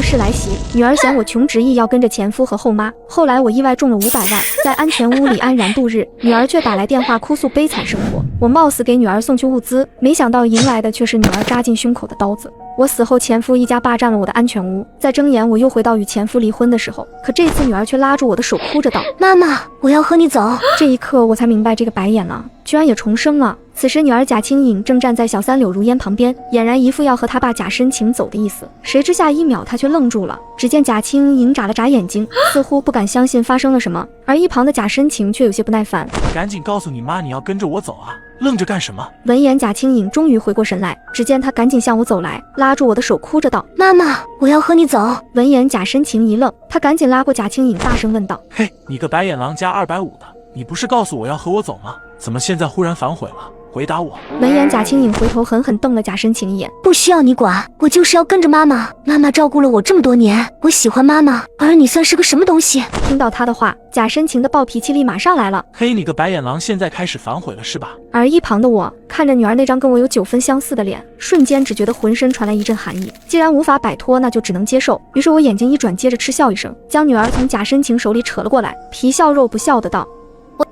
末世来袭，女儿嫌我穷，执意要跟着前夫和后妈。后来我意外中了500万，在安全屋里安然度日，女儿却打来电话哭诉悲惨生活。我貌似给女儿送去物资，没想到迎来的却是女儿扎进胸口的刀子。我死后，前夫一家霸占了我的安全屋。在睁眼，我又回到与前夫离婚的时候，可这次女儿却拉住我的手，哭着道：“妈妈，我要和你走。”这一刻，我才明白这个白眼狼居然也重生了。此时，女儿贾清影正站在小三柳如烟旁边，俨然一副要和他爸贾深情走的意思。谁知下一秒，他却愣住了。只见贾清影眨了眨眼睛，似乎不敢相信发生了什么，而一旁的贾深情却有些不耐烦：“赶紧告诉你妈，你要跟着我走啊！愣着干什么？”闻言，贾清影终于回过神来，只见她赶紧向我走来，拉住我的手，哭着道：“妈妈，我要和你走。”闻言，贾深情一愣，他赶紧拉过贾清影，大声问道：“嘿，你个白眼狼加250的，你不是告诉我要和我走吗？怎么现在忽然反悔了？回答我！”闻言，贾清影回头狠狠瞪了贾深情一眼：“不需要你管，我就是要跟着妈妈。妈妈照顾了我这么多年，我喜欢妈妈，而你算是个什么东西？”听到他的话，贾深情的暴脾气立马上来了：“嘿，你个白眼狼，现在开始反悔了是吧？”而一旁的我看着女儿那张跟我有9分相似的脸，瞬间只觉得浑身传来一阵寒意。既然无法摆脱，那就只能接受。于是我眼睛一转，接着嗤笑一声，将女儿从贾深情手里扯了过来，皮笑肉不笑的道：“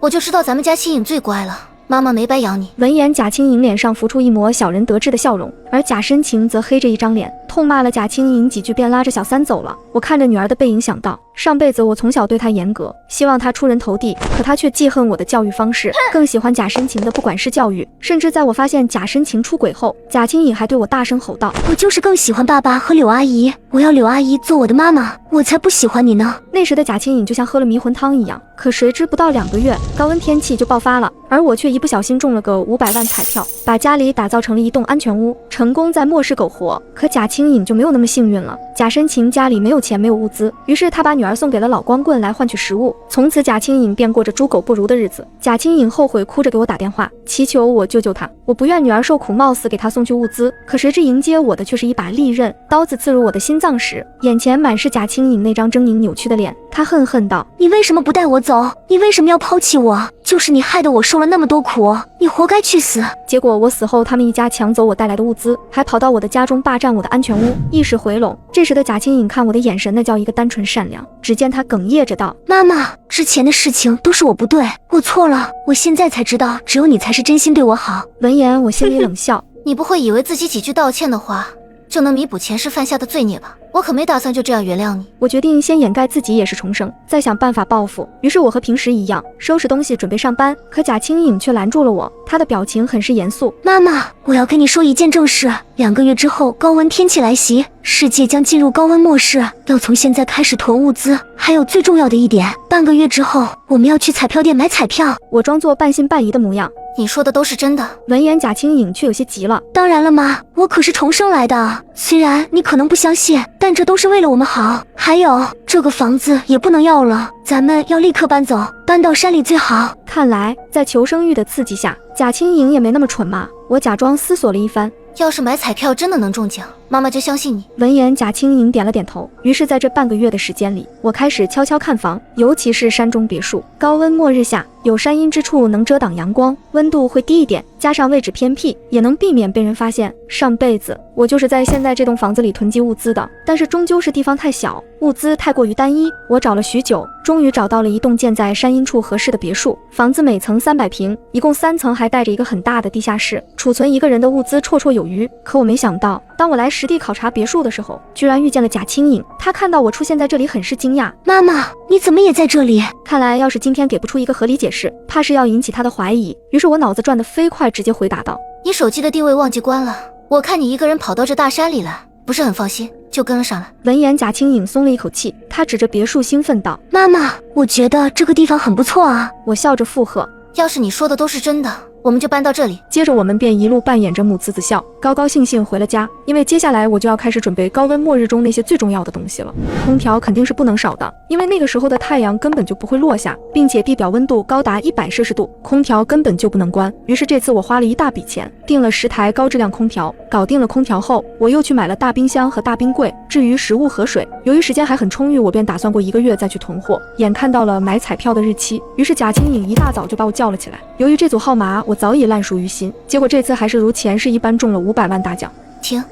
我就知道咱们家清影最乖了。妈妈没白养你。”闻言，贾清影脸上浮出一抹小人得志的笑容，而贾深情则黑着一张脸，痛骂了贾清影几句，便拉着小三走了。我看着女儿的背影，想到上辈子我从小对她严格，希望她出人头地，可她却记恨我的教育方式，更喜欢贾深情的不管式教育。甚至在我发现贾深情出轨后，贾清影还对我大声吼道：“我就是更喜欢爸爸和柳阿姨，我要柳阿姨做我的妈妈，我才不喜欢你呢。”那时的贾清影就像喝了迷魂汤一样，可谁知不到2个月，高温天气就爆发了，而我却一不小心中了个500万彩票，把家里打造成了一栋安全屋，成功在末世苟活。可贾清影就没有那么幸运了。贾深情家里没有钱，没有物资，于是他把女儿送给了老光棍来换取食物。从此贾清影便过着猪狗不如的日子。贾清影后悔，哭着给我打电话，祈求我救救她。我不愿女儿受苦，冒死给她送去物资，可谁知迎接我的却是一把利刃，刀子刺入我的心脏时，眼前满是贾清影那张狰狞扭曲的脸。她恨恨道：“你为什么不带我走？你为什么要抛弃我？就是你害得我受了那么多苦，你活该去死！”结果我死后，他们一家抢走我带来的物资，还跑到我的家中霸占我的安全屋，一时回笼。这时的贾清影看我的眼神，那叫一个单纯善良。只见他哽咽着道：“妈妈，之前的事情都是我不对，我错了。我现在才知道，只有你才是真心对我好。”闻言，我心里冷笑：“你不会以为自己几句道歉的话就能弥补前世犯下的罪孽吧？我可没打算就这样原谅你。”我决定先掩盖自己也是重生，再想办法报复。于是我和平时一样，收拾东西准备上班，可贾清影却拦住了我，她的表情很是严肃：“妈妈，我要跟你说一件正事。2个月之后，高温天气来袭，世界将进入高温末世，要从现在开始囤物资。还有最重要的一点，半个月之后，我们要去彩票店买彩票。”我装作半信半疑的模样：“你说的都是真的？”闻言，贾清影却有些急了：“当然了妈，我可是重生来的。虽然你可能不相信，但这都是为了我们好。还有，这个房子也不能要了，咱们要立刻搬走，搬到山里最好。”看来在求生欲的刺激下，贾清影也没那么蠢嘛。我假装思索了一番：“要是买彩票真的能中奖，妈妈就相信你。”闻言，贾清影点了点头。于是在这半个月的时间里，我开始悄悄看房，尤其是山中别墅。高温末日下，有山阴之处能遮挡阳光，温度会低一点，加上位置偏僻，也能避免被人发现。上辈子我就是在现在这栋房子里囤积物资的，但是终究是地方太小，物资太过于单一。我找了许久，终于找到了一栋建在山阴处合适的别墅。房子每层300平，一共3层，还带着一个很大的地下室，储存1个人的物资绰绰有余。可我没想到，当我来实地考察别墅的时候，居然遇见了贾清影。他看到我出现在这里，很是惊讶：“妈妈，你怎么也在这里？”看来要是今天给不出一个合理解释，怕是要引起他的怀疑。于是我脑子转得飞快，直接回答道：“你手机的定位忘记关了，我看你一个人跑到这大山里来，不是很放心，就跟了上来。”闻言，贾清影松了一口气，他指着别墅兴奋道：“妈妈，我觉得这个地方很不错啊！”我笑着附和：“要是你说的都是真的，我们就搬到这里。”接着我们便一路扮演着母子子笑，高高兴兴回了家。因为接下来我就要开始准备高温末日中那些最重要的东西了。空调肯定是不能少的，因为那个时候的太阳根本就不会落下，并且地表温度高达100摄氏度，空调根本就不能关。于是这次我花了一大笔钱，订了10台高质量空调。搞定了空调后，我又去买了大冰箱和大冰柜。至于食物和水，由于时间还很充裕，我便打算过1个月再去囤货。眼看到了买彩票的日期，于是贾清影一大早就把我叫了起来。由于这组号码我早已烂熟于心，结果这次还是如前世一般中了500万大奖。停，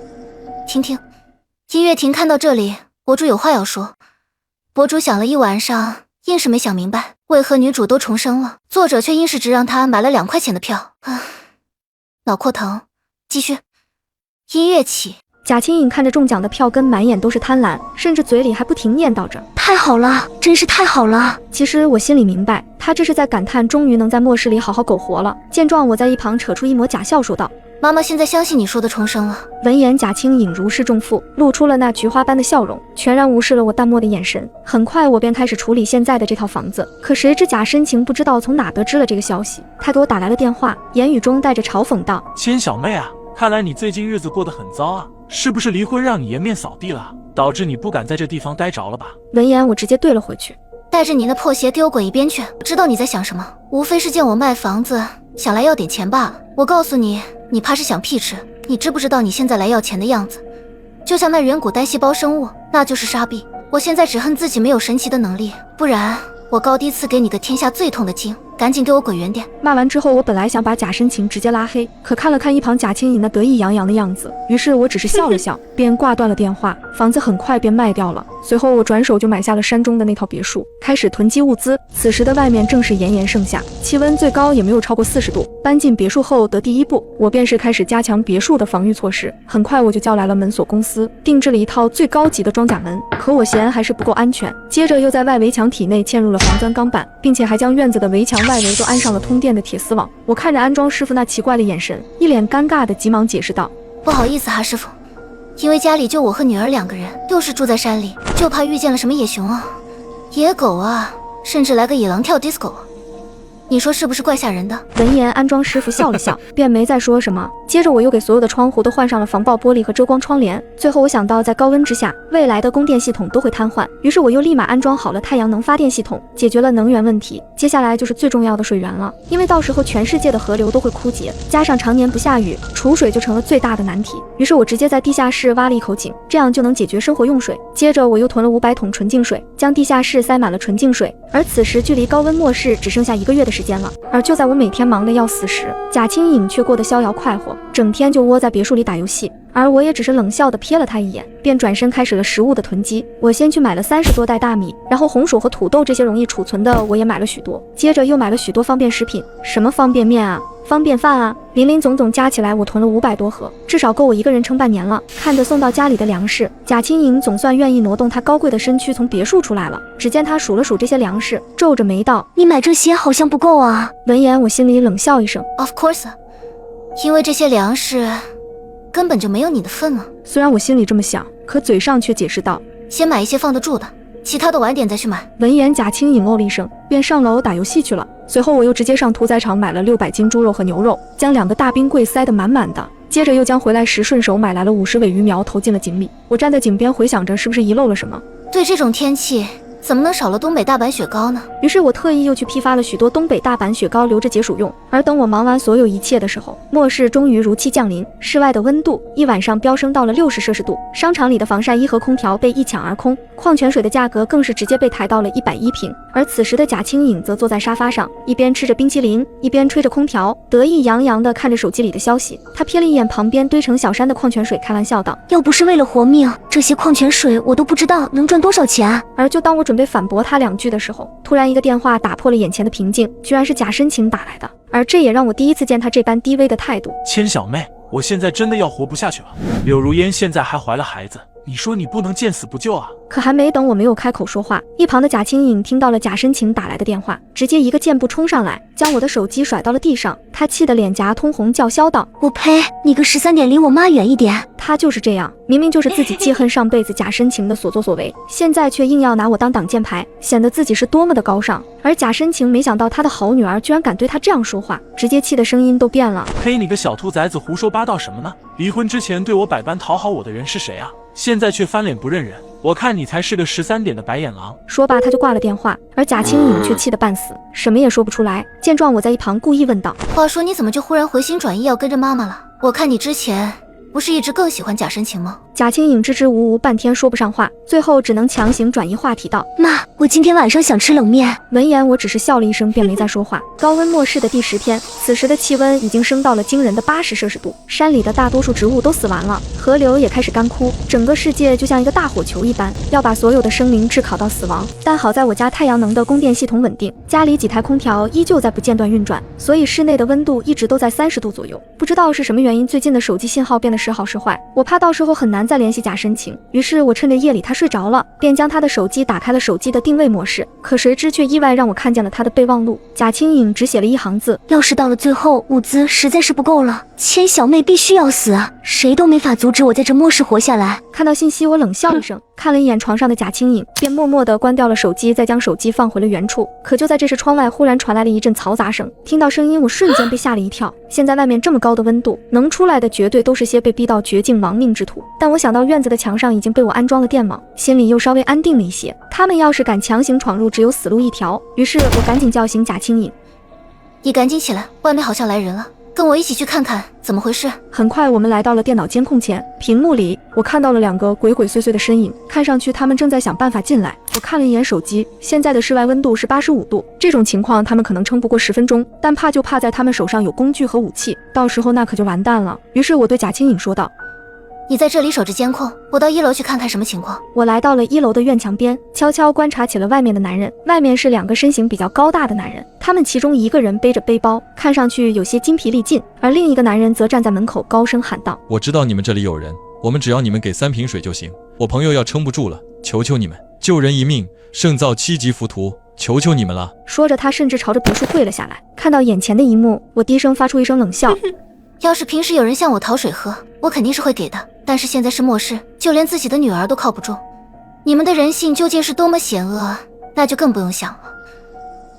音乐停，看到这里，博主有话要说。博主想了一晚上，硬是没想明白，为何女主都重生了，作者却硬是只让她买了2块钱的票。脑壳疼。继续。音乐起。贾青颖看着中奖的票根，满眼都是贪婪，甚至嘴里还不停念叨着太好了，真是太好了。其实我心里明白，他这是在感叹终于能在末世里好好苟活了。见状，我在一旁扯出一抹假笑说道，妈妈现在相信你说的重生了。闻言，贾青颖如释重负，露出了那菊花般的笑容，全然无视了我淡漠的眼神。很快我便开始处理现在的这套房子，可谁知贾深情不知道从哪得知了这个消息，他给我打来了电话，言语中带着嘲讽道，千小妹啊，看来你最近日子过得很糟啊，是不是离婚让你颜面扫地了，导致你不敢在这地方待着了吧？闻言我直接对了回去，带着你那破鞋给我滚一边去！知道你在想什么，无非是见我卖房子想来要点钱罢了。我告诉你，你怕是想屁吃。你知不知道你现在来要钱的样子，就像卖远古单细胞生物，那就是沙币。我现在只恨自己没有神奇的能力，不然我高低次给你个天下最痛的惊！赶紧给我滚远点！骂完之后，我本来想把贾深情直接拉黑，可看了看一旁贾青颖那得意洋洋的样子，于是我只是笑了笑，便挂断了电话。房子很快便卖掉了，随后我转手就买下了山中的那套别墅，开始囤积物资。此时的外面正是炎炎盛夏，气温最高也没有超过40度。搬进别墅后的第一步，我便是开始加强别墅的防御措施。很快我就叫来了门锁公司，定制了一套最高级的装甲门，可我嫌还是不够安全，接着又在外围墙体内嵌入了防钻钢板，并且还将院子的围墙外围都安上了通电的铁丝网。我看着安装师傅那奇怪的眼神，一脸尴尬的急忙解释道，不好意思哈，师傅，因为家里就我和女儿2个人，又是住在山里，就怕遇见了什么野熊啊、野狗啊，甚至来个野狼跳 disco 啊，你说是不是怪吓人的？闻言，安装师傅笑了笑，便没再说什么。接着我又给所有的窗户都换上了防爆玻璃和遮光窗帘。最后我想到在高温之下，未来的供电系统都会瘫痪，于是我又立马安装好了太阳能发电系统，解决了能源问题。接下来就是最重要的水源了，因为到时候全世界的河流都会枯竭，加上常年不下雨，储水就成了最大的难题。于是我直接在地下室挖了一口井，这样就能解决生活用水。接着我又囤了500桶纯净水，将地下室塞满了纯净水。而此时距离高温末世只剩下1个月的时间了。而就在我每天忙得要死时，贾青颖却过得逍遥快活，整天就窝在别墅里打游戏。而我也只是冷笑地瞥了他一眼，便转身开始了食物的囤积。我先去买了30多袋大米，然后红薯和土豆这些容易储存的我也买了许多，接着又买了许多方便食品，什么方便面啊、方便饭啊，林林总总加起来我囤了500多盒，至少够我一个人撑半年了。看着送到家里的粮食，贾青颖总算愿意挪动她高贵的身躯从别墅出来了。只见她数了数这些粮食，皱着眉道：“你买这些好像不够啊。”闻言，我心里冷笑一声 ：“Of course， 因为这些粮食根本就没有你的份啊。”虽然我心里这么想，可嘴上却解释道：“先买一些放得住的，其他的晚点再去买。”闻言，贾青颖哦了一声，便上楼打游戏去了。随后我又直接上屠宰场买了600斤猪肉和牛肉，将2个大冰柜塞得满满的。接着又将回来时顺手买来了50尾鱼苗投进了井里。我站在井边回想着是不是遗漏了什么。对这种天气，怎么能少了东北大阪雪糕呢？于是我特意又去批发了许多东北大阪雪糕，留着解暑用。而等我忙完所有一切的时候，末世终于如期降临，室外的温度一晚上飙升到了60摄氏度，商场里的防晒衣和空调被一抢而空，矿泉水的价格更是直接被抬到了110瓶。而此时的贾青颖则坐在沙发上，一边吃着冰淇淋，一边吹着空调，得意洋洋地看着手机里的消息。他瞥了一眼旁边堆成小山的矿泉水，开玩笑道：“要不是为了活命，这些矿泉水我都不知道能赚多少钱。”而就当我准备反驳他2句的时候，突然一个电话打破了眼前的平静，居然是贾深情打来的。而这也让我第一次见他这般低微的态度。千小妹，我现在真的要活不下去了。柳如烟现在还怀了孩子，你说你不能见死不救啊？可还没等我没有开口说话，一旁的贾青颖听到了贾深情打来的电话，直接一个箭步冲上来，将我的手机甩到了地上。他气得脸颊通红，叫嚣道：“我呸！你个13点离我妈远一点！”他就是这样，明明就是自己记恨上辈子贾深情的所作所为，现在却硬要拿我当挡箭牌，显得自己是多么的高尚。而贾深情没想到他的好女儿居然敢对他这样说话，直接气的声音都变了：“呸！你个小兔崽子，胡说八道什么呢？离婚之前对我百般讨好我的人是谁啊？现在却翻脸不认人，我看你才是个13点的白眼狼。”说罢他就挂了电话，而贾青颖却气得半死，什么也说不出来。见状我在一旁故意问道：“话说你怎么就忽然回心转意要跟着妈妈了？我看你之前不是一直更喜欢贾深情吗？”贾青颖支支吾吾半天说不上话，最后只能强行转移话题道：妈，我今天晚上想吃冷面。闻言，我只是笑了一声，便没再说话。高温末世的第10天，此时的气温已经升到了惊人的80°C，山里的大多数植物都死完了，河流也开始干枯，整个世界就像一个大火球一般，要把所有的生灵炙烤到死亡。但好在我家太阳能的供电系统稳定，家里几台空调依旧在不间断运转，所以室内的温度一直都在30度左右。不知道是什么原因，最近的手机信号变得时好时坏，我怕到时候很难再联系贾深情，于是我趁着夜里他睡着了，便将他的手机打开了手机的定位模式，可谁知却意外让我看见了他的备忘录。贾青颖只写了1行字：要是到了最后物资实在是不够了，千小妹必须要死啊，谁都没法阻止我在这末世活下来。看到信息，我冷笑一声，看了一眼床上的贾青颖，便默默地关掉了手机，再将手机放回了原处。可就在这时，窗外忽然传来了一阵嘈杂声，听到声音，我瞬间被吓了一跳。现在外面这么高的温度，能出来的绝对都是些被逼到绝境亡命之徒。但我想到院子的墙上已经被我安装了电网，心里又稍微安定了一些。他们要是敢强行闯入，只有死路一条。于是我赶紧叫醒贾青颖：你赶紧起来，外面好像来人了，跟我一起去看看怎么回事。很快我们来到了电脑监控前，屏幕里我看到了2个鬼鬼祟祟的身影，看上去他们正在想办法进来。我看了一眼手机，现在的室外温度是85度，这种情况他们可能撑不过10分钟，但怕就怕在他们手上有工具和武器，到时候那可就完蛋了。于是我对贾青颖说道：你在这里守着监控，我到1楼去看看什么情况。我来到了1楼的院墙边，悄悄观察起了外面的男人。外面是2个身形比较高大的男人，他们其中一个人背着背包，看上去有些精疲力尽，而另一个男人则站在门口高声喊道：我知道你们这里有人，我们只要你们给3瓶水就行，我朋友要撑不住了，求求你们，救人一命胜造7级浮屠，求求你们了。说着他甚至朝着别墅跪了下来。看到眼前的一幕，我低声发出一声冷笑要是平时有人向我讨水喝，我肯定是会给的，但是现在是末世，就连自己的女儿都靠不住，你们的人性究竟是多么险恶，那就更不用想了。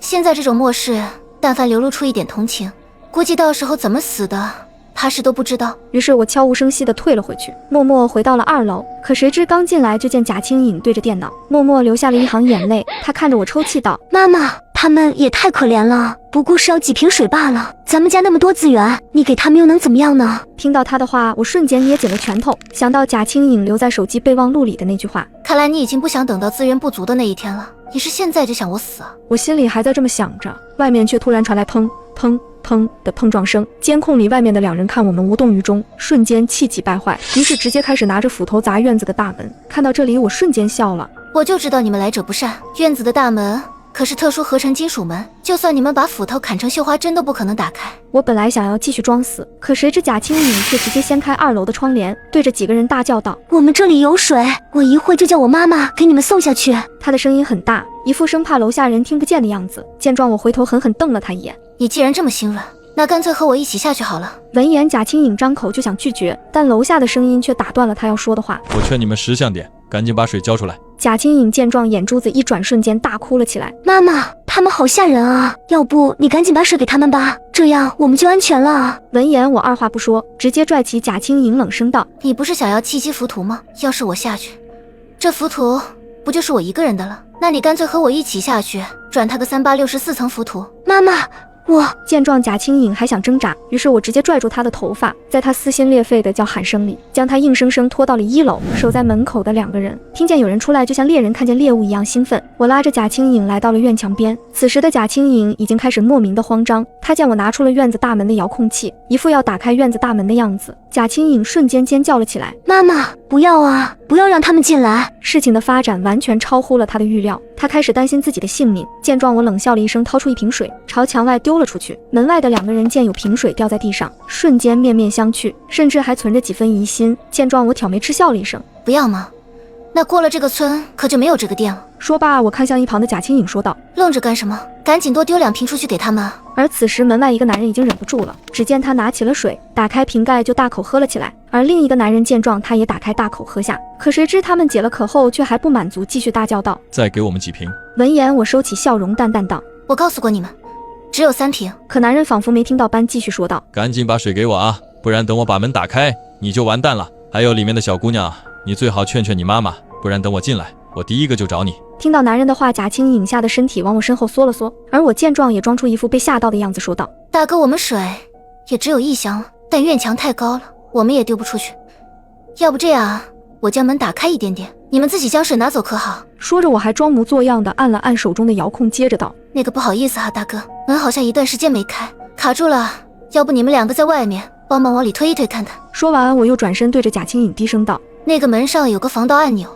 现在这种末世，但凡流露出一点同情，估计到时候怎么死的怕是都不知道。于是我悄无声息地退了回去，默默回到了2楼。可谁知刚进来就见贾青颖对着电脑默默流下了一行眼泪，她看着我抽泣道：妈妈，他们也太可怜了，不过是要几瓶水罢了，咱们家那么多资源，你给他们又能怎么样呢？听到他的话，我瞬间捏紧了拳头，想到贾青颖留在手机备忘录里的那句话，看来你已经不想等到资源不足的那一天了，你是现在就想我死啊？我心里还在这么想着，外面却突然传来砰砰砰的碰撞声，监控里外面的2人看我们无动于衷，瞬间气急败坏，于是直接开始拿着斧头砸院子的大门。看到这里，我瞬间笑了，我就知道你们来者不善，院子的大门可是特殊合成金属门，就算你们把斧头砍成绣花针都不可能打开。我本来想要继续装死，可谁知贾青颖却直接掀开2楼的窗帘，对着几个人大叫道：我们这里有水，我一会就叫我妈妈给你们送下去。他的声音很大，一副生怕楼下人听不见的样子。见状，我回头狠狠瞪了他一眼。你既然这么心软，那干脆和我一起下去好了。闻言，贾青颖张口就想拒绝，但楼下的声音却打断了他要说的话。我劝你们识相点，赶紧把水交出来。贾青颖见状，眼珠子一转，瞬间大哭了起来。妈妈，他们好吓人啊，要不你赶紧把水给他们吧，这样我们就安全了。闻言，我二话不说，直接拽起贾青颖，冷声道：你不是想要7级浮屠吗？要是我下去，这浮屠不就是我一个人的了？那你干脆和我一起下去，转他个3864层浮屠。妈妈，我见状，贾青颖还想挣扎，于是我直接拽住他的头发，在他撕心裂肺的叫喊声里，将他硬生生拖到了1楼。守在门口的2个人听见有人出来，就像猎人看见猎物一样兴奋。我拉着贾青颖来到了院墙边，此时的贾青颖已经开始莫名的慌张，他见我拿出了院子大门的遥控器，一副要打开院子大门的样子。贾青颖瞬间尖叫了起来：妈妈，不要啊，不要让他们进来！事情的发展完全超乎了他的预料，他开始担心自己的性命。见状，我冷笑了一声，掏出1瓶水朝墙外丢了出去。门外的2个人见有瓶水掉在地上，瞬间面面相觑，甚至还存着几分疑心。见状，我挑眉嗤笑了一声：不要吗？那过了这个村可就没有这个店了。说罢，我看向一旁的贾青颖说道：愣着干什么？赶紧多丢2瓶出去给他们。而此时门外一个男人已经忍不住了，只见他拿起了水，打开瓶盖就大口喝了起来。而另一个男人见状，他也打开大口喝下。可谁知他们解了渴后却还不满足，继续大叫道：再给我们几瓶。闻言，我收起笑容，淡淡道：我告诉过你们，只有3瓶。可男人仿佛没听到般继续说道：赶紧把水给我啊，不然等我把门打开你就完蛋了。还有里面的小姑娘，你最好劝劝你妈妈，不然等我进来我第一个就找你。听到男人的话，贾青颖吓得身体往我身后缩了缩，而我见状也装出一副被吓到的样子说道：大哥，我们水也只有1箱了，但院墙太高了，我们也丢不出去。要不这样，我将门打开一点点，你们自己将水拿走可好？说着我还装模作样的按了按手中的遥控，接着道：那个不好意思啊，大哥，门好像一段时间没开，卡住了，要不你们两个在外面帮忙往里推一推看看。说完我又转身对着贾青颖低声道：那个门上有个防盗按钮，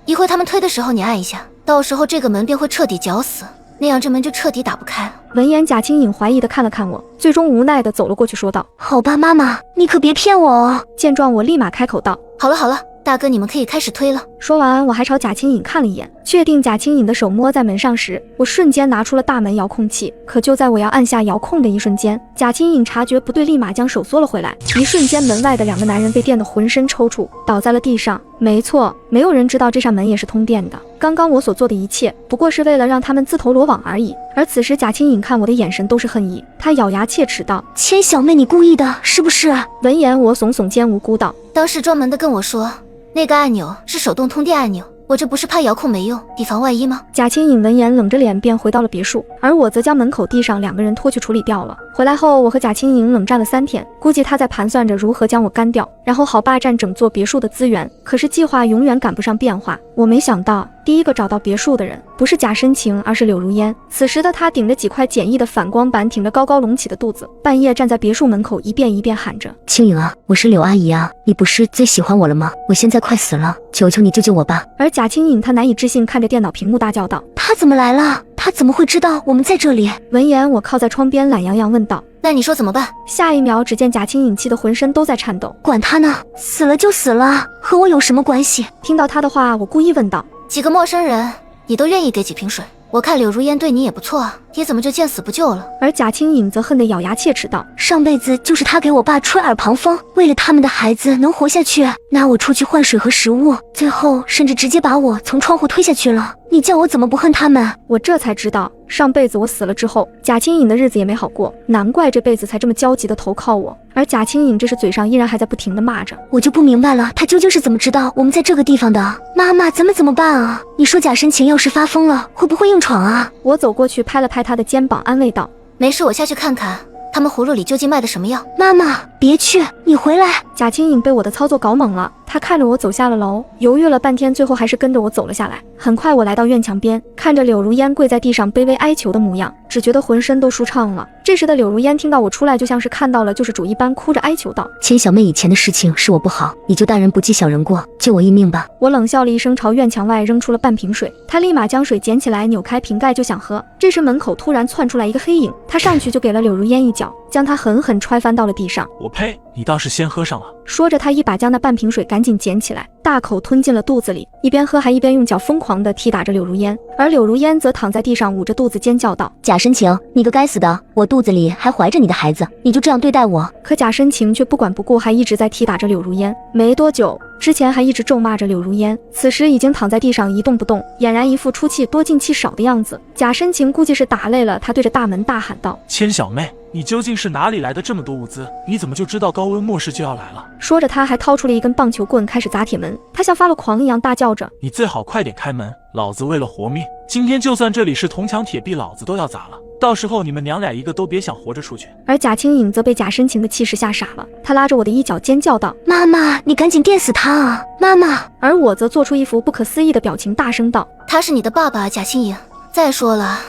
一会他们推的时候你按一下，到时候这个门便会彻底绞死，那样这门就彻底打不开了。闻言，贾青颖怀疑的看了看我，最终无奈的走了过去，说道：好吧，妈妈，你可别骗我哦。见状，我立马开口道：好了好了，大哥，你们可以开始推了。说完，我还朝贾青颖看了一眼，确定贾青颖的手摸在门上时，我瞬间拿出了大门遥控器。可就在我要按下遥控的一瞬间，贾青颖察觉不对，立马将手缩了回来。一瞬间，门外的两个男人被电得浑身抽搐，倒在了地上。没错，没有人知道这扇门也是通电的。刚刚我所做的一切，不过是为了让他们自投罗网而已。而此时，贾青颖看我的眼神都是恨意，她咬牙切齿道：千小妹，你故意的是不是？闻言，我耸耸肩，无辜道：当时专门的跟我说，那个按钮是手动通电按钮，我这不是怕遥控没用，以防万一吗？贾青颖闻言冷着脸便回到了别墅，而我则将门口地上两个人拖去处理掉了。回来后，我和贾青颖冷战了3天，估计他在盘算着如何将我干掉，然后好霸占整座别墅的资源。可是计划永远赶不上变化，我没想到第一个找到别墅的人不是贾深情，而是柳如烟。此时的她顶着几块简易的反光板，挺着高高隆起的肚子，半夜站在别墅门口，一遍一遍喊着：青颖啊，我是柳阿姨啊，你不是最喜欢我了吗？我现在快死了，求求你救救我吧。而贾青颖她难以置信看着电脑屏幕大叫道：他怎么来了？他怎么会知道我们在这里？闻言，我靠在窗边懒洋洋问道：那你说怎么办？下一秒，只见贾青颖气得浑身都在颤抖。管他呢，死了就死了，和我有什么关系？听到他的话，我故意问道：几个陌生人，你都愿意给几瓶水？我看柳如烟对你也不错啊，你怎么就见死不救了？而贾青颖则恨得咬牙切齿道：上辈子就是他给我爸吹耳旁风，为了他们的孩子能活下去，拿我出去换水和食物，最后甚至直接把我从窗户推下去了。你叫我怎么不恨他们？我这才知道，上辈子我死了之后，贾青颖的日子也没好过，难怪这辈子才这么焦急的投靠我。而贾青颖这时嘴上依然还在不停的骂着，我就不明白了，他究竟是怎么知道我们在这个地方的？妈妈，咱们怎么办啊？你说贾深情要是发疯了，会不会硬闯啊？我走过去拍了拍他的肩膀，安慰道：没事，我下去看看他们葫芦里究竟卖的什么药。妈妈，别去，你回来。贾青颖被我的操作搞懵了，他看着我走下了楼，犹豫了半天，最后还是跟着我走了下来。很快我来到院墙边，看着柳如烟跪在地上卑微哀求的模样，只觉得浑身都舒畅了。这时的柳如烟听到我出来，就像是看到了救世主一般，哭着哀求道：千小妹，以前的事情是我不好，你就大人不计小人过，救我一命吧。我冷笑了一声，朝院墙外扔出了半瓶水，他立马将水捡起来，扭开瓶盖就想喝。这时门口突然窜出来一个黑影，他上去就给了柳如烟一脚，将她狠狠踹翻到了地上。我呸，你倒是先喝上了。说着，他一把将那半瓶水赶紧捡起来，大口吞进了肚子里，一边喝还一边用脚疯狂地踢打着柳如烟。而柳如烟则躺在地上捂着肚子尖叫道：贾深情，你个该死的，我肚子里还怀着你的孩子，你就这样对待我？可贾深情却不管不顾，还一直在踢打着柳如烟。没多久，之前还一直咒骂着柳如烟，此时已经躺在地上一动不动，俨然一副出气多进气少的样子。贾深情估计是打累了，他对着大门大喊道：千小妹，你究竟是哪里来的这么多物资？你怎么就知道高温末世就要来了？说着，他还掏出了一根棒球棍，开始砸铁门。他像发了狂一样大叫着：你最好快点开门，老子为了活命，今天就算这里是铜墙铁壁，老子都要砸了。到时候你们娘俩一个都别想活着出去。而贾青颖则被贾深情的气势吓傻了，他拉着我的衣角尖叫道：妈妈，你赶紧电死他啊，妈妈！而我则做出一副不可思议的表情，大声道：他是你的爸爸，贾青颖。再说了，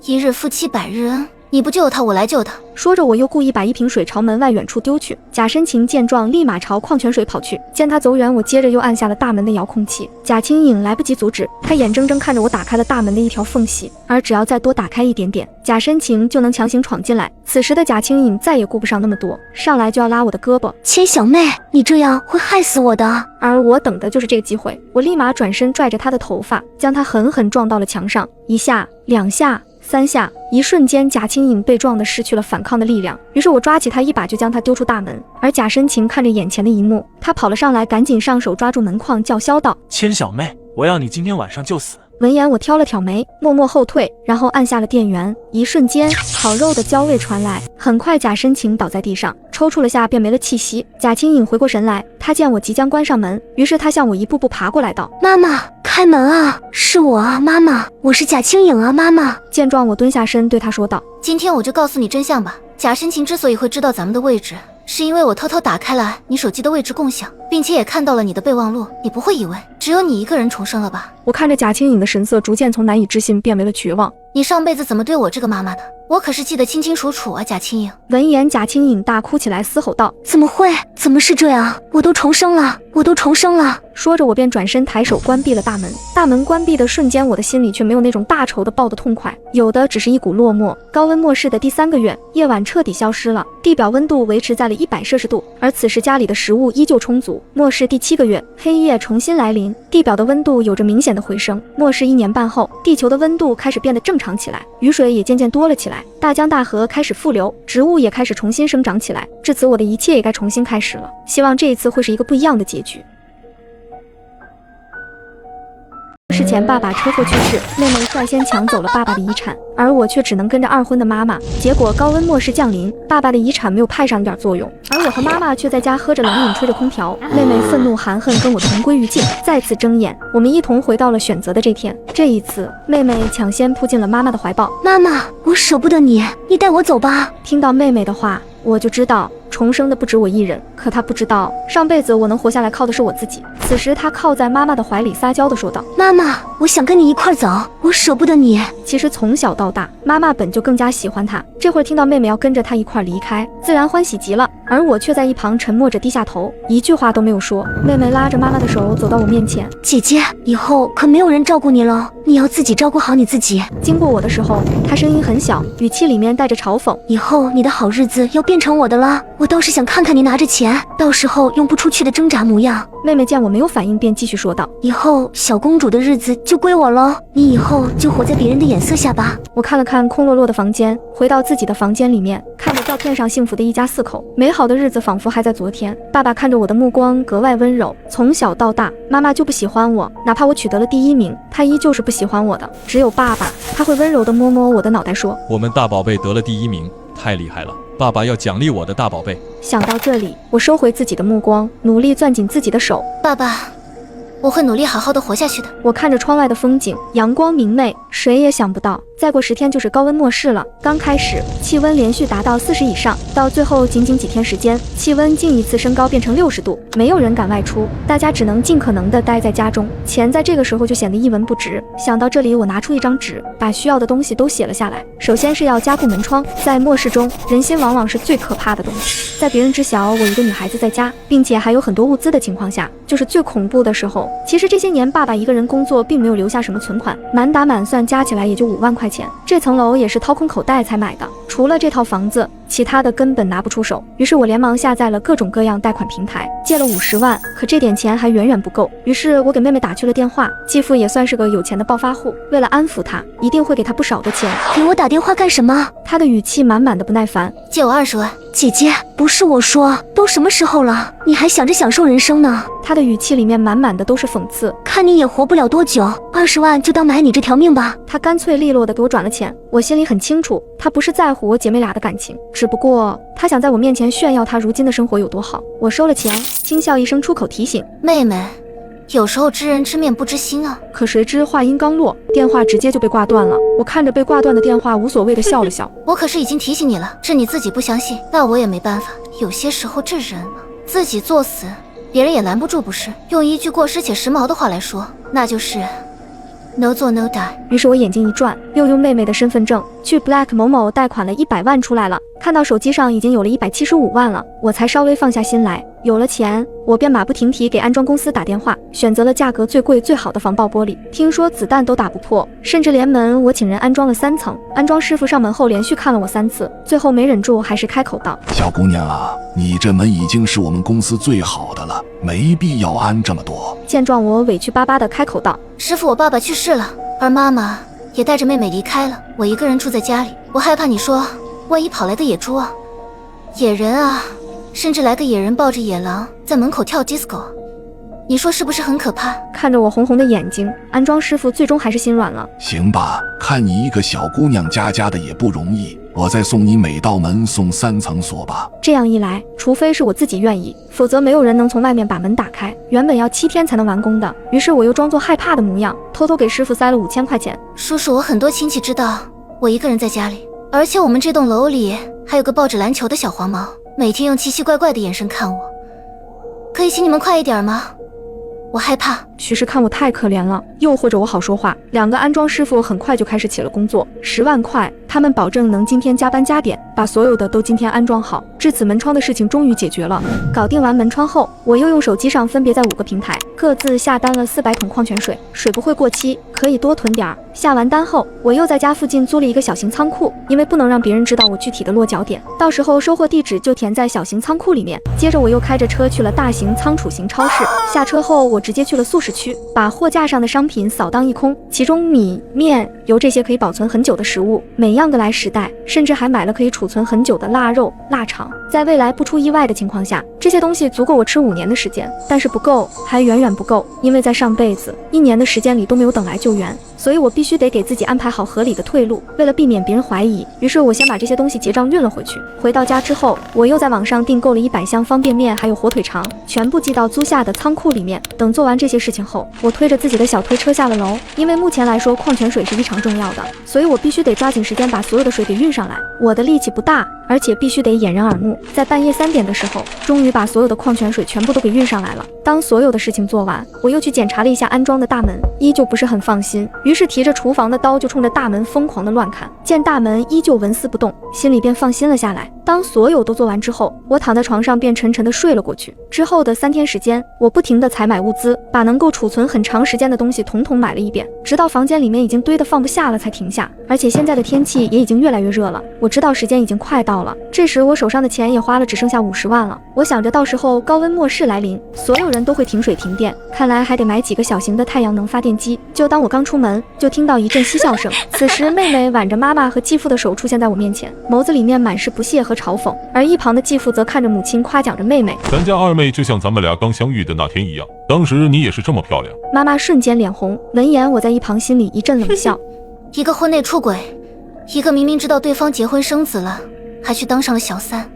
一日夫妻百日恩，你不救他，我来救他。说着，我又故意把一瓶水朝门外远处丢去。贾深情见状，立马朝矿泉水跑去。见他走远，我接着又按下了大门的遥控器。贾青颖来不及阻止，他眼睁睁看着我打开了大门的一条缝隙，而只要再多打开一点点，贾深情就能强行闯进来。此时的贾青颖再也顾不上那么多，上来就要拉我的胳膊。千小妹，你这样会害死我的。而我等的就是这个机会，我立马转身拽着他的头发，将他狠狠撞到了墙上，一下、两下、3下，一瞬间，贾青颖被撞得失去了反抗的力量。于是我抓起他一把就将他丢出大门。而贾深情看着眼前的一幕，他跑了上来，赶紧上手抓住门框，叫嚣道：千小妹，我要你今天晚上就死。闻言，我挑了挑眉，默默后退，然后按下了电源。一瞬间，烤肉的焦味传来。很快，贾深情倒在地上，抽搐了下便没了气息。贾青颖回过神来，他见我即将关上门，于是他向我一步步爬过来，道：妈妈，开门啊，是我啊，妈妈，我是贾青颖啊，妈妈。见状，我蹲下身对他说道：今天我就告诉你真相吧。贾深情之所以会知道咱们的位置，是因为我偷偷打开了你手机的位置共享，并且也看到了你的备忘录。你不会以为只有你一个人重生了吧？我看着贾青颖的神色逐渐从难以置信变为了绝望。你上辈子怎么对我这个妈妈的？我可是记得清清楚楚啊，贾青颖。闻言，贾青颖大哭起来，嘶吼道：“怎么会？怎么是这样？我都重生了，我都重生了！”说着，我便转身抬手关闭了大门。大门关闭的瞬间，我的心里却没有那种大仇的报的痛快，有的只是一股落寞。高温末世的第3个月，夜晚彻底消失了，地表温度维持在了100摄氏度，而此时家里的食物依旧充足。末世第7个月，黑夜重新来临，地表的温度有着明显的回升。末世1年半后，地球的温度开始变得正常起来，雨水也渐渐多了起来，大江大河开始复流，植物也开始重新生长起来。至此，我的一切也该重新开始了。希望这一次会是一个不一样的结局。事前爸爸车祸去世，妹妹率先抢走了爸爸的遗产，而我却只能跟着二婚的妈妈。结果高温末世降临，爸爸的遗产没有派上一点作用，而我和妈妈却在家喝着冷饮，吹着空调。妹妹愤怒含恨跟我同归于尽，再次睁眼，我们一同回到了选择的这天。这一次，妹妹抢先扑进了妈妈的怀抱。妈妈，我舍不得你，你带我走吧。听到妹妹的话，我就知道重生的不止我一人，可她不知道，上辈子我能活下来靠的是我自己。此时，她靠在妈妈的怀里撒娇地说道：“妈妈，我想跟你一块走，我舍不得你。”其实从小到大，妈妈本就更加喜欢她，这会儿听到妹妹要跟着她一块离开，自然欢喜极了。而我却在一旁沉默着低下头，一句话都没有说。妹妹拉着妈妈的手走到我面前：“姐姐，以后可没有人照顾你了，你要自己照顾好你自己。”经过我的时候，她声音很小，语气里面带着嘲讽：“以后你的好日子要变成我的了，我倒是想看看你拿着钱，到时候用不出去的挣扎模样。”妹妹见我没有反应，便继续说道：“以后小公主的日子就归我喽，你以后就活在别人的眼色下吧。”我看了看空落落的房间，回到自己的房间里面，看着照片上幸福的一家4口，美好的日子仿佛还在昨天。爸爸看着我的目光格外温柔。从小到大，妈妈就不喜欢我，哪怕我取得了第1名，她依旧是不喜欢我的。只有爸爸，他会温柔地摸摸我的脑袋，说：“我们大宝贝得了第1名，太厉害了，爸爸要奖励我的大宝贝。”想到这里，我收回自己的目光，努力攥紧自己的手。爸爸，我会努力好好的活下去的。我看着窗外的风景，阳光明媚，谁也想不到，再过10天就是高温末世了。刚开始，气温连续达到40以上，到最后仅几天时间，气温竟一次升高变成60度，没有人敢外出，大家只能尽可能的待在家中，钱在这个时候就显得一文不值。想到这里，我拿出一张纸，把需要的东西都写了下来。首先是要加固门窗，在末世中，人心往往是最可怕的东西。在别人知晓我一个女孩子在家，并且还有很多物资的情况下，就是最恐怖的时候。其实这些年，爸爸一个人工作，并没有留下什么存款，满打满算加起来也就5万块钱。这层楼也是掏空口袋才买的，除了这套房子，其他的根本拿不出手。于是我连忙下载了各种各样贷款平台，借了50万，可这点钱还远远不够。于是我给妹妹打去了电话，继父也算是个有钱的暴发户，为了安抚她，一定会给她不少的钱。给我打电话干什么？他的语气满满的不耐烦。借我20万。姐姐，不是我说，都什么时候了，你还想着享受人生呢？他的语气里面满满的都是讽刺。看你也活不了多久，20万就当买你这条命吧。他干脆利落的给我转了钱，我心里很清楚，他不是在乎我姐妹俩的感情，只不过他想在我面前炫耀他如今的生活有多好。我收了钱，轻笑一声，出口提醒妹妹，有时候知人知面不知心啊。可谁知话音刚落，电话直接就被挂断了。我看着被挂断的电话，无所谓的笑了笑。我可是已经提醒你了，是你自己不相信，那我也没办法。有些时候这人啊，自己作死，别人也拦不住，不是？用一句过时且时髦的话来说，那就是No 做 No die。于是我眼睛一转，又用妹妹的身份证去 Black 某某贷款了100万出来了。看到手机上已经有了175万了，我才稍微放下心来。有了钱，我便马不停蹄给安装公司打电话，选择了价格最贵最好的防爆玻璃。听说子弹都打不破，甚至连门我请人安装了3层。安装师傅上门后连续看了我3次，最后没忍住还是开口道：“小姑娘啊，你这门已经是我们公司最好的了，没必要安这么多。”见状，我委屈巴巴的开口道：“师傅，我爸爸去世了，而妈妈也带着妹妹离开了，我一个人住在家里，我害怕你说万一跑来个野猪啊、野人啊，甚至来个野人抱着野狼在门口跳 disco， 你说是不是很可怕？”看着我红红的眼睛，安装师傅最终还是心软了。行吧，看你一个小姑娘家的也不容易，我再送你每道门送3层锁吧。这样一来，除非是我自己愿意，否则没有人能从外面把门打开。原本要7天才能完工的，于是我又装作害怕的模样，偷偷给师傅塞了5000块钱。叔叔，我很多亲戚知道我一个人在家里，而且我们这栋楼里还有个抱着篮球的小黄毛。每天用奇奇怪怪的眼神看我，可以请你们快一点吗？我害怕。许是看我太可怜了，又或者我好说话。2个安装师傅很快就开始起了工作，10万块，他们保证能今天加班加点，把所有的都今天安装好。至此门窗的事情终于解决了。搞定完门窗后，我又用手机上分别在5个平台各自下单了400桶矿泉水，水不会过期，可以多囤点儿。下完单后，我又在家附近租了一个小型仓库，因为不能让别人知道我具体的落脚点，到时候收货地址就填在小型仓库里面。接着我又开着车去了大型仓储型超市，下车后我直接去了速食区，把货架上的商品扫荡一空，其中米、面、油这些可以保存很久的食物，每样个来10袋，甚至还买了可以储存很久的腊肉、腊肠。在未来不出意外的情况下，这些东西足够我吃5年的时间，但是不够，还远远不够，因为在上辈子1年的时间里都没有等来救援，所以我必须得给自己安排好合理的退路。为了避免别人怀疑，于是我先把这些东西结账运了回去。回到家之后，我又在网上订购了100箱方便面还有火腿肠，全部寄到租下的仓库里面。等做完这些事情后，我推着自己的小推车下了楼，因为目前来说矿泉水是异常重要的，所以我必须得抓紧时间把所有的水给运上来。我的力气不大，而且必须得掩人耳目，在半夜3点的时候，终于把所有的矿泉水全部都给运上来了。当所有的事情做完，我又去检查了一下安装的大门，依旧不是很放心，于是提着厨房的刀就冲着大门疯狂的乱砍，见大门依旧纹丝不动，心里便放心了下来。当所有都做完之后，我躺在床上便沉沉的睡了过去。之后的3天时间，我不停的采买物资，把能够储存很长时间的东西统统买了一遍，直到房间里面已经堆得放不下了才停下。而且现在的天气也已经越来越热了，我知道时间已经快到了。这时我手上的钱也花了只剩下50万了，我想着到时候高温末世来临，所有人都会停水停电，看来还得买几个小型的太阳能发电机。就当我刚出门，就听到一阵嬉笑声，此时妹妹挽着妈妈和继父的手出现在我面前，眸子里面满是不屑和嘲讽，而一旁的继父则看着母亲夸奖着妹妹，咱家二妹就像咱们俩刚相遇的那天一样，当时你也是这么漂亮。妈妈瞬间脸红，闻言我在一旁心里一阵冷笑。一个婚内出轨，一个明明知道对方结婚生子了，还去当上了小三，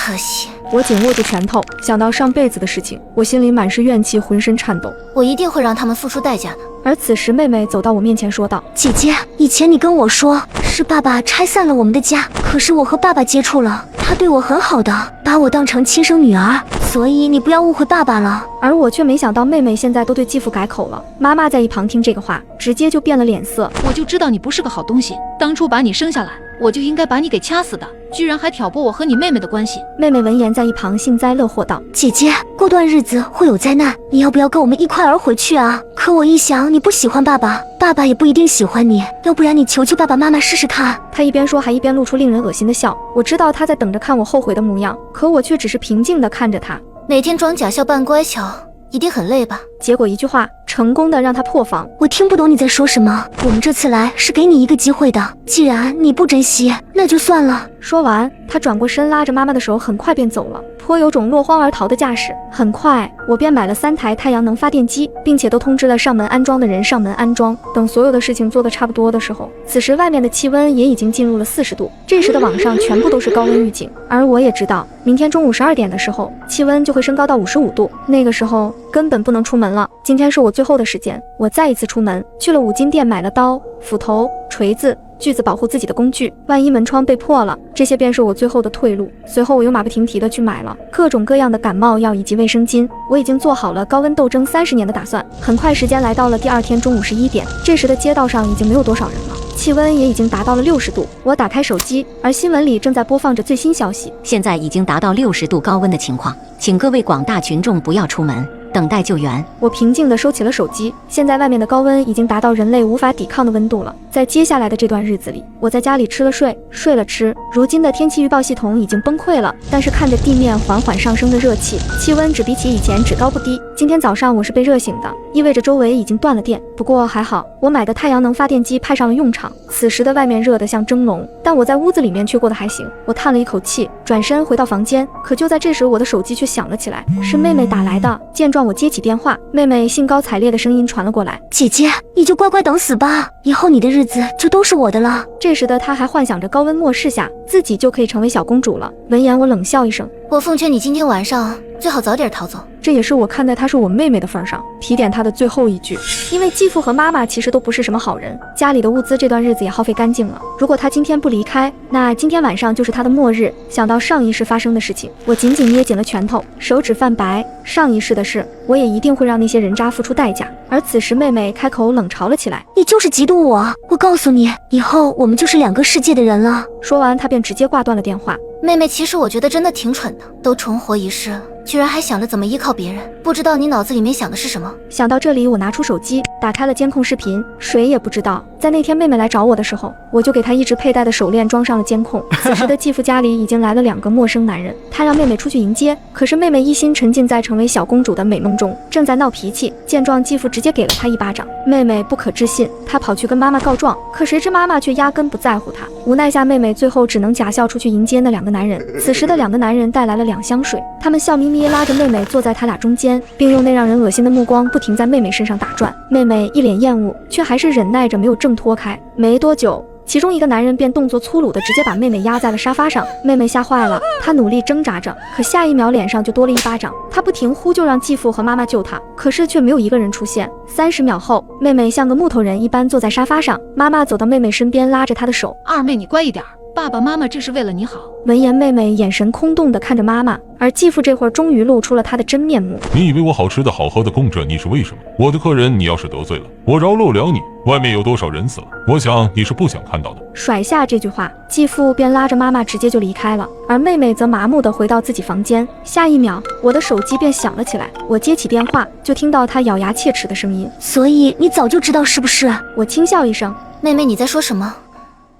恶心。我紧握住拳头，想到上辈子的事情，我心里满是怨气，浑身颤抖。我一定会让他们付出代价的。而此时妹妹走到我面前说道，姐姐，以前你跟我说是爸爸拆散了我们的家，可是我和爸爸接触了，他对我很好的，把我当成亲生女儿，所以你不要误会爸爸了。而我却没想到妹妹现在都对继父改口了。妈妈在一旁听这个话，直接就变了脸色。我就知道你不是个好东西，当初把你生下来，我就应该把你给掐死的，居然还挑拨我和你妹妹的关系。妹妹闻言在一旁幸灾乐祸道，姐姐，过段日子会有灾难，你要不要跟我们一块儿回去啊？可我一想你不喜欢爸爸，爸爸也不一定喜欢你，要不然你求求爸爸妈妈试试看。她一边说还一边露出令人恶心的笑，我知道她在等着看我后悔的模样，可我却只是平静地看着她。每天装假笑扮乖巧，一定很累吧？结果一句话成功的让她破防。我听不懂你在说什么，我们这次来是给你一个机会的，既然你不珍惜，那就算了。说完，她转过身拉着妈妈的手很快便走了，颇有种落荒而逃的架势。很快我便买了3台太阳能发电机，并且都通知了上门安装的人上门安装。等所有的事情做得差不多的时候，此时外面的气温也已经进入了40度，这时的网上全部都是高温预警，而我也知道明天中午12点的时候气温就会升高到55度，那个时候根本不能出门了。今天是我最后的时间，我再一次出门，去了5金店买了刀、斧头、锤子、锯子保护自己的工具，万一门窗被破了，这些便是我最后的退路。随后我又马不停蹄地去买了各种各样的感冒药以及卫生巾，我已经做好了高温斗争30年的打算。很快时间来到了第2天中午11点，这时的街道上已经没有多少人了，气温也已经达到了60度。我打开手机，而新闻里正在播放着最新消息，现在已经达到60度高温的情况，请各位广大群众不要出门，等待救援。我平静地收起了手机，现在外面的高温已经达到人类无法抵抗的温度了。在接下来的这段日子里，我在家里吃了睡，睡了吃。如今的天气预报系统已经崩溃了，但是看着地面缓缓上升的热气，气温只比起以前只高不低。今天早上我是被热醒的，意味着周围已经断了电。不过还好，我买的太阳能发电机派上了用场。此时的外面热得像蒸笼，但我在屋子里面却过得还行。我叹了一口气，转身回到房间。可就在这时，我的手机却响了起来，是妹妹打来的。见状，我接起电话，妹妹兴高采烈的声音传了过来：“姐姐，你就乖乖等死吧，以后你的日子就都是我的了。”这时的她还幻想着高温末世下自己就可以成为小公主了。闻言，我冷笑一声：“我奉劝你今天晚上最好早点逃走。这也是我看在她是我妹妹的份上，提点她的最后一句。因为继父和妈妈其实都不是什么好人，家里的物资这段日子也耗费干净了。如果她今天不离开，那今天晚上就是她的末日。想到上一世发生的事情，我紧紧捏紧了拳头，手指泛白。上一世的事，我也一定会让那些人渣付出代价。而此时，妹妹开口冷嘲了起来：“你就是嫉妒我！我告诉你，以后我们就是2个世界的人了。”说完，她便直接挂断了电话。妹妹，其实我觉得真的挺蠢的，都重活一世，居然还想着怎么依靠别人，不知道你脑子里面想的是什么。想到这里，我拿出手机，打开了监控视频。谁也不知道，在那天妹妹来找我的时候，我就给她一直佩戴的手链装上了监控。此时的继父家里已经来了2个陌生男人，他让妹妹出去迎接，可是妹妹一心沉浸在成为小公主的美梦中，正在闹脾气。见状，继父直接给了她一巴掌。妹妹不可置信，她跑去跟妈妈告状，可谁知妈妈却压根不在乎她。无奈下，妹妹最后只能假笑出去迎接那2个男人。此时的2个男人带来了2箱水，他们笑眯眯拉着妹妹坐在他俩中间，并用那让人恶心的目光不停在妹妹身上打转。妹妹一脸厌恶，却还是忍耐着没有挣脱开。没多久，其中一个男人便动作粗鲁的直接把妹妹压在了沙发上。妹妹吓坏了，她努力挣扎着，可下一秒脸上就多了一巴掌。她不停呼救让继父和妈妈救她，可是却没有一个人出现。30秒后，妹妹像个木头人一般坐在沙发上，妈妈走到妹妹身边，拉着她的手：“二妹，你乖一点，爸爸妈妈这是为了你好。”闻言，妹妹眼神空洞地看着妈妈，而继父这会儿终于露出了他的真面目。你以为我好吃的好喝的供着你是为什么？我的客人你要是得罪了，我饶漏了你，外面有多少人死了，我想你是不想看到的。甩下这句话，继父便拉着妈妈直接就离开了，而妹妹则麻木地回到自己房间。下一秒，我的手机便响了起来，我接起电话，就听到他咬牙切齿的声音：“所以你早就知道是不是？”我轻笑一声：“妹妹，你在说什么？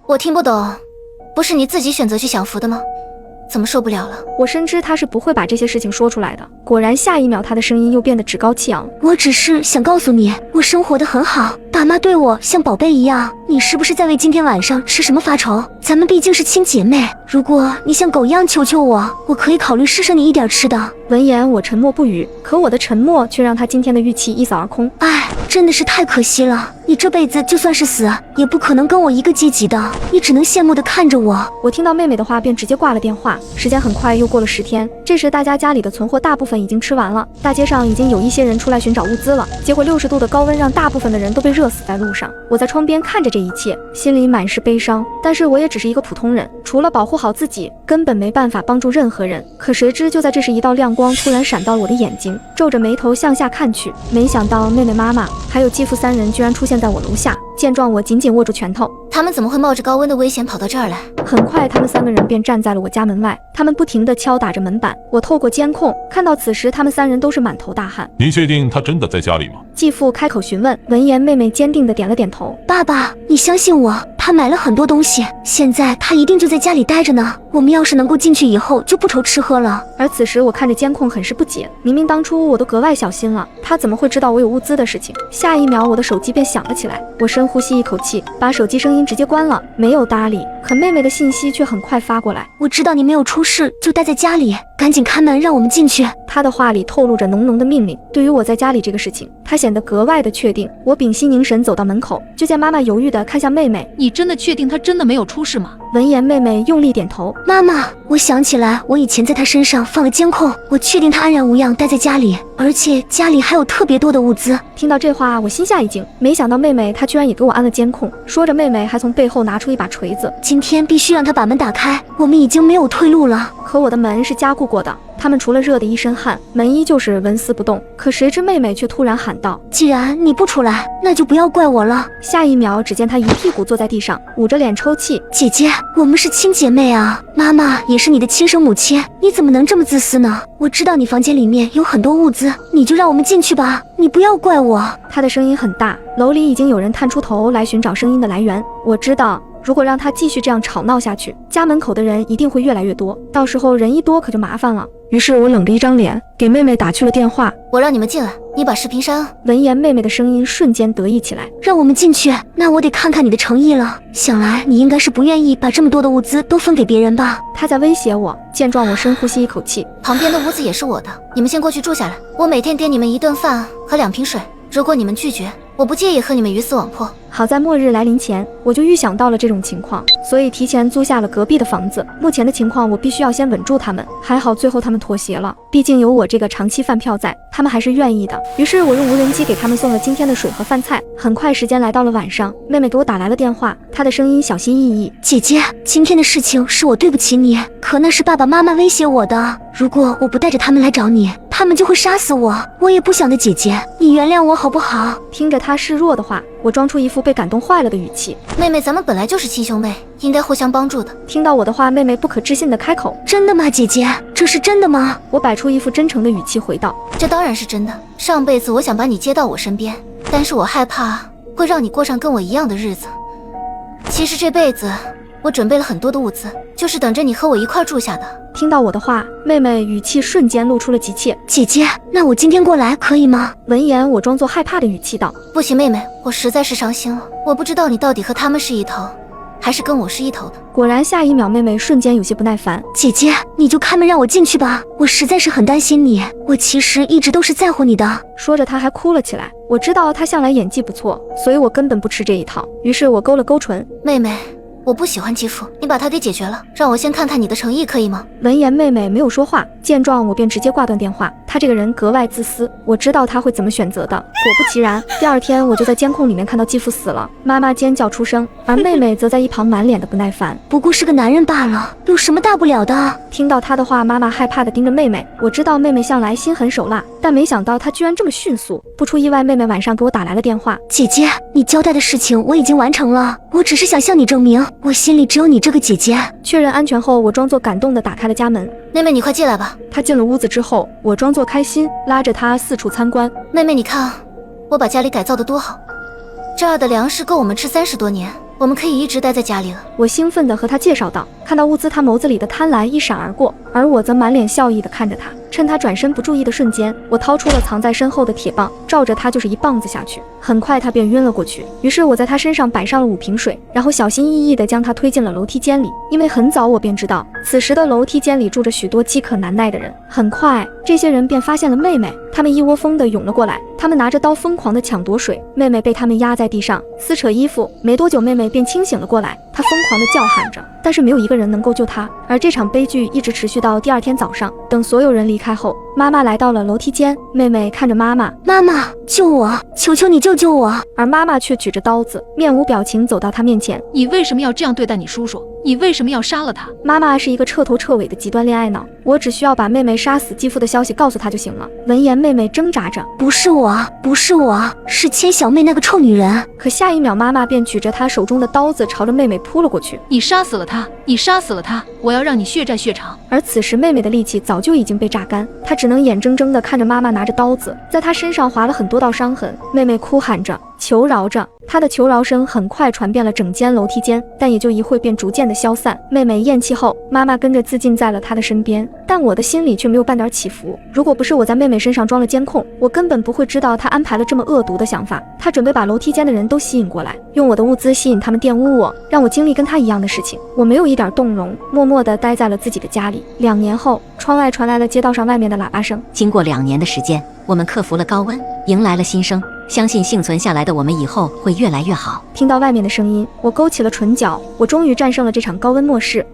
我听不懂。不是你自己选择去享福的吗？怎么受不了了？”我深知他是不会把这些事情说出来的。果然，下一秒他的声音又变得趾高气昂：“我只是想告诉你，我生活得很好，爸妈对我像宝贝一样。你是不是在为今天晚上吃什么发愁？咱们毕竟是亲姐妹，如果你像狗一样求求我，我可以考虑施舍你一点吃的。”闻言，我沉默不语，可我的沉默却让他今天的预期一扫而空。哎，真的是太可惜了，你这辈子就算是死，也不可能跟我一个阶级的，你只能羡慕地看着我。我听到妹妹的话，便直接挂了电话。时间很快又过了10天，这时大家家里的存货大部分已经吃完了，大街上已经有一些人出来寻找物资了。结果60度的高温让大部分的人都被热死在路上。我在窗边看着这一切，心里满是悲伤。但是我也只是一个普通人，除了保护好自己，根本没办法帮助任何人。可谁知就在这时，一道亮光突然闪到了我的眼睛，皱着眉头向下看去，没想到妹妹、妈妈还有继父3人居然出现在我楼下。见状，我紧紧握住拳头。他们怎么会冒着高温的危险跑到这儿来？很快，他们3个人便站在了我家门外，他们不停地敲打着门板。我透过监控看到，此时他们3人都是满头大汗。你确定他真的在家里吗？继父开口询问。闻言，妹妹坚定地点了点头。爸爸，你相信我，他买了很多东西，现在他一定就在家里待着呢。我们要是能够进去以后，就不愁吃喝了。而此时，我看着监控，很是不解。明明当初我都格外小心了，他怎么会知道我有物资的事情？下一秒，我的手机便响了起来。我深呼吸一口气，把手机声音直接关了，没有搭理。可妹妹的信息却很快发过来：“我知道你没有出事，就待在家里，赶紧开门，让我们进去。”她的话里透露着浓浓的命令。对于我在家里这个事情，她显得格外的确定。我屏息凝神走到门口，就见妈妈犹豫地看向妹妹：“你真的确定他真的没有出事吗？”闻言，妹妹用力点头：“妈妈，我想起来，我以前在他身上放了监控，我确定他安然无恙待在家里，而且家里还有特别多的物资。”听到这话，我心下一惊，没想到妹妹她居然也给我安了监控。说着，妹妹还从背后拿出一把锤子：“今天必须让他把门打开，我们已经没有退路了。”可我的门是加固过的，他们除了热得一身汗，门依旧是纹丝不动。可谁知妹妹却突然喊道：“既然你不出来，那就不要怪我了。”下一秒，只见她一屁股坐在地上，捂着脸抽泣：“姐姐，我们是亲姐妹啊，妈妈也是你的亲生母亲，你怎么能这么自私呢？我知道你房间里面有很多物资，你就让我们进去吧，你不要怪我。”她的声音很大，楼里已经有人探出头来寻找声音的来源。我知道，如果让他继续这样吵闹下去，家门口的人一定会越来越多，到时候人一多可就麻烦了。于是我冷着一张脸给妹妹打去了电话：“我让你们进来，你把视频删了。”闻言，妹妹的声音瞬间得意起来：“让我们进去，那我得看看你的诚意了。想来你应该是不愿意把这么多的物资都分给别人吧？”她在威胁我。见状，我深呼吸一口气：“旁边的屋子也是我的，你们先过去住下来，我每天点你们1顿饭和2瓶水。如果你们拒绝，我不介意和你们鱼死网破。好在末日来临前，我就预想到了这种情况，所以提前租下了隔壁的房子。目前的情况，我必须要先稳住他们。还好最后他们妥协了，毕竟有我这个长期饭票在，他们还是愿意的。于是我用无人机给他们送了今天的水和饭菜。很快时间来到了晚上，妹妹给我打来了电话，她的声音小心翼翼：姐姐，今天的事情是我对不起你，可那是爸爸妈妈威胁我的，如果我不带着他们来找你，他们就会杀死我，我也不想的，姐姐，你原谅我好不好？听着她示弱的话，我装出一副被感动坏了的语气：妹妹，咱们本来就是亲兄妹，应该互相帮助的。听到我的话，妹妹不可置信地开口：真的吗，姐姐？这是真的吗？我摆出一副真诚的语气回道：这当然是真的。上辈子我想把你接到我身边，但是我害怕会让你过上跟我一样的日子。其实这辈子我准备了很多的物资，就是等着你和我一块住下的。听到我的话，妹妹语气瞬间露出了急切：姐姐，那我今天过来可以吗？闻言，我装作害怕的语气道：不行，妹妹，我实在是伤心了，我不知道你到底和他们是一头，还是跟我是一头的。果然，下一秒妹妹瞬间有些不耐烦：姐姐，你就开门让我进去吧，我实在是很担心你，我其实一直都是在乎你的。说着她还哭了起来。我知道她向来演技不错，所以我根本不吃这一套，于是我勾了勾唇：妹妹，我不喜欢继父，你把他给解决了，让我先看看你的诚意，可以吗？闻言，妹妹没有说话。见状，我便直接挂断电话。她这个人格外自私，我知道她会怎么选择的。果不其然，第二天我就在监控里面看到继父死了，妈妈尖叫出声，而妹妹则在一旁满脸的不耐烦。不过是个男人罢了，有什么大不了的？听到她的话，妈妈害怕地盯着妹妹。我知道妹妹向来心狠手辣，但没想到她居然这么迅速。不出意外，妹妹晚上给我打来了电话：姐姐，你交代的事情我已经完成了，我只是想向你证明，我心里只有你这个姐姐。确认安全后，我装作感动地打开了家门。妹妹，你快进来吧。她进了屋子之后，我装作开心，拉着她四处参观。妹妹，你看我把家里改造得多好，这儿的粮食够我们吃30多年，我们可以一直待在家里了。我兴奋地和她介绍道。看到物资，她眸子里的贪婪一闪而过，而我则满脸笑意地看着她。趁她转身不注意的瞬间，我掏出了藏在身后的铁棒，照着她就是一棒子下去。很快她便晕了过去。于是我在她身上摆上了5瓶水，然后小心翼翼地将她推进了楼梯间里。因为很早我便知道，此时的楼梯间里住着许多饥渴难耐的人。很快，这些人便发现了妹妹，他们一窝蜂地涌了过来，他们拿着刀疯狂地抢夺水。妹妹被他们压在地上，撕扯衣服。没多久，妹妹便清醒了过来，她疯狂地叫喊着，但是没有一个人能够救她。而这场悲剧一直持续到第二天早上。等所有人离开后，妈妈来到了楼梯间，妹妹看着妈妈：妈妈，救我，求求你救救我！而妈妈却举着刀子，面无表情走到她面前：你为什么要这样对待你叔叔？你为什么要杀了他？妈妈是一个彻头彻尾的极端恋爱脑，我只需要把妹妹杀死继父的消息告诉她就行了。闻言，妹妹挣扎着：不是我，不是我，是千小妹那个臭女人。可下一秒，妈妈便举着她手中的刀子朝着妹妹扑了过去。你杀死了他，你杀死了他，我要让你血债血偿。而此时妹妹的力气早就已经被榨干，她只能眼睁睁地看着妈妈拿着刀子在她身上划了很多道伤痕。妹妹哭喊着求饶着，她的求饶声很快传遍了整间楼梯间，但也就一会便逐渐的消散。妹妹咽气后，妈妈跟着自尽在了她的身边，但我的心里却没有半点起伏。如果不是我在妹妹身上装了监控，我根本不会知道她安排了这么恶毒的想法。她准备把楼梯间的人都吸引过来，用我的物资吸引他们玷污我，让我经历跟她一样的事情。我没有一点动容，默默地待在了自己的家里。2年后，窗外传来了街道上外面的喇叭声。经过2年的时间，我们克服了高温，迎来了新生。相信幸存下来的我们以后会越来越好。听到外面的声音，我勾起了唇角，我终于战胜了这场高温末世。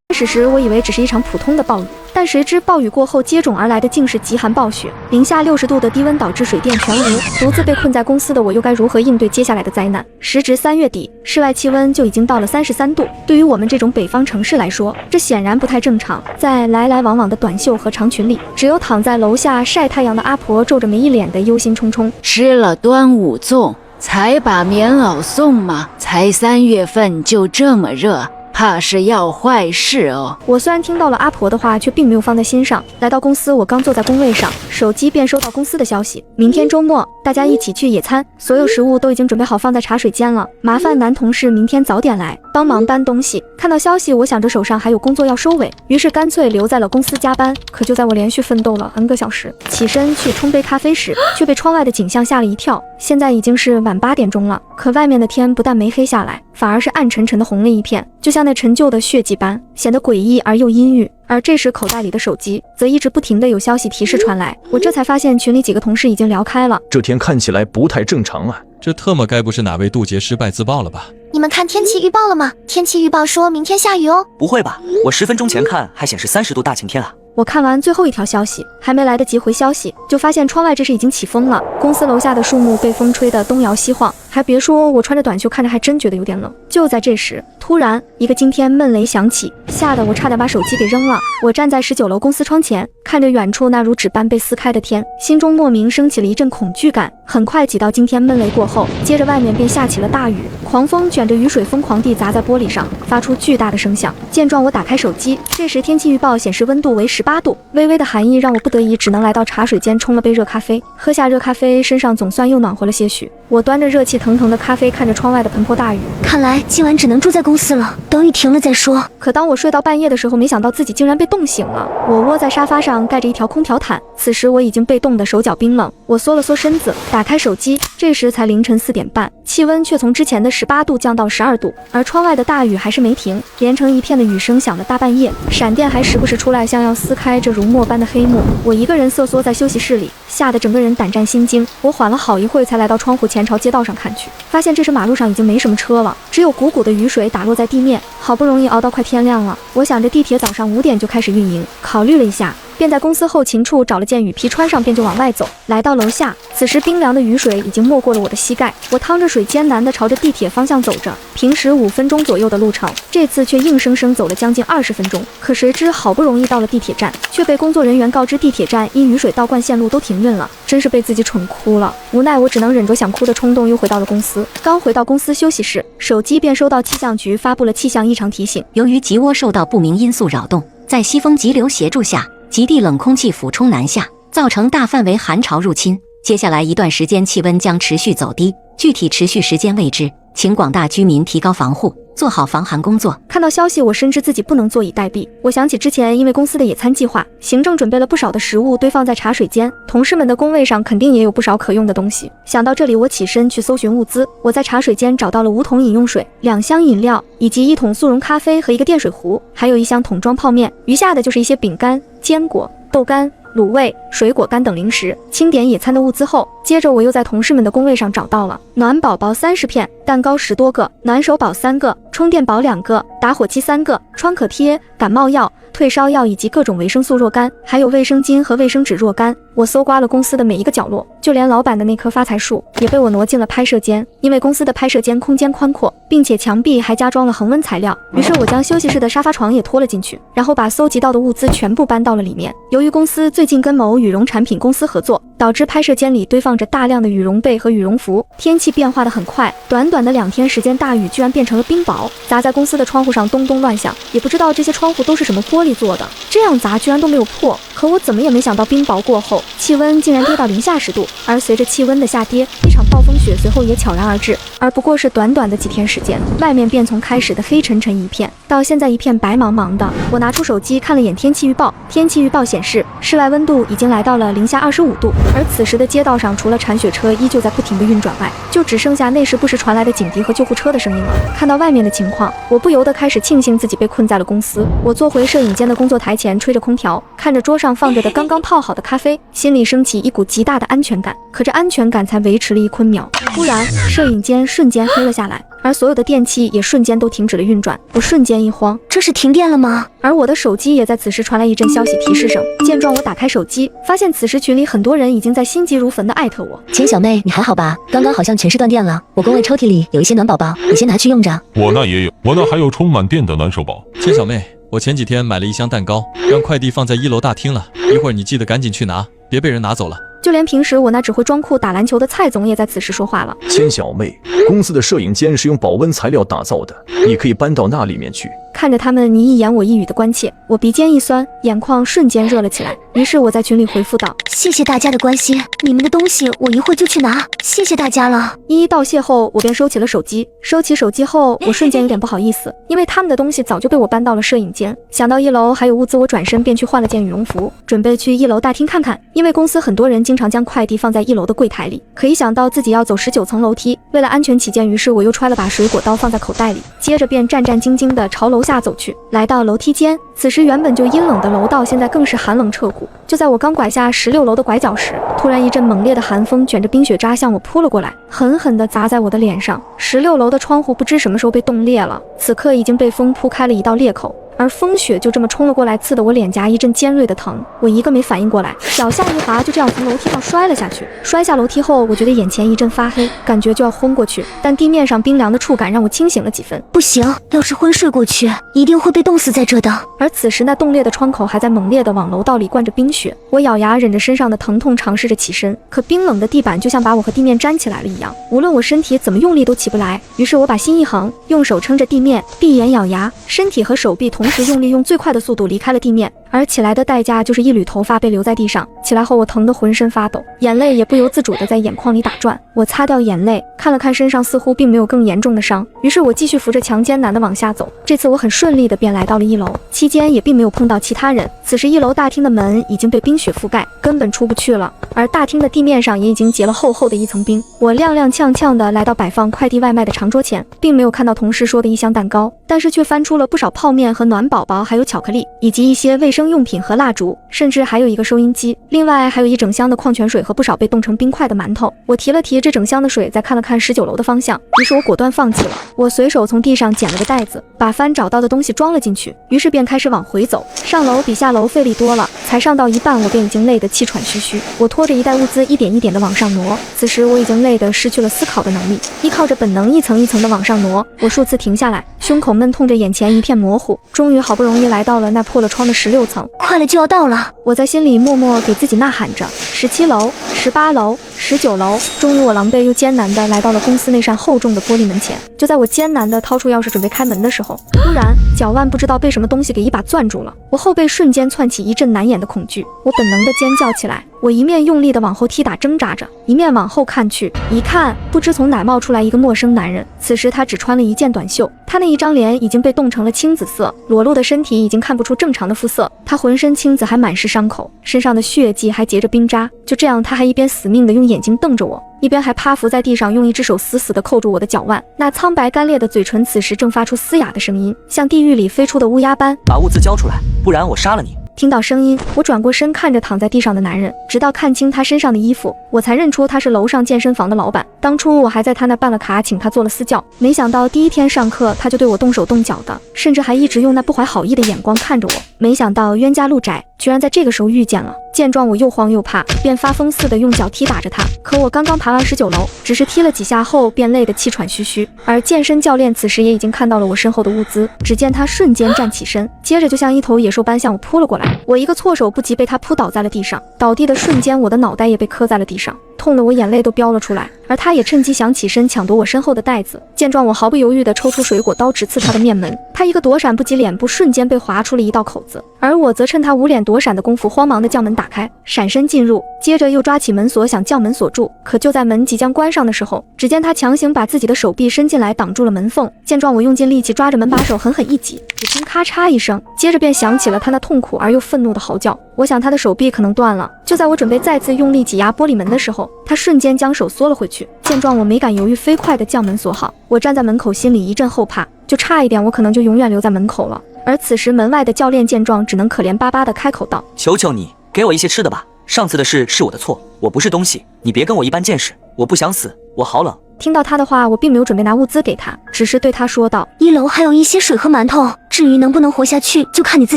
开始时我以为只是一场普通的暴雨，但谁知暴雨过后接踵而来的竟是极寒暴雪。零下60度的低温导致水电全无，独自被困在公司的我又该如何应对接下来的灾难？时值3月底，室外气温就已经到了33度，对于我们这种北方城市来说，这显然不太正常。在来来往往的短袖和长裙里，只有躺在楼下晒太阳的阿婆皱着眉，一脸的忧心忡忡。吃了端午粽才把棉袄送吗？才3月份就这么热，怕是要坏事哦。我虽然听到了阿婆的话，却并没有放在心上。来到公司，我刚坐在工位上，手机便收到公司的消息：明天周末，大家一起去野餐，所有食物都已经准备好放在茶水间了，麻烦男同事明天早点来帮忙搬东西。看到消息，我想着手上还有工作要收尾，于是干脆留在了公司加班。可就在我连续奋斗了 N 个小时，起身去冲杯咖啡时，却被窗外的景象吓了一跳。现在已经是晚8点钟了，可外面的天不但没黑下来，反而是暗沉沉的红了一片，就像那陈旧的血迹般，显得诡异而又阴郁。而这时口袋里的手机则一直不停地有消息提示传来，我这才发现群里几个同事已经聊开了。这天看起来不太正常啊，这特么该不是哪位渡劫失败自爆了吧？你们看天气预报了吗？天气预报说明天下雨哦。不会吧，我10分钟前看还显示30度大晴天啊。我看完最后一条消息，还没来得及回消息，就发现窗外这时已经起风了。公司楼下的树木被风吹得东摇西晃，还别说，我穿着短袖看着还真觉得有点冷。就在这时，突然一个惊天闷雷响起，吓得我差点把手机给扔了。我站在19楼公司窗前，看着远处那如纸般被撕开的天，心中莫名升起了一阵恐惧感。很快几道惊天闷雷过后，接着外面便下起了大雨，狂风卷着雨水疯狂地砸在玻璃上，发出巨大的声响。见状，我打开手机，这时天气预报显示温度为18度，微微的寒意让我不得已只能来到茶水间冲了杯热咖啡。喝下热咖啡，身上总算又暖和了些许。我端着热气腾腾的咖啡，看着窗外的盆泼大雨。看来今晚只能住在公司了，等雨停了再说。可当我睡到半夜的时候，没想到自己竟然被冻醒了。我窝在沙发上，盖着一条空调毯，此时我已经被冻得手脚冰冷。我缩了缩身子，打开手机，这时才凌晨4点半，气温却从之前的18度降到12度，而窗外的大雨还是没停，连成一片的雨声响了大半夜，闪电还时不时出来，像要撕开这如墨般的黑幕。我一个人瑟缩在休息室里，吓得整个人胆战心惊。我缓了好一会才来到窗户前，朝街道上看去，发现这时马路上已经没什么车了，只有汩汩的雨水打落在地面。好不容易熬到快天亮了，我想着地铁早上5点就开始运营，考虑了一下，便在公司后勤处找了件雨披穿上，便就往外走。来到楼下，此时冰凉的雨水已经没过了我的膝盖，我趟着水艰难地朝着地铁方向走着。平时5分钟左右的路程，这次却硬生生走了将近20分钟。可谁知好不容易到了地铁站，却被工作人员告知地铁站因雨水倒灌线路都停运了，真是被自己蠢哭了。无奈我只能忍着想哭的冲动，又回到了公司。刚回到公司休息室，手机便收到气象局发布了气象异常提醒。由于极涡受到不明因素扰动，在西风急流协助下，极地冷空气俯冲南下，造成大范围寒潮入侵。接下来一段时间气温将持续走低，具体持续时间未知，请广大居民提高防护，做好防寒工作。看到消息，我深知自己不能坐以待毙。我想起之前因为公司的野餐计划，行政准备了不少的食物堆放在茶水间，同事们的工位上肯定也有不少可用的东西。想到这里，我起身去搜寻物资。我在茶水间找到了5桶饮用水、2箱饮料，以及1桶速溶咖啡和一个电水壶，还有1箱桶装泡面。余下的就是一些饼干、坚果、豆干、卤味、水果干等零食。清点野餐的物资后，接着我又在同事们的工位上找到了暖宝宝30片、蛋糕10多个、暖手宝3个、充电宝2个、打火机3个、创可贴、感冒药、退烧药以及各种维生素若干，还有卫生巾和卫生纸若干。我搜刮了公司的每一个角落，就连老板的那棵发财树也被我挪进了拍摄间。因为公司的拍摄间空间宽阔，并且墙壁还加装了恒温材料，于是我将休息室的沙发床也拖了进去，然后把搜集到的物资全部搬到了里面。由于公司最近跟某羽绒产品公司合作，导致拍摄间里堆放着大量的羽绒被和羽绒服。天气变化得很快，短短的2天时间，大雨居然变成了冰雹，砸在公司的窗户上咚咚乱响。也不知道这些窗户都是什么玻璃做的，这样砸居然都没有破。可我怎么也没想到，冰雹过后，气温竟然跌到0下10度，而随着气温的下跌，一场暴风雪随后也悄然而至。而不过是短短的几天时间，外面便从开始的黑沉沉一片，到现在一片白茫茫的。我拿出手机看了眼天气预报，天气预报显示室外温度已经来到了0下25度，而此时的街道上除了铲雪车依旧在不停的运转外，就只剩下那时不时传来的警笛和救护车的声音了。看到外面的情况，我不由得开始庆幸自己被困在了公司。我坐回摄影间的工作台前，吹着空调，看着桌上放着的刚刚泡好的咖啡，心里升起一股极大的安全感。可这安全感才维持了1昆秒，突然摄影间瞬间黑了下来，而所有的电器也瞬间都停止了运转。我瞬间一慌，这是停电了吗？而我的手机也在此时传来一阵消息提示声。见状，我打开手机，发现此时群里很多人已经在心急如焚地艾特我。钱小妹，你还好吧？刚刚好像全是断电了，我工位抽屉里有一些暖宝宝，你先拿去用着。我那也有，我那还有充满电的暖手宝。千小妹，我前几天买了1箱蛋糕，让快递放在1楼大厅了，一会儿你记得赶紧去拿，别被人拿走了。就连平时我那只会装酷打篮球的蔡总也在此时说话了。千小妹，公司的摄影间是用保温材料打造的，你可以搬到那里面去。看着他们你一言我一语的关切，我鼻尖一酸，眼眶瞬间热了起来。于是我在群里回复道：谢谢大家的关心，你们的东西我一会儿就去拿，谢谢大家了。一一道谢后，我便收起了手机。收起手机后，我瞬间有点不好意思，因为他们的东西早就被我搬到了摄影间。想到1楼还有物资，我转身便去换了件羽绒服，准备去1楼大厅看看。因为公司很多人经常将快递放在1楼的柜台里，可一想到自己要走19层楼梯，为了安全起见，于是我又揣了把水果刀放在口袋里，接着便战战兢兢地朝楼下下走去，来到楼梯间。此时原本就阴冷的楼道，现在更是寒冷彻骨。就在我刚拐下16楼的拐角时，突然一阵猛烈的寒风卷着冰雪渣向我扑了过来，狠狠地砸在我的脸上。16楼的窗户不知什么时候被冻裂了，此刻已经被风铺开了一道裂口。而风雪就这么冲了过来，刺得我脸颊一阵尖锐的疼，我一个没反应过来，脚下一滑，就这样从楼梯上摔了下去。摔下楼梯后，我觉得眼前一阵发黑，感觉就要昏过去，但地面上冰凉的触感让我清醒了几分。不行，要是昏睡过去，一定会被冻死在这的。而此时那冻裂的窗口还在猛烈地往楼道里灌着冰雪，我咬牙忍着身上的疼痛，尝试着起身，可冰冷的地板就像把我和地面粘起来了一样，无论我身体怎么用力都起不来。于是我把心一横，用手撑着地面，闭眼咬牙，身体和手臂同时用力，用最快的速度离开了地面。而起来的代价就是一缕头发被留在地上。起来后我疼得浑身发抖，眼泪也不由自主地在眼眶里打转。我擦掉眼泪，看了看身上似乎并没有更严重的伤，于是我继续扶着墙艰难地往下走。这次我很顺利地便来到了1楼，期间也并没有碰到其他人。此时1楼大厅的门已经被冰雪覆盖，根本出不去了，而大厅的地面上也已经结了厚厚的一层冰。我踉踉跄跄地来到摆放快递外卖的长桌前，并没有看到同事说的1箱蛋糕，但是却翻出了不少泡面和暖宝宝，还有巧克力，以及一些卫生用品和蜡烛，甚至还有一个收音机。另外还有一整箱的矿泉水和不少被冻成冰块的馒头。我提了提这整箱的水，再看了看19楼的方向，于是我果断放弃了。我随手从地上捡了个袋子，把翻找到的东西装了进去，于是便开始往回走。上楼比下楼费力多了，才上到一半，我便已经累得气喘吁吁。我拖着一袋物资一点一点地往上挪，此时我已经累得失去了思考的能力，依靠着本能一层一层地往上挪。我数次停下来，胸口闷痛着，眼前一片模糊，终于好不容易来到了那破了窗的16层。快了就要到了，我在心里默默给自己呐喊着。17楼、18楼、19楼，终于我狼狈又艰难地来到了公司那扇厚重的玻璃门前。就在我艰难地掏出钥匙准备开门的时候，突然脚腕不知道被什么东西给一把攥住了，我后背瞬间窜起一阵难掩的恐惧，我本能地尖叫起来。我一面用力地往后踢打挣扎着，一面往后看去，一看不知从哪冒出来一个陌生男人。此时他只穿了一件短袖，他那一张脸已经被冻成了青紫色，裸露的身体已经看不出正常的肤色，他浑身青紫，还满是伤口，身上的血迹还结着冰渣。就这样，他还一边死命地用眼睛瞪着我，一边还趴伏在地上，用一只手死死地扣住我的脚腕。那苍白干裂的嘴唇此时正发出嘶哑的声音，像地狱里飞出的乌鸦般。把物资交出来，不然我杀了你。听到声音，我转过身看着躺在地上的男人，直到看清他身上的衣服，我才认出他是楼上健身房的老板。当初我还在他那办了卡，请他做了私教，没想到第1天上课他就对我动手动脚的，甚至还一直用那不怀好意的眼光看着我。没想到冤家路窄，居然在这个时候遇见了。见状我又慌又怕，便发疯似的用脚踢打着他。可我刚刚爬完19楼，只是踢了几下后便累得气喘吁吁。而健身教练此时也已经看到了我身后的物资，只见他瞬间站起身，接着就像一头野兽般向我扑了过来。我一个措手不及，被他扑倒在了地上。倒地的瞬间，我的脑袋也被磕在了地上，痛得我眼泪都飙了出来。而他也趁机想起身抢夺我身后的袋子。见状，我毫不犹豫地抽出水果刀直刺他的面门。他一个躲闪不及，脸部瞬间被划出了一道口子，而我则趁他捂脸躲闪的功夫，慌忙地将门打开，闪身进入，接着又抓起门锁想将门锁住。可就在门即将关上的时候，只见他强行把自己的手臂伸进来挡住了门缝。见状，我用尽力气抓着门把手狠狠一挤，只听咔嚓一声，接着便响起了他那痛苦而又愤怒的嚎叫。我想他的手臂可能断了。就在我准备再次用力挤压玻璃门的时候，他瞬间将手缩了回去。见状，我没敢犹豫，飞快地将门锁好。我站在门口，心里一阵后怕，就差一点我可能就永远留在门口了。而此时门外的教练见状，只能可怜巴巴地开口道：求求你给我一些吃的吧，上次的事是我的错，我不是东西，你别跟我一般见识，我不想死，我好冷。听到他的话，我并没有准备拿物资给他，只是对他说道：1楼还有一些水和馒头，至于能不能活下去，就看你自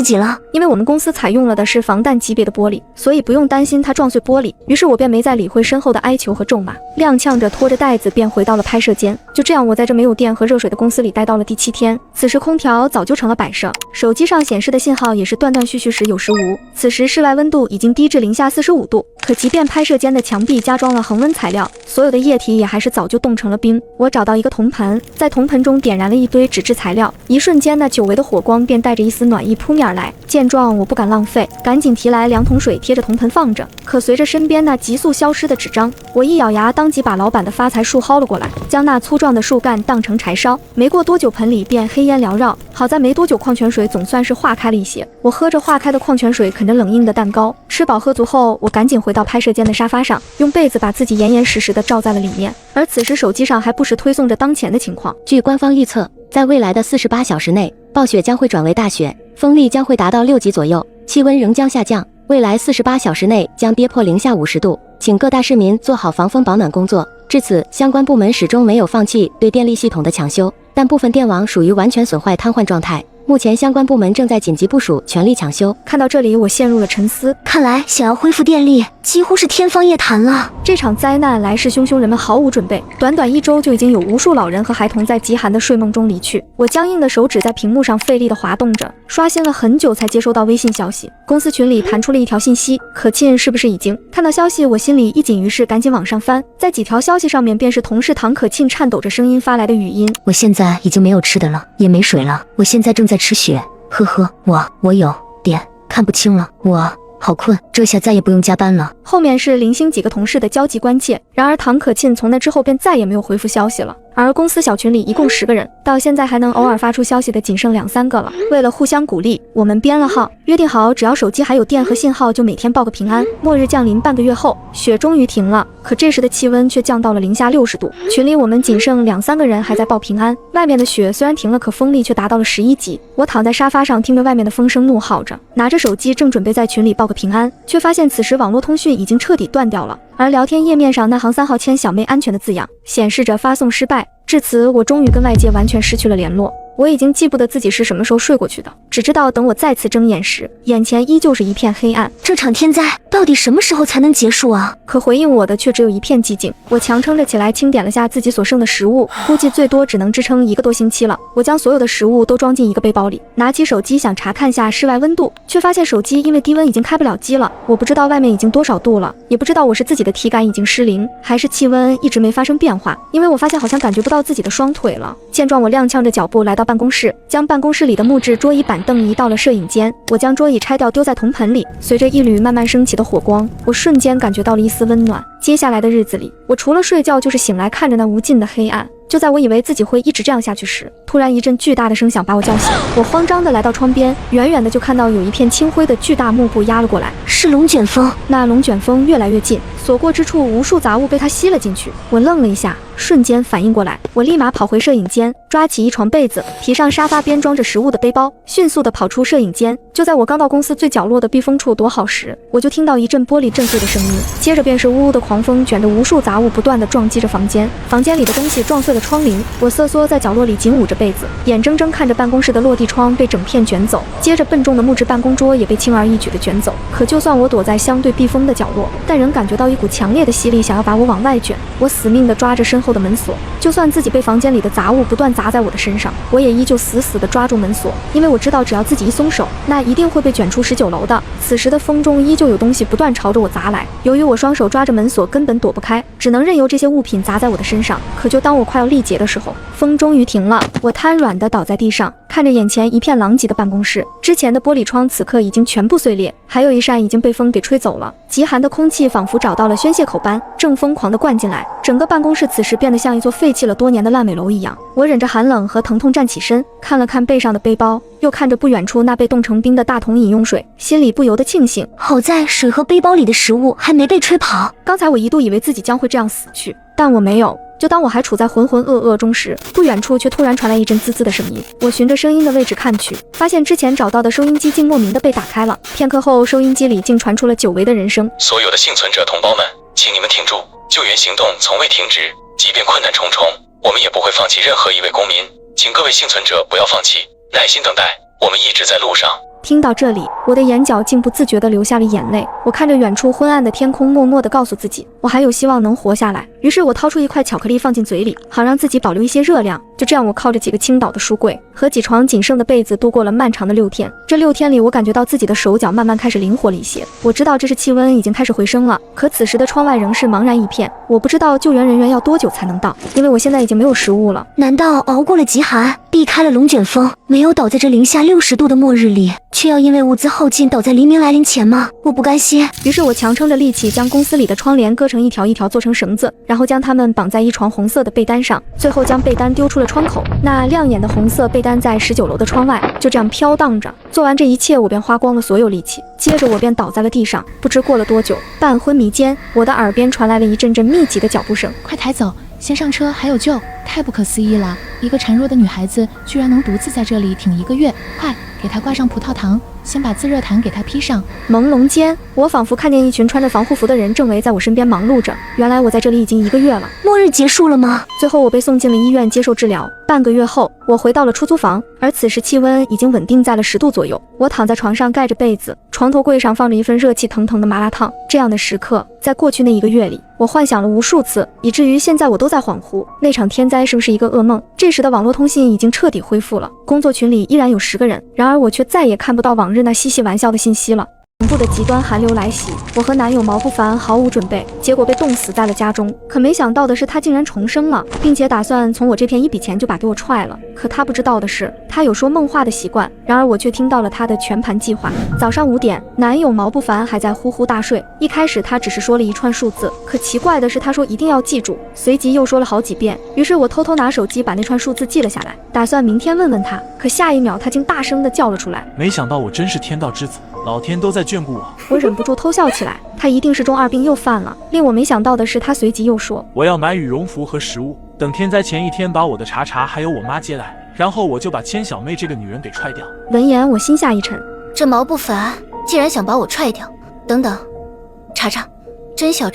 己了。因为我们公司采用了的是防弹级别的玻璃，所以不用担心它撞碎玻璃。于是我便没再理会身后的哀求和咒骂，踉跄着拖着袋子便回到了拍摄间。就这样，我在这没有电和热水的公司里待到了第7天。此时空调早就成了摆设，手机上显示的信号也是断断续续，时有时无。此时室外温度已经低至零下45度，可即便拍摄间的墙壁加装了恒温材料，所有的液体也还是早就冻成了冰。我找到一个铜盆，在铜盆中点燃了一堆纸质材料，一瞬间那久违的火光便带着一丝暖意扑面而来。见状，我不敢浪费，赶紧提来2桶水贴着铜盆放着。可随着身边那急速消失的纸张，我一咬牙，当即把老板的发财树薅了过来，将那粗壮的树干当成柴烧。没过多久，盆里便黑烟缭绕。好在没多久，矿泉水总算是化开了一些。我喝着化开的矿泉水，啃着冷硬的蛋糕。吃饱喝足后，我赶紧回到拍摄间的沙发上，用被子把自己严严实实地罩在了里面。而此时手机上还不时推送着当前的情况。据官方预测，在未来的48小时内，暴雪将会转为大雪，风力将会达到6级左右，气温仍将下降，未来48小时内将跌破零下50度，请各大市民做好防风保暖工作。至此，相关部门始终没有放弃对电力系统的抢修，但部分电网属于完全损坏瘫痪状态。目前相关部门正在紧急部署，全力抢修。看到这里，我陷入了沉思。看来想要恢复电力，几乎是天方夜谭了。这场灾难来势汹汹，人们毫无准备，短短1周就已经有无数老人和孩童在极寒的睡梦中离去。我僵硬的手指在屏幕上费力地滑动着，刷新了很久才接收到微信消息。公司群里弹出了一条信息：可沁是不是已经？看到消息，我心里一紧，于是赶紧往上翻，在几条消息上面便是同事唐可沁颤抖着声音发来的语音：我现在已经没有吃的了，也没水了，我现在正在吃血，呵呵，我有点看不清了，我好困，这下再也不用加班了。后面是零星几个同事的焦急关切，然而唐可沁从那之后便再也没有回复消息了。而公司小群里一共10个人，到现在还能偶尔发出消息的仅剩2、3个了。为了互相鼓励，我们编了号，约定好只要手机还有电和信号，就每天报个平安。末日降临半个月后，雪终于停了，可这时的气温却降到了零下60度。群里我们仅剩2、3个人还在报平安。外面的雪虽然停了，可风力却达到了11级。我躺在沙发上，听着外面的风声怒号着，拿着手机正准备在群里报个平安，却发现此时网络通讯已经彻底断掉了。而聊天页面上那行3号签小妹安全的字样，显示着发送失败。至此，我终于跟外界完全失去了联络。我已经记不得自己是什么时候睡过去的，只知道等我再次睁眼时，眼前依旧是一片黑暗。这场天灾到底什么时候才能结束啊？可回应我的却只有一片寂静。我强撑着起来，清点了下自己所剩的食物，估计最多只能支撑1个多星期了。我将所有的食物都装进一个背包里，拿起手机想查看下室外温度，却发现手机因为低温已经开不了机了。我不知道外面已经多少度了，也不知道我是自己的体感已经失灵，还是气温一直没发生变化，因为我发现好像感觉不到自己的双腿了。见状，我踉跄着脚步来到办公室，将办公室里的木质桌椅板凳移到了摄影间。我将桌椅拆掉，丢在铜盆里，随着一缕慢慢升起的火光，我瞬间感觉到了一丝温暖。接下来的日子里，我除了睡觉就是醒来看着那无尽的黑暗。就在我以为自己会一直这样下去时，突然一阵巨大的声响把我叫醒。我慌张地来到窗边，远远的就看到有一片青灰的巨大幕布压了过来，是龙卷风。那龙卷风越来越近，所过之处无数杂物被它吸了进去。我愣了一下，瞬间反应过来，我立马跑回摄影间，抓起一床被子，提上沙发边装着食物的背包，迅速地跑出摄影间。就在我刚到公司最角落的避风处躲好时，我就听到一阵玻璃震碎的声音，接着便是呜呜的狂风，卷着无数杂物不断地撞击着房间，房间里的东西撞碎了窗棂。我瑟缩在角落里紧捂着被子，眼睁睁看着办公室的落地窗被整片卷走，接着笨重的木质办公桌也被轻而易举地卷走。可就算我躲在相对避风的角落，但仍感觉到一股强烈的吸力想要把我往外卷。我死命地抓着身后的门锁，就算自己被房间里的杂物不断砸在我的身上，我也依旧死死地抓住门锁，因为我知道只要自己一松手，那一定会被卷出19楼的。此时的风中依旧有东西不断朝着我砸来，由于我双手抓着门锁根本躲不开，只能任由这些物品砸在我的身上。可就当我快要力竭的时候，风终于停了，我瘫软地倒在地上，看着眼前一片狼藉的办公室，之前的玻璃窗此刻已经全部碎裂，还有一扇已经被风给吹走了。极寒的空气仿佛找到了宣泄口般，正疯狂地灌进来，整个办公室此时变得像一座废弃了多年的烂尾楼一样。我忍着寒冷和疼痛站起身，看了看背上的背包，又看着不远处那被冻成冰的大桶饮用水，心里不由得庆幸，好在水和背包里的食物还没被吹跑。刚才我一度以为自己将会这样死去，但我没有。就当我还处在浑浑噩噩中时，不远处却突然传来一阵滋滋的声音。我循着声音的位置看去，发现之前找到的收音机竟莫名的被打开了。片刻后，收音机里竟传出了久违的人声：所有的幸存者同胞们，请你们挺住，救援行动从未停止，即便困难重重，我们也不会放弃任何一位公民，请各位幸存者不要放弃，耐心等待，我们一直在路上。听到这里，我的眼角竟不自觉地流下了眼泪。我看着远处昏暗的天空，默默地告诉自己，我还有希望能活下来。于是我掏出一块巧克力放进嘴里，好让自己保留一些热量。就这样，我靠着几个倾倒的书柜和几床仅剩的被子度过了漫长的6天。这6天里，我感觉到自己的手脚慢慢开始灵活了一些。我知道这是气温已经开始回升了，可此时的窗外仍是茫然一片。我不知道救援人员要多久才能到，因为我现在已经没有食物了。难道熬过了极寒，避开了龙卷风，没有倒在这零下60度的末日里，却要因为物资耗尽倒在黎明来临前吗？我不甘心。于是我强撑着力气，将公司里的窗帘割成一条一条做成绳子，然后将它们绑在一床红色的被单上，最后将被单丢出了窗口。那亮眼的红色被单在19楼的窗外就这样飘荡着。做完这一切，我便花光了所有力气，接着我便倒在了地上。不知过了多久，半昏迷间，我的耳边传来了一阵阵密集的脚步声。快抬走，先上车还有救，太不可思议了！一个孱弱的女孩子居然能独自在这里挺1个月，快给她挂上葡萄糖，先把自热毯给她披上。朦胧间，我仿佛看见一群穿着防护服的人正围在我身边忙碌着。原来我在这里已经1个月了。末日结束了吗？最后我被送进了医院接受治疗。半个月后，我回到了出租房，而此时气温已经稳定在了10度左右。我躺在床上盖着被子，床头柜上放着一份热气腾腾的麻辣烫。这样的时刻，在过去那1个月里，我幻想了无数次，以至于现在我都在恍惚，那场天灾是不是一个噩梦？这时的网络通信已经彻底恢复了，工作群里依然有10个人，然而我却再也看不到往日那嬉戏玩笑的信息了。恐怖的极端寒流来袭，我和男友毛不凡毫无准备，结果被冻死在了家中。可没想到的是，他竟然重生了，并且打算从我这片一笔钱就把给我踹了。可他不知道的是，他有说梦话的习惯，然而我却听到了他的全盘计划。早上5点，男友毛不凡还在呼呼大睡。一开始他只是说了一串数字，可奇怪的是，他说一定要记住，随即又说了好几遍。于是我偷偷拿手机把那串数字记了下来，打算明天问问他。可下一秒，他竟大声地叫了出来：“没想到我真是天道之子，老天都在眷顾我。”我忍不住偷笑起来，他一定是中2病又犯了。令我没想到的是，他随即又说：“我要买羽绒服和食物，等天灾前1天把我的查查还有我妈接来，然后我就把千小妹这个女人给踹掉。”闻言，我心下一沉，这毛不凡竟然想把我踹掉。等等，查查，甄小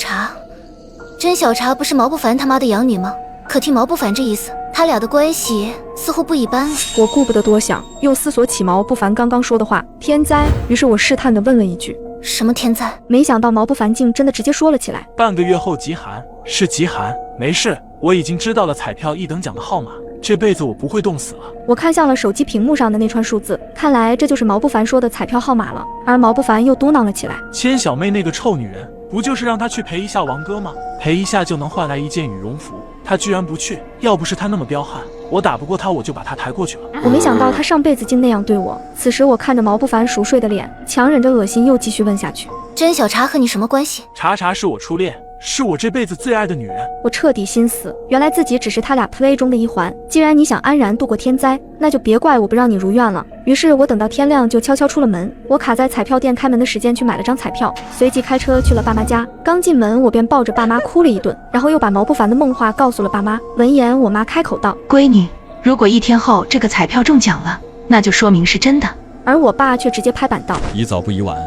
茶不是毛不凡他妈的养女吗？可听毛不凡这意思，他俩的关系似乎不一般。我顾不得多想，又思索起毛不凡刚刚说的话，天灾。于是我试探地问了一句：“什么天灾？”没想到毛不凡竟真的直接说了起来：“半个月后极寒，是极寒，没事，我已经知道了彩票1等奖的号码，这辈子我不会冻死了。”我看向了手机屏幕上的那串数字，看来这就是毛不凡说的彩票号码了。而毛不凡又嘟囔了起来：“千小妹那个臭女人，不就是让她去陪一下王哥吗？陪一下就能换来1件羽绒服，她居然不去。要不是她那么彪悍，我打不过她，我就把她抬过去了。”我没想到他上辈子竟那样对我。此时我看着毛不凡熟睡的脸，强忍着恶心又继续问下去：“甄小茶和你什么关系？”查查是我初恋，是我这辈子最爱的女人。我彻底心死，原来自己只是他俩 play 中的一环。既然你想安然度过天灾，那就别怪我不让你如愿了。于是我等到天亮就悄悄出了门。我卡在彩票店开门的时间去买了张彩票，随即开车去了爸妈家。刚进门我便抱着爸妈哭了一顿，然后又把毛不凡的梦话告诉了爸妈。闻言我妈开口道：“闺女，如果1天后这个彩票中奖了，那就说明是真的。”而我爸却直接拍板道：“宜早不宜晚，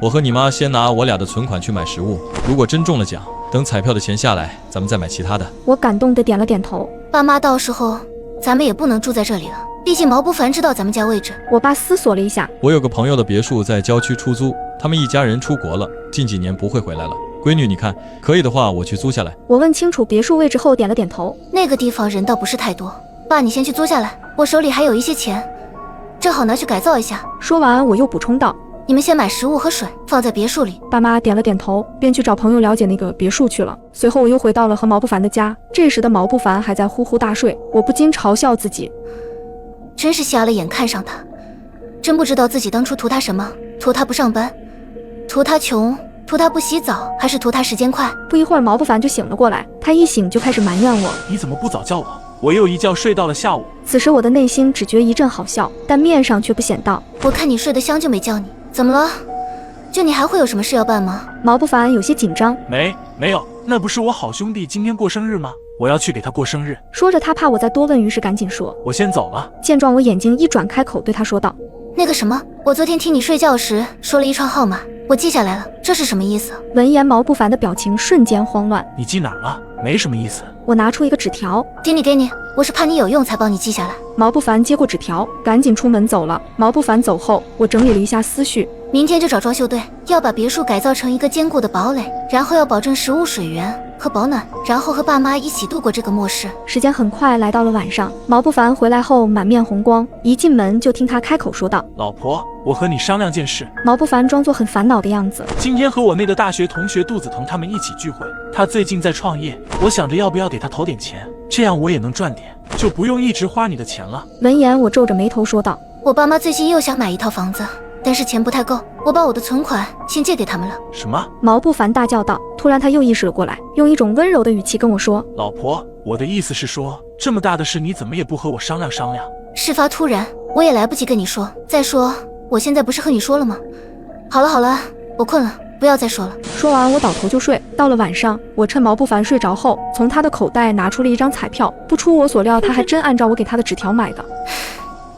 我和你妈先拿我俩的存款去买食物，如果真中了奖，等彩票的钱下来，咱们再买其他的。”我感动地点了点头。爸妈，到时候咱们也不能住在这里了，毕竟毛不凡知道咱们家位置。我爸思索了一下：“我有个朋友的别墅在郊区出租，他们一家人出国了，近几年不会回来了。闺女，你看可以的话，我去租下来。”我问清楚别墅位置后点了点头。那个地方人倒不是太多，爸你先去租下来，我手里还有一些钱，正好拿去改造一下。说完我又补充道：“你们先买食物和水，放在别墅里。”爸妈点了点头，便去找朋友了解那个别墅去了。随后我又回到了和毛不凡的家，这时的毛不凡还在呼呼大睡，我不禁嘲笑自己，真是瞎了眼看上他，真不知道自己当初图他什么，图他不上班，图他穷，图他不洗澡，还是图他时间快。不一会儿毛不凡就醒了过来，他一醒就开始埋怨我：“你怎么不早叫我？我又一觉睡到了下午。”此时我的内心只觉一阵好笑，但面上却不显道：“我看你睡得香就没叫你，怎么了？就你还会有什么事要办吗？”毛不凡有些紧张：“没有，那不是我好兄弟今天过生日吗？我要去给他过生日。”说着他怕我再多问，于是赶紧说：“我先走了。”见状我眼睛一转，开口对他说道：“那个什么，我昨天听你睡觉时说了一串号码，我记下来了，这是什么意思？”闻言毛不凡的表情瞬间慌乱：“你记哪儿了？没什么意思。”我拿出一个纸条：“给你，我是怕你有用才帮你记下来。”毛不凡接过纸条，赶紧出门走了。毛不凡走后，我整理了一下思绪，明天就找装修队，要把别墅改造成一个坚固的堡垒，然后要保证食物、水源和保暖，然后和爸妈一起度过这个末世。时间很快来到了晚上，毛不凡回来后满面红光，一进门就听他开口说道：“老婆，我和你商量件事。”毛不凡装作很烦恼的样子：“今天和我那个大学同学杜子腾他们一起聚会，他最近在创业，我想着要不要给他投点钱，这样我也能赚点，就不用一直花你的钱了。”闻言我皱着眉头说道：“我爸妈最近又想买一套房子，但是钱不太够，我把我的存款先借给他们了。”什么？毛不凡大叫道。突然他又意识了过来，用一种温柔的语气跟我说：“老婆，我的意思是说，这么大的事你怎么也不和我商量商量？”事发突然，我也来不及跟你说。再说，我现在不是和你说了吗？好了，我困了，不要再说了。说完，我倒头就睡。到了晚上，我趁毛不凡睡着后，从他的口袋拿出了一张彩票。不出我所料，他还真按照我给他的纸条买的。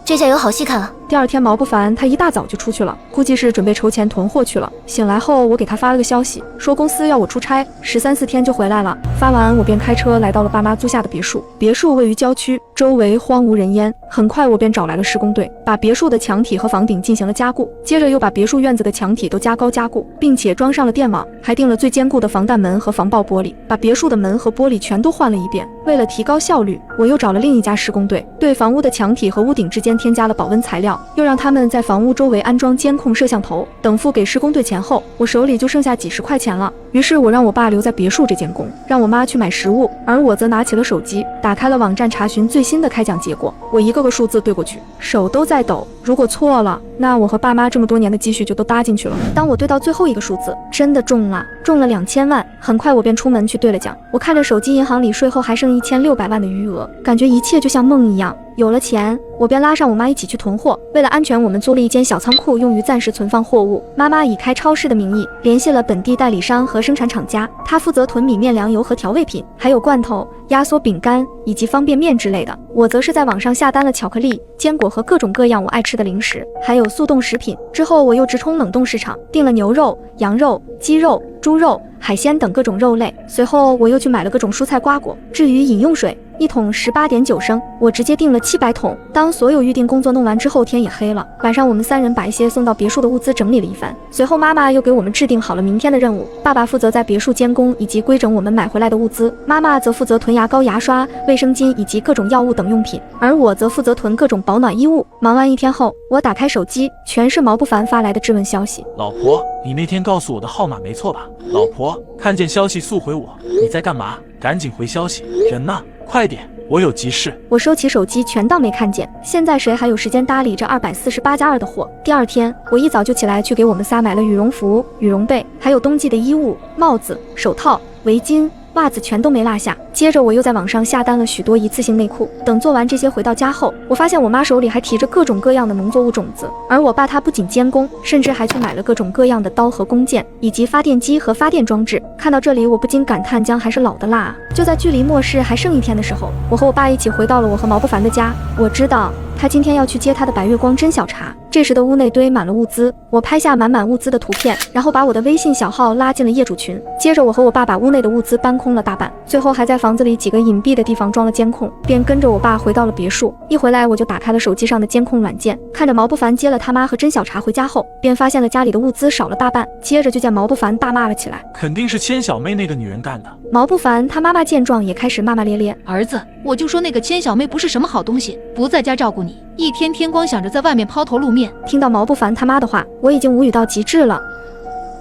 这下有好戏看了。第二天，毛不凡他一大早就出去了，估计是准备筹钱囤货去了。醒来后，我给他发了个消息，说公司要我出差，13、14天就回来了。发完，我便开车来到了爸妈租下的别墅。别墅位于郊区，周围荒无人烟。很快，我便找来了施工队，把别墅的墙体和房顶进行了加固，接着又把别墅院子的墙体都加高加固，并且装上了电网，还订了最坚固的防弹门和防爆玻璃，把别墅的门和玻璃全都换了一遍。为了提高效率，我又找了另一家施工队，对房屋的墙体和屋顶之间添加了保温材料，又让他们在房屋周围安装监控摄像头。等付给施工队钱后，我手里就剩下几十块钱了。于是我让我爸留在别墅这监工，让我妈去买食物，而我则拿起了手机，打开了网站查询最新的开奖结果。我一个个数字对过去，手都在抖。如果错了，那我和爸妈这么多年的积蓄就都搭进去了。当我对到最后一个数字，真的中了2000万。很快我便出门去兑了奖。我看着手机银行里税后还剩1600万的余额，感觉一切就像梦一样。有了钱，我便拉上我妈一起去囤货。为了安全，我们租了一间小仓库，用于暂时存放货物。妈妈以开超市的名义联系了本地代理商和生产厂家，她负责囤米面粮油和调味品，还有罐头、压缩饼干以及方便面之类的。我则是在网上下单了巧克力、坚果和各种各样我爱吃的零食，还有速冻食品。之后我又直冲冷冻市场，订了牛肉、羊肉、鸡肉、猪肉、海鲜等各种肉类。随后我又去买了各种蔬菜瓜果。至于饮用水，1桶18.9升，我直接订了700桶。当所有预定工作弄完之后，天也黑了。晚上我们3人把一些送到别墅的物资整理了一番。随后妈妈又给我们制定好了明天的任务，爸爸负责在别墅监工以及规整我们买回来的物资，妈妈则负责囤牙膏、牙刷、卫生巾以及各种药物等用品，而我则负责囤各种保暖衣物。忙完一天后，我打开手机，全是毛不凡发来的质问消息。老婆，你那天告诉我的号码没错吧？老婆，看见消息速回我。你在干嘛？赶紧回消息。人呢？快点，我有急事。我收起手机，全当没看见。现在谁还有时间搭理这248+2的货？第二天，我一早就起来去给我们仨买了羽绒服、羽绒被，还有冬季的衣物、帽子、手套、围巾、袜子全都没落下。接着我又在网上下单了许多一次性内裤。等做完这些回到家后，我发现我妈手里还提着各种各样的农作物种子，而我爸他不仅监工，甚至还去买了各种各样的刀和弓箭，以及发电机和发电装置。看到这里，我不禁感叹姜还是老的辣啊！就在距离末世还剩1天的时候，我和我爸一起回到了我和毛不凡的家。我知道他今天要去接他的白月光真小茶。这时的屋内堆满了物资，我拍下满满物资的图片，然后把我的微信小号拉进了业主群。接着我和我爸把屋内的物资搬空了大半，最后还在房子里几个隐蔽的地方装了监控，便跟着我爸回到了别墅。一回来我就打开了手机上的监控软件，看着毛不凡接了他妈和真小茶回家后，便发现了家里的物资少了大半。接着就见毛不凡大骂了起来，肯定是千小妹那个女人干的。毛不凡他妈妈见状也开始骂骂咧咧，儿子，我就说那个千小妹不是什么好东西，不在家照顾你，一天天光想着在外面抛头露面。听到毛不凡他妈的话，我已经无语到极致了。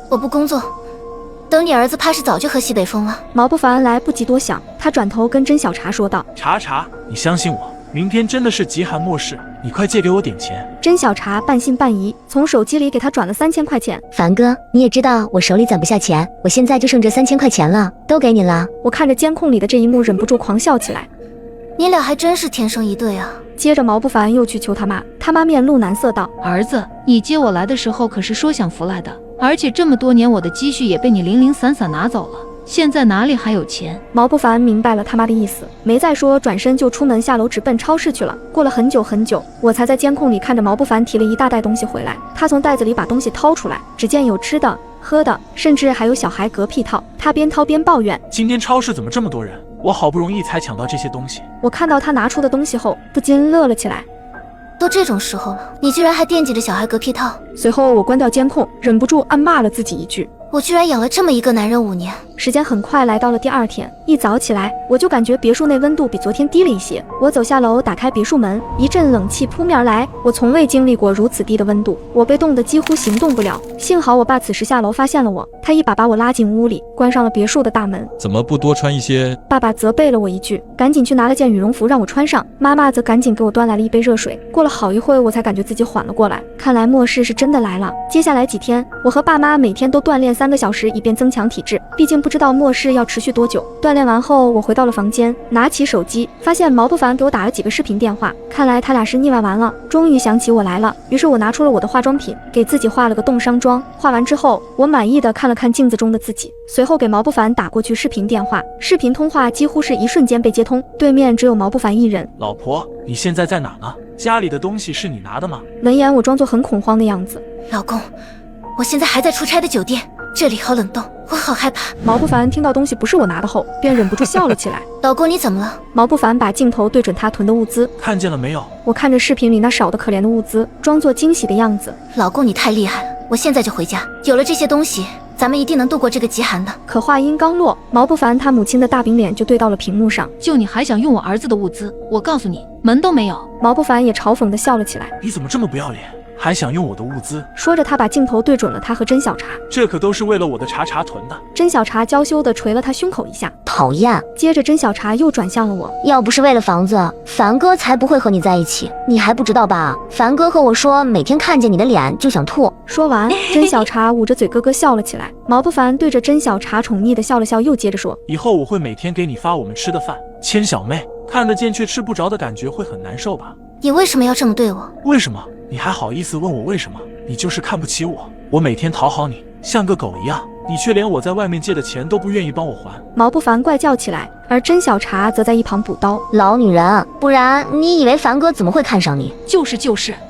我不工作，等你儿子怕是早就喝西北风了。毛不凡来不及多想，他转头跟真小茶说道：茶，你相信我，明天真的是极寒末世，你快借给我点钱。真小茶半信半疑，从手机里给他转了3000块钱。凡哥，你也知道我手里攒不下钱，我现在就剩这3000块钱了，都给你了。我看着监控里的这一幕，忍不住狂笑起来。你俩还真是天生一对啊。接着毛不凡又去求他妈，他妈面露难色道：儿子，你接我来的时候可是说享福来的，而且这么多年我的积蓄也被你零零散散拿走了，现在哪里还有钱？毛不凡明白了他妈的意思，没再说，转身就出门下楼直奔超市去了。过了很久很久，我才在监控里看着毛不凡提了一大袋东西回来。他从袋子里把东西掏出来，只见有吃的、喝的，甚至还有小孩嗝屁套。他边掏边抱怨：今天超市怎么这么多人？我好不容易才抢到这些东西。我看到他拿出的东西后，不禁乐了起来。都这种时候了，你居然还惦记着小孩嗝屁套。随后我关掉监控，忍不住暗骂了自己一句：我居然养了这么一个男人5年。时间很快来到了第二天，一早起来我就感觉别墅内温度比昨天低了一些。我走下楼，打开别墅门，一阵冷气扑面而来，我从未经历过如此低的温度，我被冻得几乎行动不了。幸好我爸此时下楼发现了我，他一把把我拉进屋里，关上了别墅的大门。怎么不多穿一些？爸爸责备了我一句，赶紧去拿了件羽绒服让我穿上。妈妈则赶紧给我端来了一杯热水。过了好一会，我才感觉自己缓了过来，看来末世是真的来了。接下来几天，我和爸妈每天都锻炼3个小时，以便增强体质，毕竟不不知道末世要持续多久。锻炼完后，我回到了房间，拿起手机，发现毛不凡给我打了几个视频电话，看来他俩是腻歪完了。终于想起我来了，于是我拿出了我的化妆品，给自己化了个冻伤妆。化完之后，我满意的看了看镜子中的自己，随后给毛不凡打过去视频电话。视频通话几乎是一瞬间被接通，对面只有毛不凡一人。老婆，你现在在哪呢？家里的东西是你拿的吗？闻言，我装作很恐慌的样子。老公，我现在还在出差的酒店，这里好冷冻，我好害怕。毛不凡听到东西不是我拿的后，便忍不住笑了起来。老公，你怎么了？毛不凡把镜头对准他囤的物资，看见了没有？我看着视频里那少得可怜的物资，装作惊喜的样子。老公，你太厉害了，我现在就回家。有了这些东西，咱们一定能度过这个极寒的。可话音刚落，毛不凡他母亲的大饼脸就对到了屏幕上。就你还想用我儿子的物资？我告诉你，门都没有。毛不凡也嘲讽地笑了起来。你怎么这么不要脸，还想用我的物资？说着，他把镜头对准了他和甄小茶。这可都是为了我的茶茶囤的。甄小茶娇羞地捶了他胸口一下，讨厌。接着甄小茶又转向了我。要不是为了房子，凡哥才不会和你在一起。你还不知道吧？凡哥和我说，每天看见你的脸就想吐。说完，甄小茶捂着嘴咯咯笑了起来。毛不凡对着甄小茶宠溺地笑了笑，又接着说：以后我会每天给你发我们吃的饭。千小妹，看得见却吃不着的感觉会很难受吧？你为什么要这么对我？为什么？你还好意思问我为什么？你就是看不起我。我每天讨好你，像个狗一样，你却连我在外面借的钱都不愿意帮我还。毛不凡怪叫起来，而甄小茶则在一旁补刀：老女人，不然你以为凡哥怎么会看上你？就是，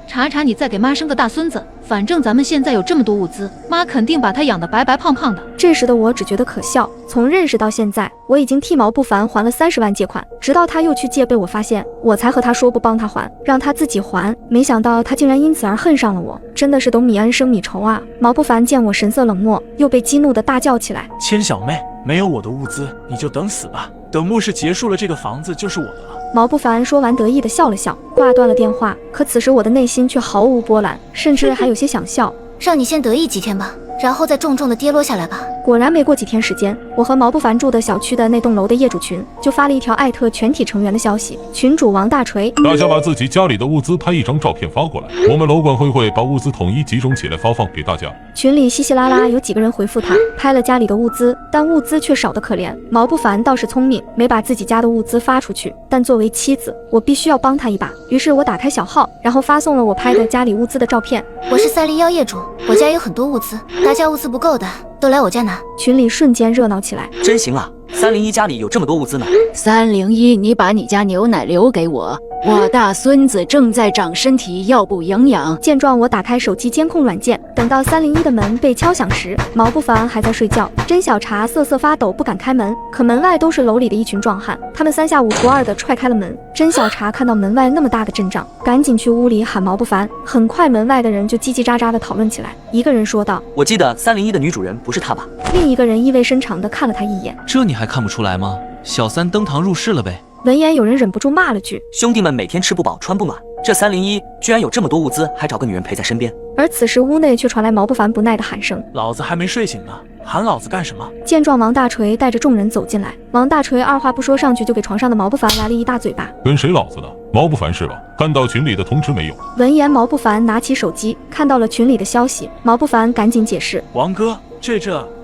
查查你再给妈生个大孙子。反正咱们现在有这么多物资，妈肯定把他养得白白胖胖的。这时的我只觉得可笑。从认识到现在，我已经替毛不凡还了30万借款，直到他又去借被我发现，我才和他说不帮他还，让他自己还。没想到他竟然因此而恨上了我，真的是懂米恩生米仇啊！毛不凡见我神色冷漠，又被激怒的大叫起来：千小妹，没有我的物资，你就等死吧！等末世结束了，这个房子就是我的了。毛不凡说完得意的笑了笑，挂断了电话。可此时我的内心却毫无波澜，甚至还有些想笑。让你先得意几天吧，然后再重重的跌落下来吧。果然没过几天时间，我和毛不凡住的小区的那栋楼的业主群就发了一条艾特全体成员的消息。群主王大锤，大家把自己家里的物资拍一张照片发过来，我们楼管会把物资统一集中起来发放给大家。群里稀稀拉拉有几个人回复他，拍了家里的物资，但物资却少得可怜。毛不凡倒是聪明，没把自己家的物资发出去，但作为妻子，我必须要帮他一把。于是我打开小号，然后发送了我拍的家里物资的照片。我是301业主，我家有很多物资，大家物资不够的都来我家拿。群里瞬间热闹起来。真行啊，301家里有这么多物资呢。301，你把你家牛奶留给我，我大孙子正在长身体，要补营养。见状，我打开手机监控软件，等到301的门被敲响时，毛不凡还在睡觉。甄小茶瑟瑟发抖，不敢开门，可门外都是楼里的一群壮汉，他们3下5除2的踹开了门。甄小茶看到门外那么大的阵仗，赶紧去屋里喊毛不凡。很快，门外的人就叽叽喳喳的讨论起来。一个人说道：我记得301的女主人不是她吧？另一个人意味深长的看了他一眼：这你还看不出来吗？小三登堂入室了呗。闻言，有人忍不住骂了句：兄弟们每天吃不饱穿不暖，这301居然有这么多物资，还找个女人陪在身边。而此时屋内却传来毛不凡不耐的喊声：老子还没睡醒呢，喊老子干什么？见状，王大锤带着众人走进来。王大锤二话不说上去就给床上的毛不凡来了一大嘴巴。跟谁老子呢？毛不凡是吧？看到群里的通知没有？闻言，毛不凡拿起手机看到了群里的消息。毛不凡赶紧解释：王哥，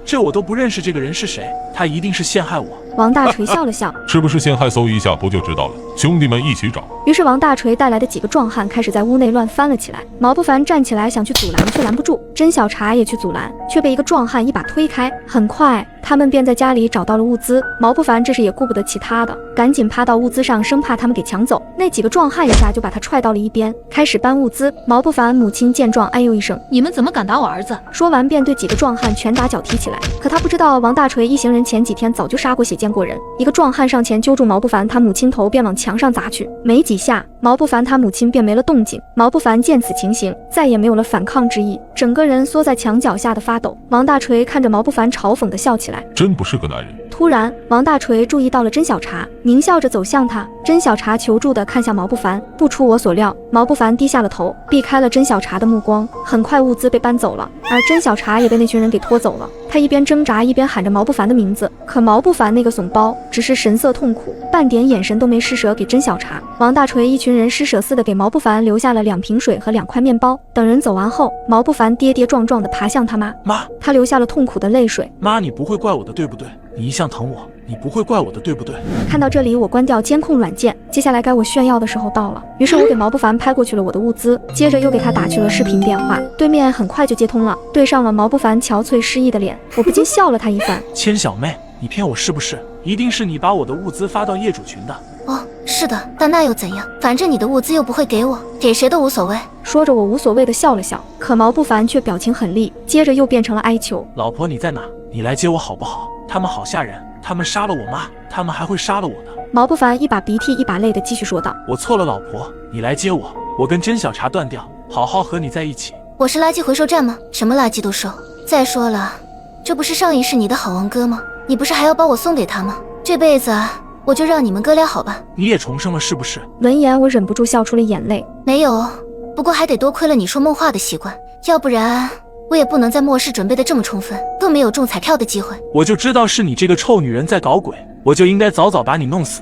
这我都不认识，这个人是谁？他一定是陷害我。王大锤笑了笑：是不是陷害？搜一下不就知道了。兄弟们一起找。于是王大锤带来的几个壮汉开始在屋内乱翻了起来。毛不凡站起来想去阻拦，却拦不住。甄小茶也去阻拦，却被一个壮汉一把推开。很快，他们便在家里找到了物资。毛不凡这时也顾不得其他的，赶紧趴到物资上，生怕他们给抢走。那几个壮汉一下就把他踹到了一边，开始搬物资。毛不凡母亲见状，哎呦一声：你们怎么敢打我儿子？说完便对几个壮汉拳打脚踢起来。可他不知道，王大锤一行人前几天早就杀过血见过人。一个壮汉上前揪住毛不凡他母亲头，便往墙上砸去。没几下，毛不凡他母亲便没了动静。毛不凡见此情形，再也没有了反抗之意，整个人缩在墙角吓得发抖。王大锤看着毛不凡，嘲讽地笑起来：真不是个男人。突然，王大锤注意到了甄小茶，狞笑着走向他。甄小茶求助地看向毛不凡，不出我所料，毛不凡低下了头，避开了甄小茶的目光。很快，物资被搬走了，而甄小茶也被那群人给拖走了。他一边挣扎一边喊着毛不凡的名字，可毛不凡那个怂包只是神色痛苦，半点眼神都没施舍给甄小茶。王大锤一群人施舍似的给毛不凡留下了2瓶水和2块面包。等人走完后，毛不凡跌跌撞撞地爬向他妈，妈，他流下了痛苦的泪水。妈，你不会怪我的对不对？你一向疼我，你不会怪我的，对不对？看到这里，我关掉监控软件，接下来该我炫耀的时候到了。于是我给毛不凡拍过去了我的物资，接着又给他打去了视频电话，对面很快就接通了，对上了毛不凡憔悴失意的脸，我不禁笑了他一番。千小妹，你骗我是不是？一定是你把我的物资发到业主群的。哦，是的，但那又怎样？反正你的物资又不会给我，给谁都无所谓。说着，我无所谓的笑了笑，可毛不凡却表情很厉，接着又变成了哀求。老婆你在哪？你来接我好不好？他们好吓人，他们杀了我妈，他们还会杀了我的。毛不凡一把鼻涕一把泪的继续说道。我错了，老婆，你来接我，我跟甄小茶断掉，好好和你在一起。我是垃圾回收站吗？什么垃圾都收。再说了，这不是上一世你的好王哥吗？你不是还要把我送给他吗？这辈子我就让你们哥俩好吧。你也重生了是不是？闻言我忍不住笑出了眼泪。没有，不过还得多亏了你说梦话的习惯，要不然我也不能在末世准备的这么充分，更没有中彩票的机会。我就知道是你这个臭女人在搞鬼，我就应该早早把你弄死。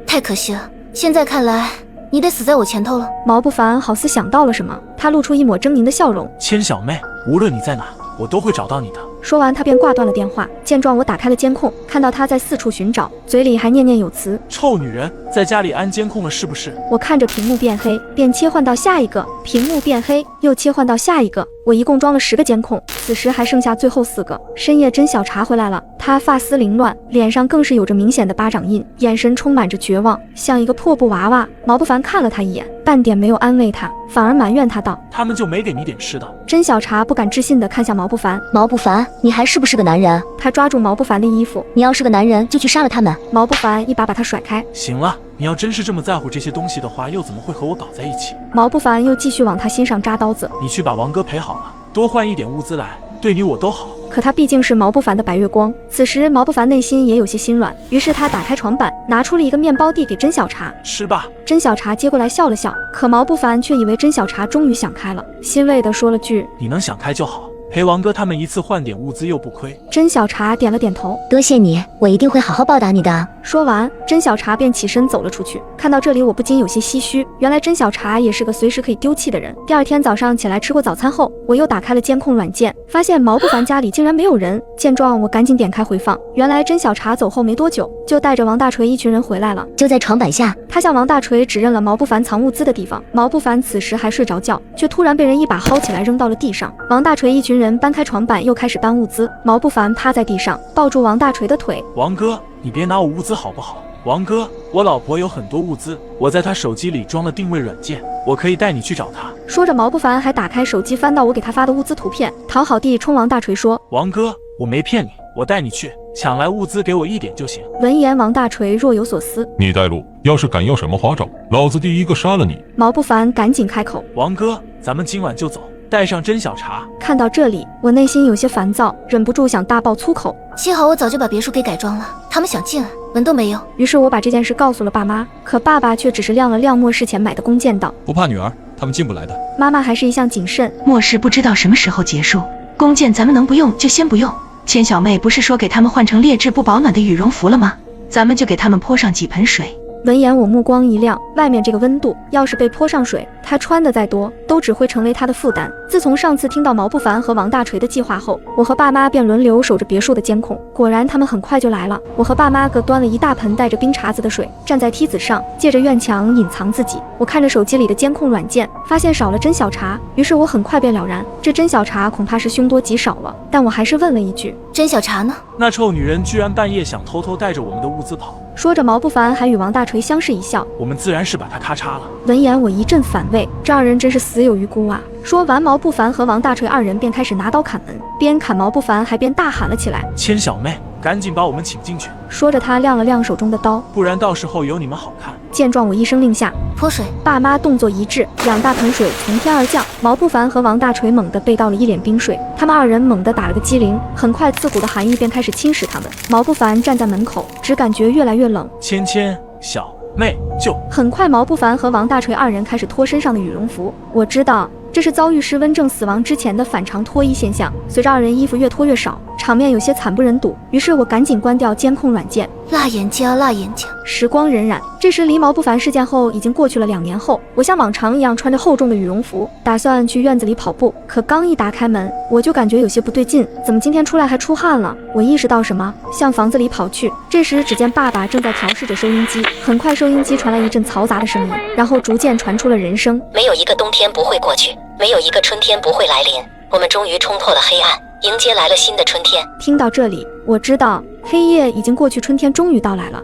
太可惜了，现在看来你得死在我前头了。毛不凡好似想到了什么，他露出一抹狰狞的笑容。千小妹，无论你在哪，我都会找到你的。说完，他便挂断了电话。见状，我打开了监控，看到他在四处寻找，嘴里还念念有词：“臭女人，在家里安监控了是不是？”我看着屏幕变黑，便切换到下一个，屏幕变黑，又切换到下一个。我一共装了10个监控，此时还剩下最后4个。深夜，甄小茶回来了，她发丝凌乱，脸上更是有着明显的巴掌印，眼神充满着绝望，像一个破布娃娃。毛不凡看了她一眼，半点没有安慰她，反而埋怨她道：“他们就没给你点吃的？”甄小茶不敢置信地看向毛不凡。毛不凡，你还是不是个男人？他抓住毛不凡的衣服。你要是个男人，就去杀了他们。毛不凡一把把他甩开。行了，你要真是这么在乎这些东西的话，又怎么会和我搞在一起？毛不凡又继续往他心上扎刀子。你去把王哥陪好了，多换一点物资来，对你我都好。可他毕竟是毛不凡的白月光，此时毛不凡内心也有些心软，于是他打开床板，拿出了一个面包递给甄小茶。吃吧。甄小茶接过来笑了笑，可毛不凡却以为甄小茶终于想开了，欣慰地说了句：“你能想开就好，陪王哥他们一次换点物资又不亏。”甄小茶点了点头，多谢你，我一定会好好报答你的。说完，甄小茶便起身走了出去。看到这里，我不禁有些唏嘘，原来甄小茶也是个随时可以丢弃的人。第二天早上起来吃过早餐后，我又打开了监控软件，发现毛不凡家里竟然没有人。见状，我赶紧点开回放，原来甄小茶走后没多久，就带着王大锤一群人回来了，就在床板下。他向王大锤指认了毛不凡藏物资的地方。毛不凡此时还睡着觉，却突然被人一把薅起来扔到了地上。王大锤一群人搬开床板，又开始搬物资。毛不凡趴在地上，抱住王大锤的腿。王哥，你别拿我物资好不好？王哥，我老婆有很多物资，我在她手机里装了定位软件，我可以带你去找她。说着，毛不凡还打开手机翻到我给他发的物资图片，讨好地冲王大锤说：“王哥，我没骗你，我带你去抢来物资，给我一点就行。”闻言，王大锤若有所思：“你带路，要是敢要什么花招，老子第一个杀了你。”毛不凡赶紧开口：“王哥，咱们今晚就走，带上甄小茶。”看到这里，我内心有些烦躁，忍不住想大爆粗口。幸好我早就把别墅给改装了，他们想进来门都没有。于是我把这件事告诉了爸妈，可爸爸却只是亮了亮末世前买的弓箭道：“不怕女儿，他们进不来的。”妈妈还是一向谨慎。末世不知道什么时候结束，弓箭咱们能不用就先不用。千小妹不是说给他们换成劣质不保暖的羽绒服了吗？咱们就给他们泼上几盆水。闻言，我目光一亮，外面这个温度，要是被泼上水，他穿的再多，都只会成为他的负担。自从上次听到毛不凡和王大锤的计划后，我和爸妈便轮流守着别墅的监控。果然，他们很快就来了。我和爸妈各端了一大盆带着冰碴子的水，站在梯子上，借着院墙隐藏自己。我看着手机里的监控软件，发现少了甄小茶，于是我很快便了然，这甄小茶恐怕是凶多吉少了。但我还是问了一句：“甄小茶呢？”那臭女人居然半夜想偷偷带着我们的物资跑。说着，毛不凡还与王大锤相视一笑。我们自然是把他咔嚓了。闻言，我一阵反胃，这二人真是死有余辜啊！说完，毛不凡和王大锤二人便开始拿刀砍门，边砍毛不凡还边大喊了起来：“千小妹，赶紧把我们请进去！”说着，他亮了亮手中的刀，不然到时候有你们好看。见状，我一声令下，泼水。爸妈动作一致，2大盆水从天而降。毛不凡和王大锤猛地被倒了一脸冰水，他们二人猛地打了个激灵，很快刺骨的寒意便开始侵蚀他们。毛不凡站在门口，只感觉越来越冷。芊芊，小妹，救！很快，毛不凡和王大锤二人开始脱身上的羽绒服。我知道这是遭遇失温症死亡之前的反常脱衣现象。随着二人衣服越脱越少，场面有些惨不忍睹。于是我赶紧关掉监控软件。辣眼睛啊，辣眼睛！时光荏苒，这时狸毛不凡事件后已经过去了2年后，我像往常一样穿着厚重的羽绒服，打算去院子里跑步。可刚一打开门，我就感觉有些不对劲，怎么今天出来还出汗了？我意识到什么，向房子里跑去。这时只见爸爸正在调试着收音机，很快收音机传来一阵嘈杂的声音，然后逐渐传出了人声：没有一个冬天不会过去，没有一个春天不会来临，我们终于冲破了黑暗，迎接来了新的春天。听到这里，我知道黑夜已经过去，春天终于到来了。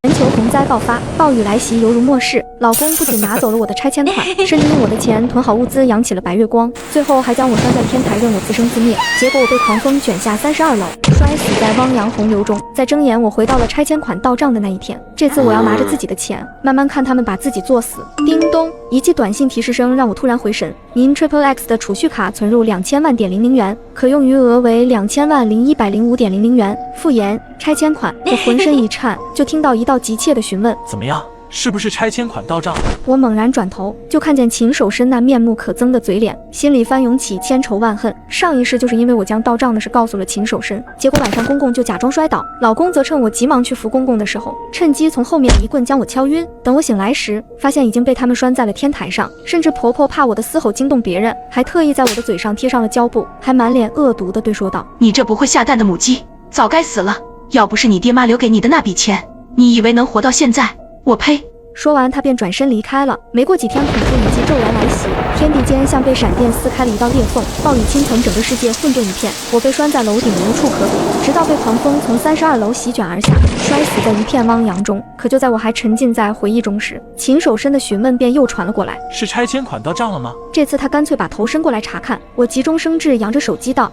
全球洪灾爆发，暴雨来袭犹如末世。老公不仅拿走了我的拆迁款，甚至用我的钱囤好物资，扬起了白月光，最后还将我拴在天台，任我自生自灭。结果我被狂风卷下32楼，摔死在汪洋洪流中。在睁眼，我回到了拆迁款到账的那一天。这次我要拿着自己的钱，慢慢看他们把自己作死。叮咚，一记短信提示声让我突然回神。您 XXX 的储蓄卡存入2000万点00元，可用余额为2000万0105.00元。复言拆迁款，我浑身一颤，就听到一道急切的询问：怎么样？是不是拆迁款到账？我猛然转头，就看见秦守深那面目可憎的嘴脸，心里翻涌起千仇万恨。上一世就是因为我将到账的事告诉了秦守深，结果晚上公公就假装摔倒，老公则趁我急忙去扶公公的时候，趁机从后面一棍将我敲晕。等我醒来时，发现已经被他们拴在了天台上，甚至婆婆怕我的嘶吼惊动别人，还特意在我的嘴上贴上了胶布，还满脸恶毒地对说道：你这不会下蛋的母鸡，早该死了！要不是你爹妈留给你的那笔钱，你以为能活到现在？我呸！说完，他便转身离开了。没过几天，恐怖以及骤然来袭，天地间像被闪电撕开了一道裂缝，暴雨倾盆，整个世界混沌一片。我被拴在楼顶，无处可躲，直到被狂风从32楼席卷而下，摔死在一片汪洋中。可就在我还沉浸在回忆中时，秦守深的询问便又传了过来：是拆迁款到账了吗？这次他干脆把头伸过来查看。我急中生智，扬着手机道：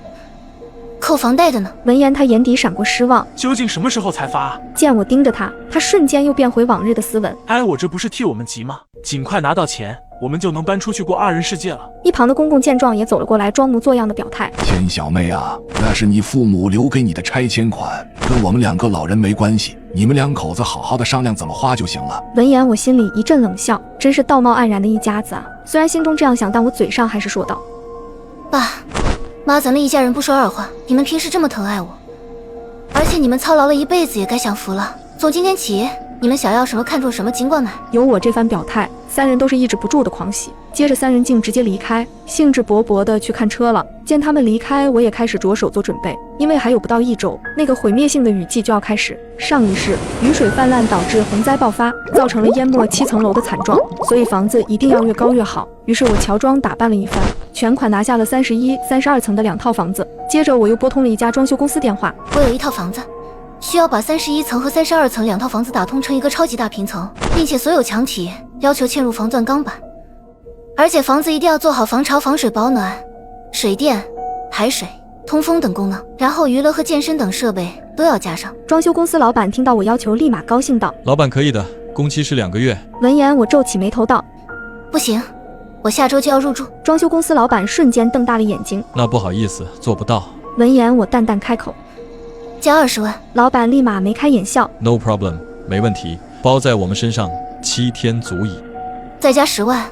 扣房贷的呢？闻言，他眼底闪过失望。究竟什么时候才发啊？见我盯着他，他瞬间又变回往日的斯文。哎，我这不是替我们急吗？尽快拿到钱，我们就能搬出去过2人世界了。一旁的公公见状也走了过来，装模作样的表态：千小妹啊，那是你父母留给你的拆迁款，跟我们2个老人没关系，你们2口子好好的商量怎么花就行了。闻言，我心里一阵冷笑，真是道貌岸然的一家子啊。虽然心中这样想，但我嘴上还是说道：爸妈，咱们一家人不说二话，你们平时这么疼爱我，而且你们操劳了一辈子，也该享福了。从今天起，你们想要什么看中什么尽管买。有我这番表态，3人都是抑制不住的狂喜。接着3人竟直接离开，兴致勃勃地去看车了。见他们离开，我也开始着手做准备，因为还有不到1周，那个毁灭性的雨季就要开始。上一世雨水泛滥导致洪灾爆发，造成了淹没7层楼的惨状，所以房子一定要越高越好。于是我乔装打扮了一番，全款拿下了31、32层的2套房子。接着我又拨通了一家装修公司电话：我有一套房子，需要把31层和32层2套房子打通成一个超级大平层，并且所有墙体要求嵌入防钻钢板，而且房子一定要做好防潮、防水、保暖、水电、排水、通风等功能，然后娱乐和健身等设备都要加上。装修公司老板听到我要求，立马高兴道：老板可以的，工期是2个月。闻言，我皱起眉头道：不行，我下周就要入住。装修公司老板瞬间瞪大了眼睛：那不好意思，做不到。闻言，我淡淡开口：加20万。老板立马眉开眼笑： No problem， 没问题，包在我们身上7天足矣。再加10万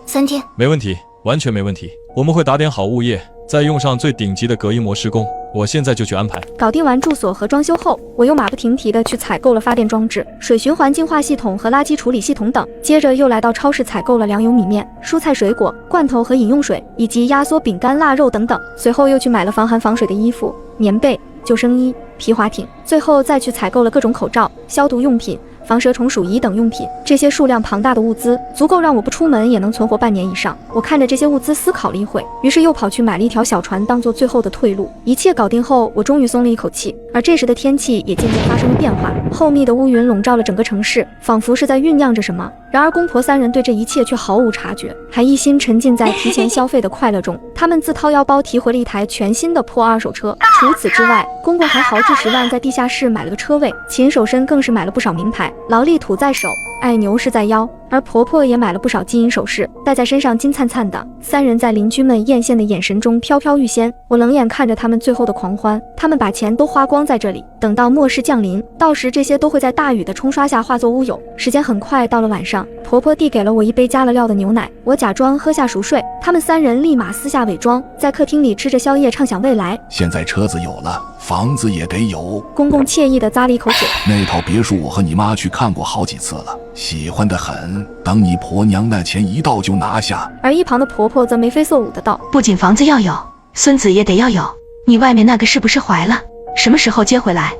，3天。没问题，完全没问题。我们会打点好物业，再用上最顶级的隔音膜施工。我现在就去安排。搞定完住所和装修后，我又马不停蹄地去采购了发电装置、水循环净化系统和垃圾处理系统等。接着又来到超市采购了粮油米面、蔬菜水果、罐头和饮用水，以及压缩饼干、腊肉等等。随后又去买了防寒防水的衣服、棉被、救生衣、皮划艇，最后再去采购了各种口罩、消毒用品、防蛇虫鼠仪等用品。这些数量庞大的物资足够让我不出门也能存活半年以上。我看着这些物资思考了一会，于是又跑去买了一条小船当做最后的退路。一切搞定后，我终于松了一口气。而这时的天气也渐渐发生了变化，厚密的乌云笼罩了整个城市，仿佛是在酝酿着什么。然而公婆3人对这一切却毫无察觉，还一心沉浸在提前消费的快乐中。他们自掏腰包提回了一台全新的破2手车。除此之外，公公还豪掷10万在地下室买了个车位，秦守深更是买了不少名牌，劳力土在手，爱牛是在腰，而婆婆也买了不少金银首饰，戴在身上金灿灿的。三人在邻居们艳羡的眼神中飘飘欲仙，我冷眼看着他们最后的狂欢。他们把钱都花光在这里，等到末世降临，到时这些都会在大雨的冲刷下化作乌有。时间很快到了晚上，婆婆递给了我一杯加了料的牛奶，我假装喝下熟睡。他们三人立马撕下伪装，在客厅里吃着宵夜，畅想未来。现在车子有了，房子也得有。公公惬意地咂了一口酒，那套别墅我和你妈去看过好几次了，喜欢得很。等你婆娘那钱一到就拿下。而一旁的婆婆则眉飞色舞的道：不仅房子要有，孙子也得要有。你外面那个是不是怀了？什么时候接回来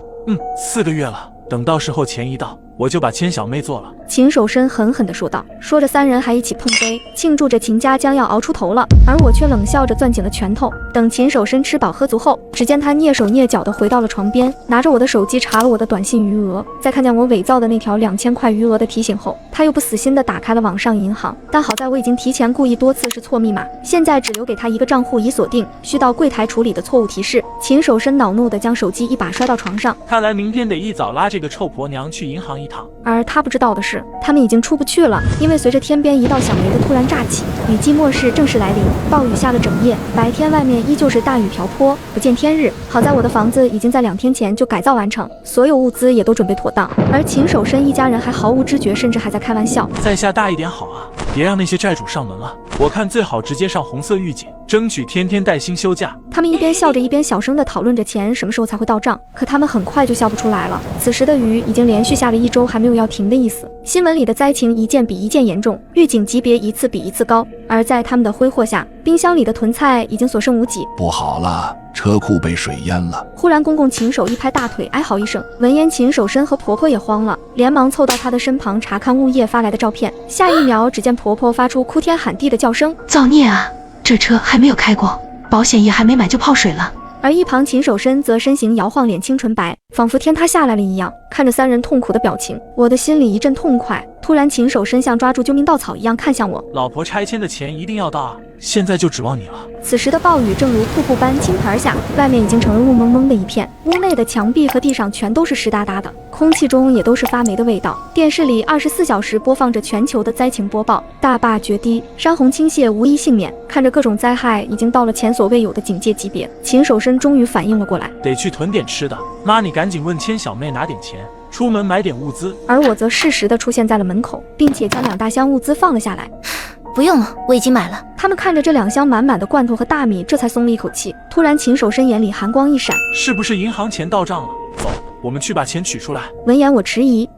？4个月了，等到时候钱一到，我就把千小妹做了。秦守申狠狠地说道，说着三人还一起碰杯，庆祝着秦家将要熬出头了。而我却冷笑着攥紧了拳头。等秦守申吃饱喝足后，只见他蹑手蹑脚地回到了床边，拿着我的手机查了我的短信余额。在看见我伪造的那条2000块余额的提醒后，他又不死心地打开了网上银行。但好在我已经提前故意多次是错密码，现在只留给他一个账户已锁定，需到柜台处理的错误提示。秦守申恼怒地将手机一把摔到床上，看来明天得一早拉这个臭婆娘去银行一趟。而他不知道的是，他们已经出不去了，因为随着天边一道响雷的突然乍起，雨季末世正式来临，暴雨下了整夜，白天外面依旧是大雨瓢泼，不见天日。好在我的房子已经在2天前就改造完成，所有物资也都准备妥当，而秦守申一家人还毫无知觉，甚至还在开玩笑。再下大一点好啊，别让那些债主上门了。我看最好直接上红色预警，争取天天带薪休假。他们一边笑着一边小声地讨论着钱什么时候才会到账，可他们很快就笑不出来了。此时的雨已经连续下了1周，还没有要停的意思。新闻里的灾情一件比一件严重，预警级别一次比一次高，而在他们的挥霍下，冰箱里的囤菜已经所剩无几。不好了，车库被水淹了。忽然公公秦守一拍大腿，哀嚎一声。闻言秦守申和婆婆也慌了，连忙凑到他的身旁查看物业发来的照片。下一秒，只见婆婆发出哭天喊地的叫声：造孽啊，这车还没有开过，保险也还没买就泡水了。而一旁秦守申则身形摇晃，脸青唇白，仿佛天塌下来了一样。看着三人痛苦的表情，我的心里一阵痛快。突然秦守申像抓住救命稻草一样看向我，老婆拆迁的钱一定要到啊，现在就指望你了。此时的暴雨正如瀑布般倾盆而下，外面已经成了雾蒙蒙的一片，屋内的墙壁和地上全都是湿哒哒的，空气中也都是发霉的味道。电视里24小时播放着全球的灾情播报，大坝决堤，山洪倾泻，无一幸免。看着各种灾害已经到了前所未有的警戒级别，秦守申终于反应了过来，得去囤点吃的。妈，你赶紧问千小妹拿点钱，出门买点物资。而我则适时地出现在了门口，并且将2大箱物资放了下来。不用了，我已经买了。他们看着这2箱满满的罐头和大米，这才松了一口气。突然秦守申眼里寒光一闪，是不是银行钱到账了？走，我们去把钱取出来。闻言我迟疑，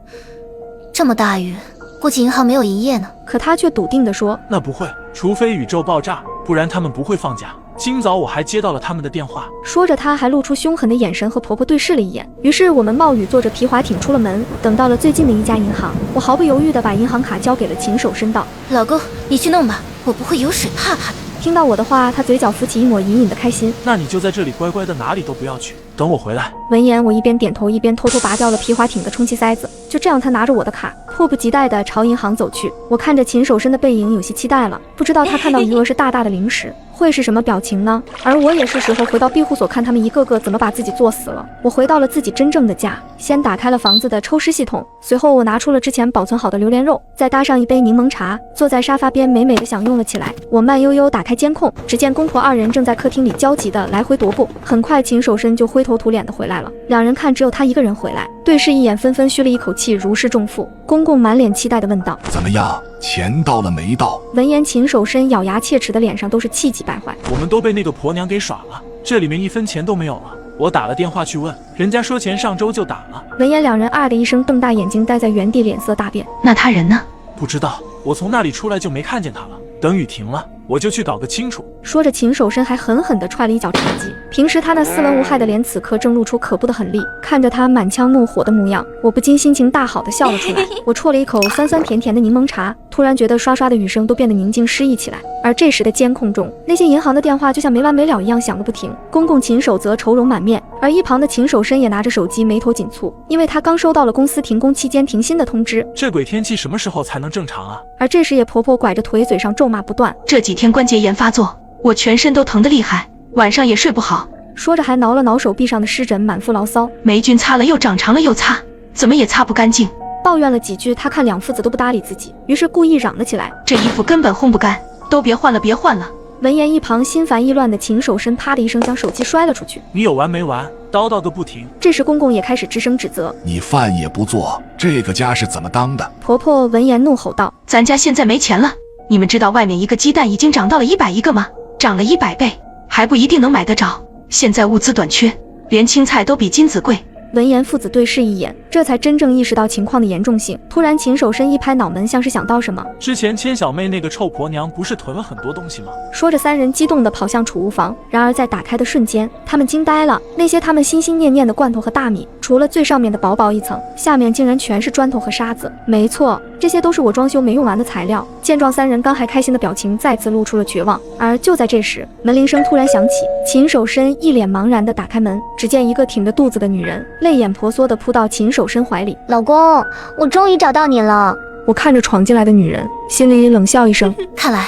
这么大雨，估计银行没有营业呢。可他却笃定地说，那不会，除非宇宙爆炸，不然他们不会放假。今早我还接到了他们的电话。说着他还露出凶狠的眼神，和婆婆对视了一眼。于是我们冒雨坐着皮划艇出了门，等到了最近的一家银行，我毫不犹豫地把银行卡交给了秦守申道，老公你去弄吧，我不会有水，怕怕的。听到我的话，他嘴角浮起一抹隐隐的开心。那你就在这里乖乖的，哪里都不要去，等我回来。闻言我一边点头一边偷偷拔掉了皮划艇的充气塞子。就这样，他拿着我的卡，迫不及待地朝银行走去。我看着秦守申的背影，有些期待了，不知道他看到余额是大大的零食会是什么表情呢？而我也是时候回到庇护所，看他们一个个怎么把自己作死了。我回到了自己真正的家，先打开了房子的抽湿系统，随后我拿出了之前保存好的榴莲肉，再搭上一杯柠檬茶，坐在沙发边美美的享用了起来。我慢悠悠打开监控，只见公婆2人正在客厅里焦急的来回踱步。很快秦守申就灰头土脸的回来了，2人看只有他一个人回来，对视一眼，纷纷吁了一口气，如释重负。公公满脸期待的问道，怎么样，钱到了没到？闻言秦守申咬牙切齿的脸上都是气急败坏，我们都被那个婆娘给耍了，这里面1分钱都没有了。我打了电话去问，人家说钱上周就打了。闻言2人啊的一声瞪大眼睛，呆在原地，脸色大变。那他人呢？不知道，我从那里出来就没看见他了。等雨停了，我就去搞个清楚。说着秦守申还狠狠地踹了一脚茶几。平时他那斯文无害的脸此刻正露出可怖的狠戾，看着他满腔怒火的模样，我不禁心情大好的笑了出来。我啜了一口酸酸甜甜的柠檬茶，突然觉得刷刷的雨声都变得宁静诗意起来。而这时的监控中，那些银行的电话就像没完没了一样响个不停。公公秦守则愁容满面，而一旁的秦守申也拿着手机，眉头紧蹙，因为他刚收到了公司停工期间停薪的通知。这鬼天气什么时候才能正常啊？而这时也婆婆拐着腿，嘴上咒骂不断，这几天关节炎发作，我全身都疼得厉害，晚上也睡不好。说着还挠了挠手臂上的湿疹，满腹牢骚。霉菌擦了又长长了又擦，怎么也擦不干净。抱怨了几句，他看两父子都不搭理自己，于是故意嚷了起来：这衣服根本烘不干，都别换了，别换了。闻言，一旁心烦意乱的秦守身啪的一声将手机摔了出去。你有完没完？叨叨个不停。这时公公也开始吱声指责：你饭也不做，这个家是怎么当的？婆婆闻言怒吼道：咱家现在没钱了，你们知道外面一个鸡蛋已经涨到了100一个吗？涨了100倍，还不一定能买得着。现在物资短缺，连青菜都比金子贵。闻言，父子对视一眼，这才真正意识到情况的严重性。突然，秦守身一拍脑门，像是想到什么。之前千小妹那个臭婆娘不是囤了很多东西吗？说着，三人激动地跑向储物房。然而在打开的瞬间，他们惊呆了。那些他们心心念念的罐头和大米，除了最上面的薄薄一层，下面竟然全是砖头和沙子。没错，这些都是我装修没用完的材料。见状，三人刚还开心的表情再次露出了绝望。而就在这时，门铃声突然响起，秦守身一脸茫然地打开门，只见一个挺着肚子的女人，泪眼婆娑地扑到秦守身怀里。老公，我终于找到你了。我看着闯进来的女人，心里冷笑一声，看来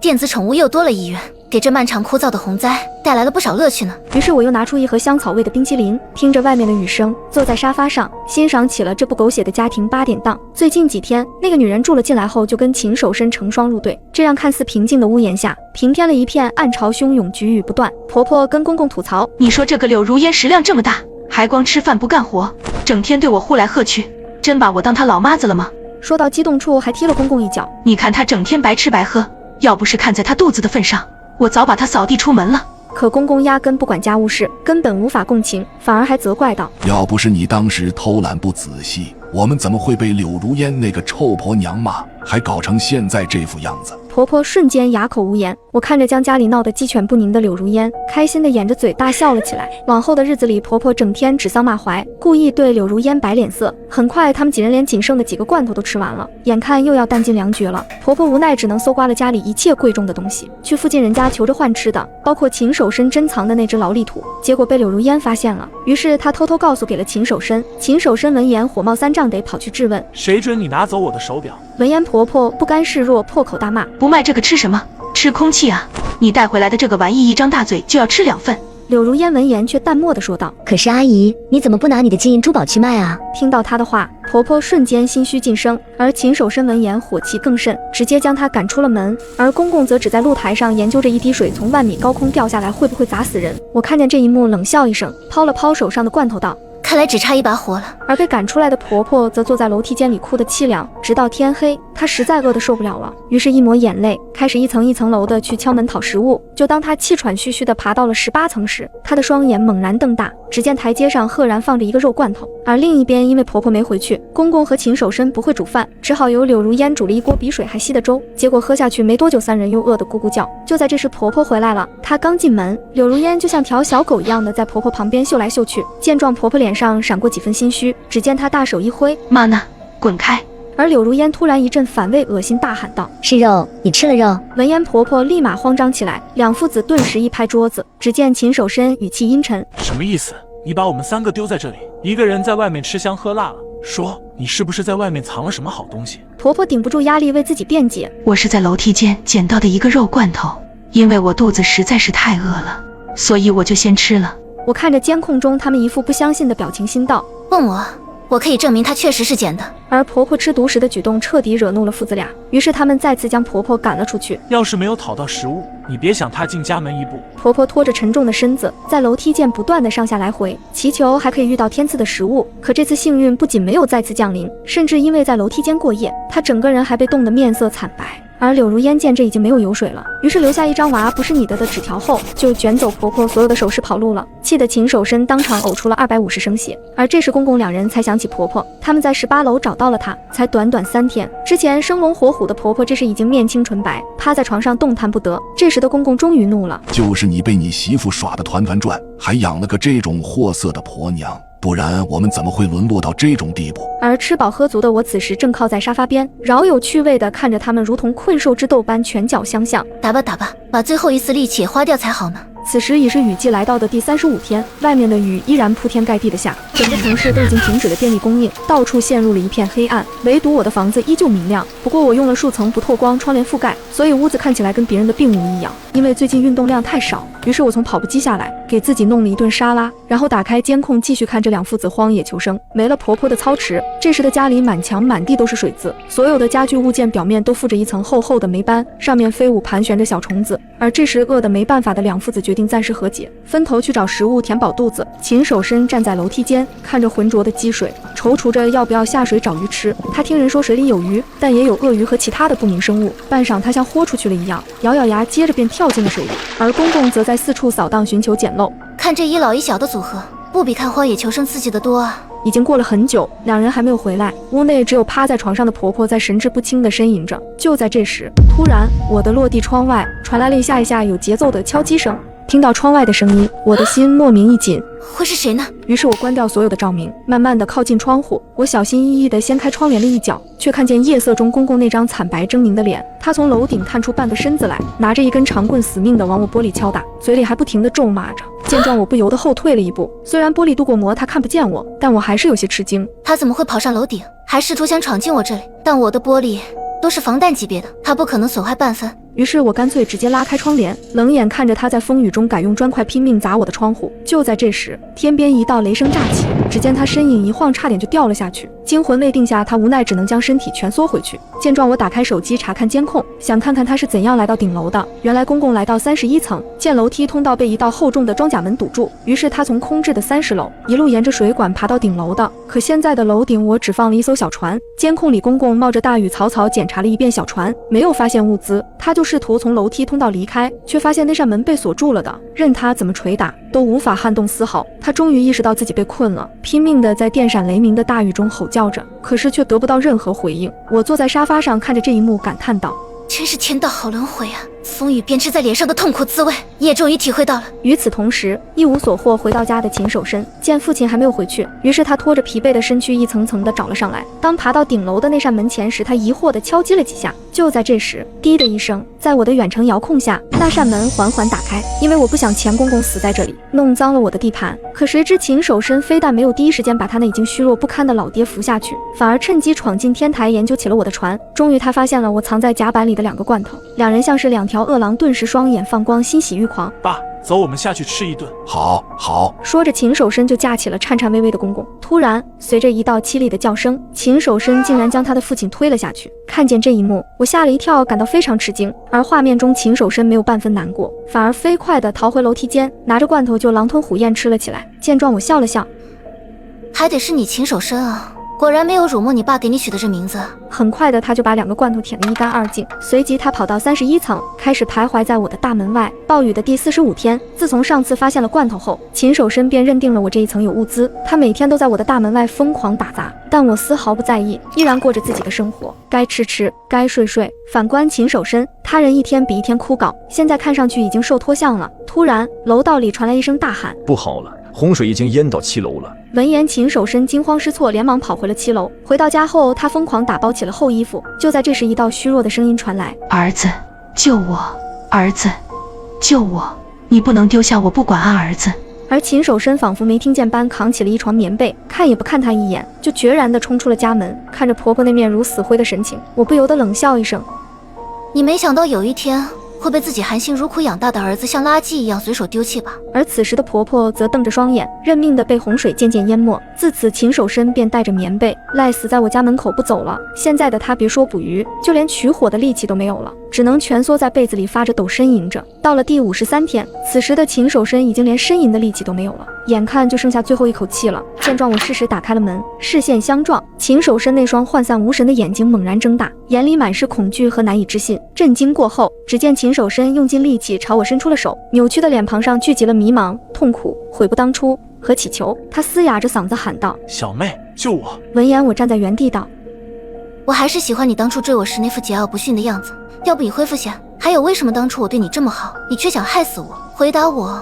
电子宠物又多了一员，给这漫长枯燥的洪灾带来了不少乐趣呢。于是我又拿出一盒香草味的冰淇淋，听着外面的雨声，坐在沙发上欣赏起了这部狗血的家庭8点档。最近几天，那个女人住了进来后，就跟秦守身成双入对，这让看似平静的屋檐下平添了一片暗潮汹涌，菊雨不断。婆婆跟公公吐槽：你说这个柳如烟食量这么大，还光吃饭不干活，整天对我呼来喝去，真把我当她老妈子了吗？说到激动处，还踢了公公一脚。你看她整天白吃白喝，要不是看在她肚子的份上，我早把她扫地出门了。可公公压根不管家务事，根本无法共情，反而还责怪道：要不是你当时偷懒不仔细，我们怎么会被柳如烟那个臭婆娘骂，还搞成现在这副样子？婆婆瞬间哑口无言。我看着将家里闹得鸡犬不宁的柳如烟，开心的掩着嘴大笑了起来。往后的日子里，婆婆整天指桑骂槐，故意对柳如烟摆脸色。很快，他们几人连仅剩的几个罐头都吃完了，眼看又要弹尽粮绝了。婆婆无奈只能搜刮了家里一切贵重的东西，去附近人家求着换吃的，包括秦守身珍藏的那只劳力兔。结果被柳如烟发现了，于是她偷偷告诉给了秦守身。秦守身闻言火冒三丈，得跑去质问：谁准你拿走我的手表？闻言，婆婆不甘示弱，破口大骂：不卖这个吃什么？吃空气啊！你带回来的这个玩意一张大嘴就要吃2份。柳如烟闻言却淡漠地说道：可是阿姨，你怎么不拿你的金银珠宝去卖啊？听到她的话，婆婆瞬间心虚晋升，而秦守身闻言火气更甚，直接将她赶出了门。而公公则只在露台上研究着一滴水从万米高空掉下来会不会砸死人。我看见这一幕，冷笑一声，抛了抛手上的罐头道：看来只差一把火了。而被赶出来的婆婆则坐在楼梯间里哭得凄凉，直到天黑。她实在饿得受不了了，于是一抹眼泪，开始一层一层楼的去敲门讨食物。就当她气喘吁吁地爬到了18层时，她的双眼猛然瞪大，只见台阶上赫然放着一个肉罐头。而另一边，因为婆婆没回去，公公和秦守身不会煮饭，只好由柳如烟煮了一锅比水还稀的粥。结果喝下去没多久，三人又饿得咕咕叫。就在这时，婆婆回来了。她刚进门，柳如烟就像条小狗一样的在婆婆旁边嗅来嗅去。见状，婆婆脸上闪过几分心虚，只见她大手一挥：妈呢？滚开！而柳如烟突然一阵反胃恶心，大喊道：是肉，你吃了肉。闻言，婆婆立马慌张起来，两父子顿时一拍桌子。只见秦守身语气阴沉：什么意思？你把我们3个丢在这里，一个人在外面吃香喝辣了，说你是不是在外面藏了什么好东西？婆婆顶不住压力为自己辩解：我是在楼梯间捡到的一个肉罐头，因为我肚子实在是太饿了，所以我就先吃了。我看着监控中他们一副不相信的表情，心道：问我可以证明他确实是捡的。而婆婆吃独食的举动彻底惹怒了父子俩，于是他们再次将婆婆赶了出去。要是没有讨到食物，你别想踏进家门一步。婆婆拖着沉重的身子，在楼梯间不断的上下来回，祈求还可以遇到天赐的食物。可这次幸运不仅没有再次降临，甚至因为在楼梯间过夜，她整个人还被冻得面色惨白。而柳如烟见这已经没有油水了，于是留下一张娃不是你的纸条后，就卷走婆婆所有的首饰跑路了，气得秦守身当场呕出了250升血。而这时公公两人才想起婆婆，他们在18楼找到了她，才短短3天，之前生龙活虎的婆婆这时已经面青唇白，趴在床上动弹不得。这时的公公终于怒了：就是你被你媳妇耍得团团转，还养了个这种货色的婆娘，不然我们怎么会沦落到这种地步？而吃饱喝足的我此时正靠在沙发边，饶有趣味地看着他们如同困兽之斗般拳脚相向。打吧打吧，把最后一丝力气也花掉才好呢。此时已是雨季来到的第35天，外面的雨依然铺天盖地的下，整个城市都已经停止了电力供应，到处陷入了一片黑暗，唯独我的房子依旧明亮。不过我用了数层不透光窗帘覆盖，所以屋子看起来跟别人的并无异样。因为最近运动量太少，于是我从跑步机下来，给自己弄了一顿沙拉，然后打开监控继续看这两父子荒野求生。没了婆婆的操持，这时的家里满墙满地都是水渍，所有的家具物件表面都附着一层厚厚的霉斑，上面飞舞盘旋着小虫子。而这时饿得没办法的两父子决定暂时和解，分头去找食物填饱肚子。秦守身站在楼梯间，看着浑浊的积水，踌躇着要不要下水找鱼吃。他听人说水里有鱼，但也有鳄鱼和其他的不明生物。半晌，他像豁出去了一样，咬咬牙，接着便跳进了水里。而公公则在四处扫荡，寻求捡漏。看这一老一小的组合，不比看荒野求生刺激得多啊！已经过了很久，两人还没有回来，屋内只有趴在床上的婆婆在神志不清地呻吟着。就在这时，突然我的落地窗外传来了一下一下有节奏的敲击声。听到窗外的声音，我的心莫名一紧，会是谁呢？于是我关掉所有的照明，慢慢地靠近窗户。我小心翼翼地掀开窗帘的一角，却看见夜色中公公那张惨白狰狞的脸。他从楼顶探出半个身子来，拿着一根长棍死命地往我玻璃敲打，嘴里还不停地咒骂着。见状，我不由得后退了一步。虽然玻璃镀过膜，他看不见我，但我还是有些吃惊。他怎么会跑上楼顶，还试图想闯进我这里？但我的玻璃都是防弹级别的，他不可能损坏半分。于是我干脆直接拉开窗帘，冷眼看着他在风雨中改用砖块拼命砸我的窗户。就在这时，天边一道雷声乍起，只见他身影一晃，差点就掉了下去。惊魂未定下，他无奈只能将身体蜷缩回去。见状，我打开手机查看监控，想看看他是怎样来到顶楼的。原来公公来到31层，见楼梯通道被一道厚重的装甲门堵住，于是他从空置的30楼一路沿着水管爬到顶楼的。可现在的楼顶我只放了一艘小船，监控里公公冒着大雨草草检查了一遍小船，没有发现物资，他就试图从楼梯通道离开，却发现那扇门被锁住了的，任他怎么捶打都无法撼动丝毫。他终于意识到自己被困了，拼命地在电闪雷鸣的大雨中吼叫着，可是却得不到任何回应。我坐在沙发上看着这一幕，感叹道：真是天道好轮回啊！风雨编织在脸上的痛苦滋味，你也终于体会到了。与此同时，一无所获回到家的秦守身见父亲还没有回去，于是他拖着疲惫的身躯一层层地找了上来。当爬到顶楼的那扇门前时，他疑惑地敲击了几下。就在这时，滴的一声，在我的远程遥控下，那扇门缓缓打开。因为我不想钱公公死在这里，弄脏了我的地盘。可谁知秦守身非但没有第一时间把他那已经虚弱不堪的老爹扶下去，反而趁机闯进天台研究起了我的船。终于他发现了我藏在甲板里的2个罐头，两人像是2条饿狼，顿时双眼放光，欣喜欲狂。爸，走，我们下去吃一顿。好，好。说着，秦守身就架起了颤颤巍巍的公公。突然，随着一道凄厉的叫声，秦守身竟然将他的父亲推了下去。看见这一幕，我吓了一跳，感到非常吃惊。而画面中，秦守身没有半分难过，反而飞快地逃回楼梯间，拿着罐头就狼吞虎咽吃了起来。见状，我笑了笑，还得是你秦守身啊。果然没有辱没你爸给你取的这名字。很快的，他就把2个罐头舔得一干二净。随即他跑到31层，开始徘徊在我的大门外。暴雨的第45天，自从上次发现了罐头后，秦守身便认定了我这一层有物资。他每天都在我的大门外疯狂打杂，但我丝毫不在意，依然过着自己的生活，该吃吃，该睡睡。反观秦守身，他人一天比一天枯槁，现在看上去已经瘦脱相了。突然，楼道里传来一声大喊：不好了，洪水已经淹到7楼了。闻言，秦守身惊慌失措，连忙跑回了7楼。回到家后，他疯狂打包起了厚衣服。就在这时，一道虚弱的声音传来：儿子，救我！儿子，救我！你不能丢下我不管啊，儿子！而秦守身仿佛没听见般，扛起了一床棉被，看也不看他一眼，就决然地冲出了家门。看着婆婆那面如死灰的神情，我不由得冷笑一声：你没想到有一天会被自己含辛茹苦养大的儿子像垃圾一样随手丢弃吧？而此时的婆婆则瞪着双眼，认命的被洪水渐渐淹没。自此，秦守身便带着棉被赖死在我家门口不走了。现在的他别说捕鱼，就连取火的力气都没有了，只能蜷缩在被子里发着抖呻吟着。到了第53天，此时的秦守身已经连呻吟的力气都没有了，眼看就剩下最后一口气了。见状，我适时打开了门，视线相撞，秦守身那双涣散无神的眼睛猛然睁大，眼里满是恐惧和难以置信。震惊过后，只见秦守身用尽力气朝我伸出了手，扭曲的脸庞上聚集了迷茫、痛苦、悔不当初和乞求。他嘶哑着嗓子喊道：小妹，救我！闻言，我站在原地道：我还是喜欢你当初追我时那副桀骜不驯的样子，要不你恢复下？还有，为什么当初我对你这么好，你却想害死我？回答我。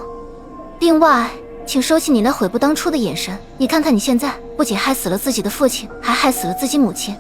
另外，请收起你那悔不当初的眼神，你看看你现在，不仅害死了自己的父亲，还害死了自己母亲。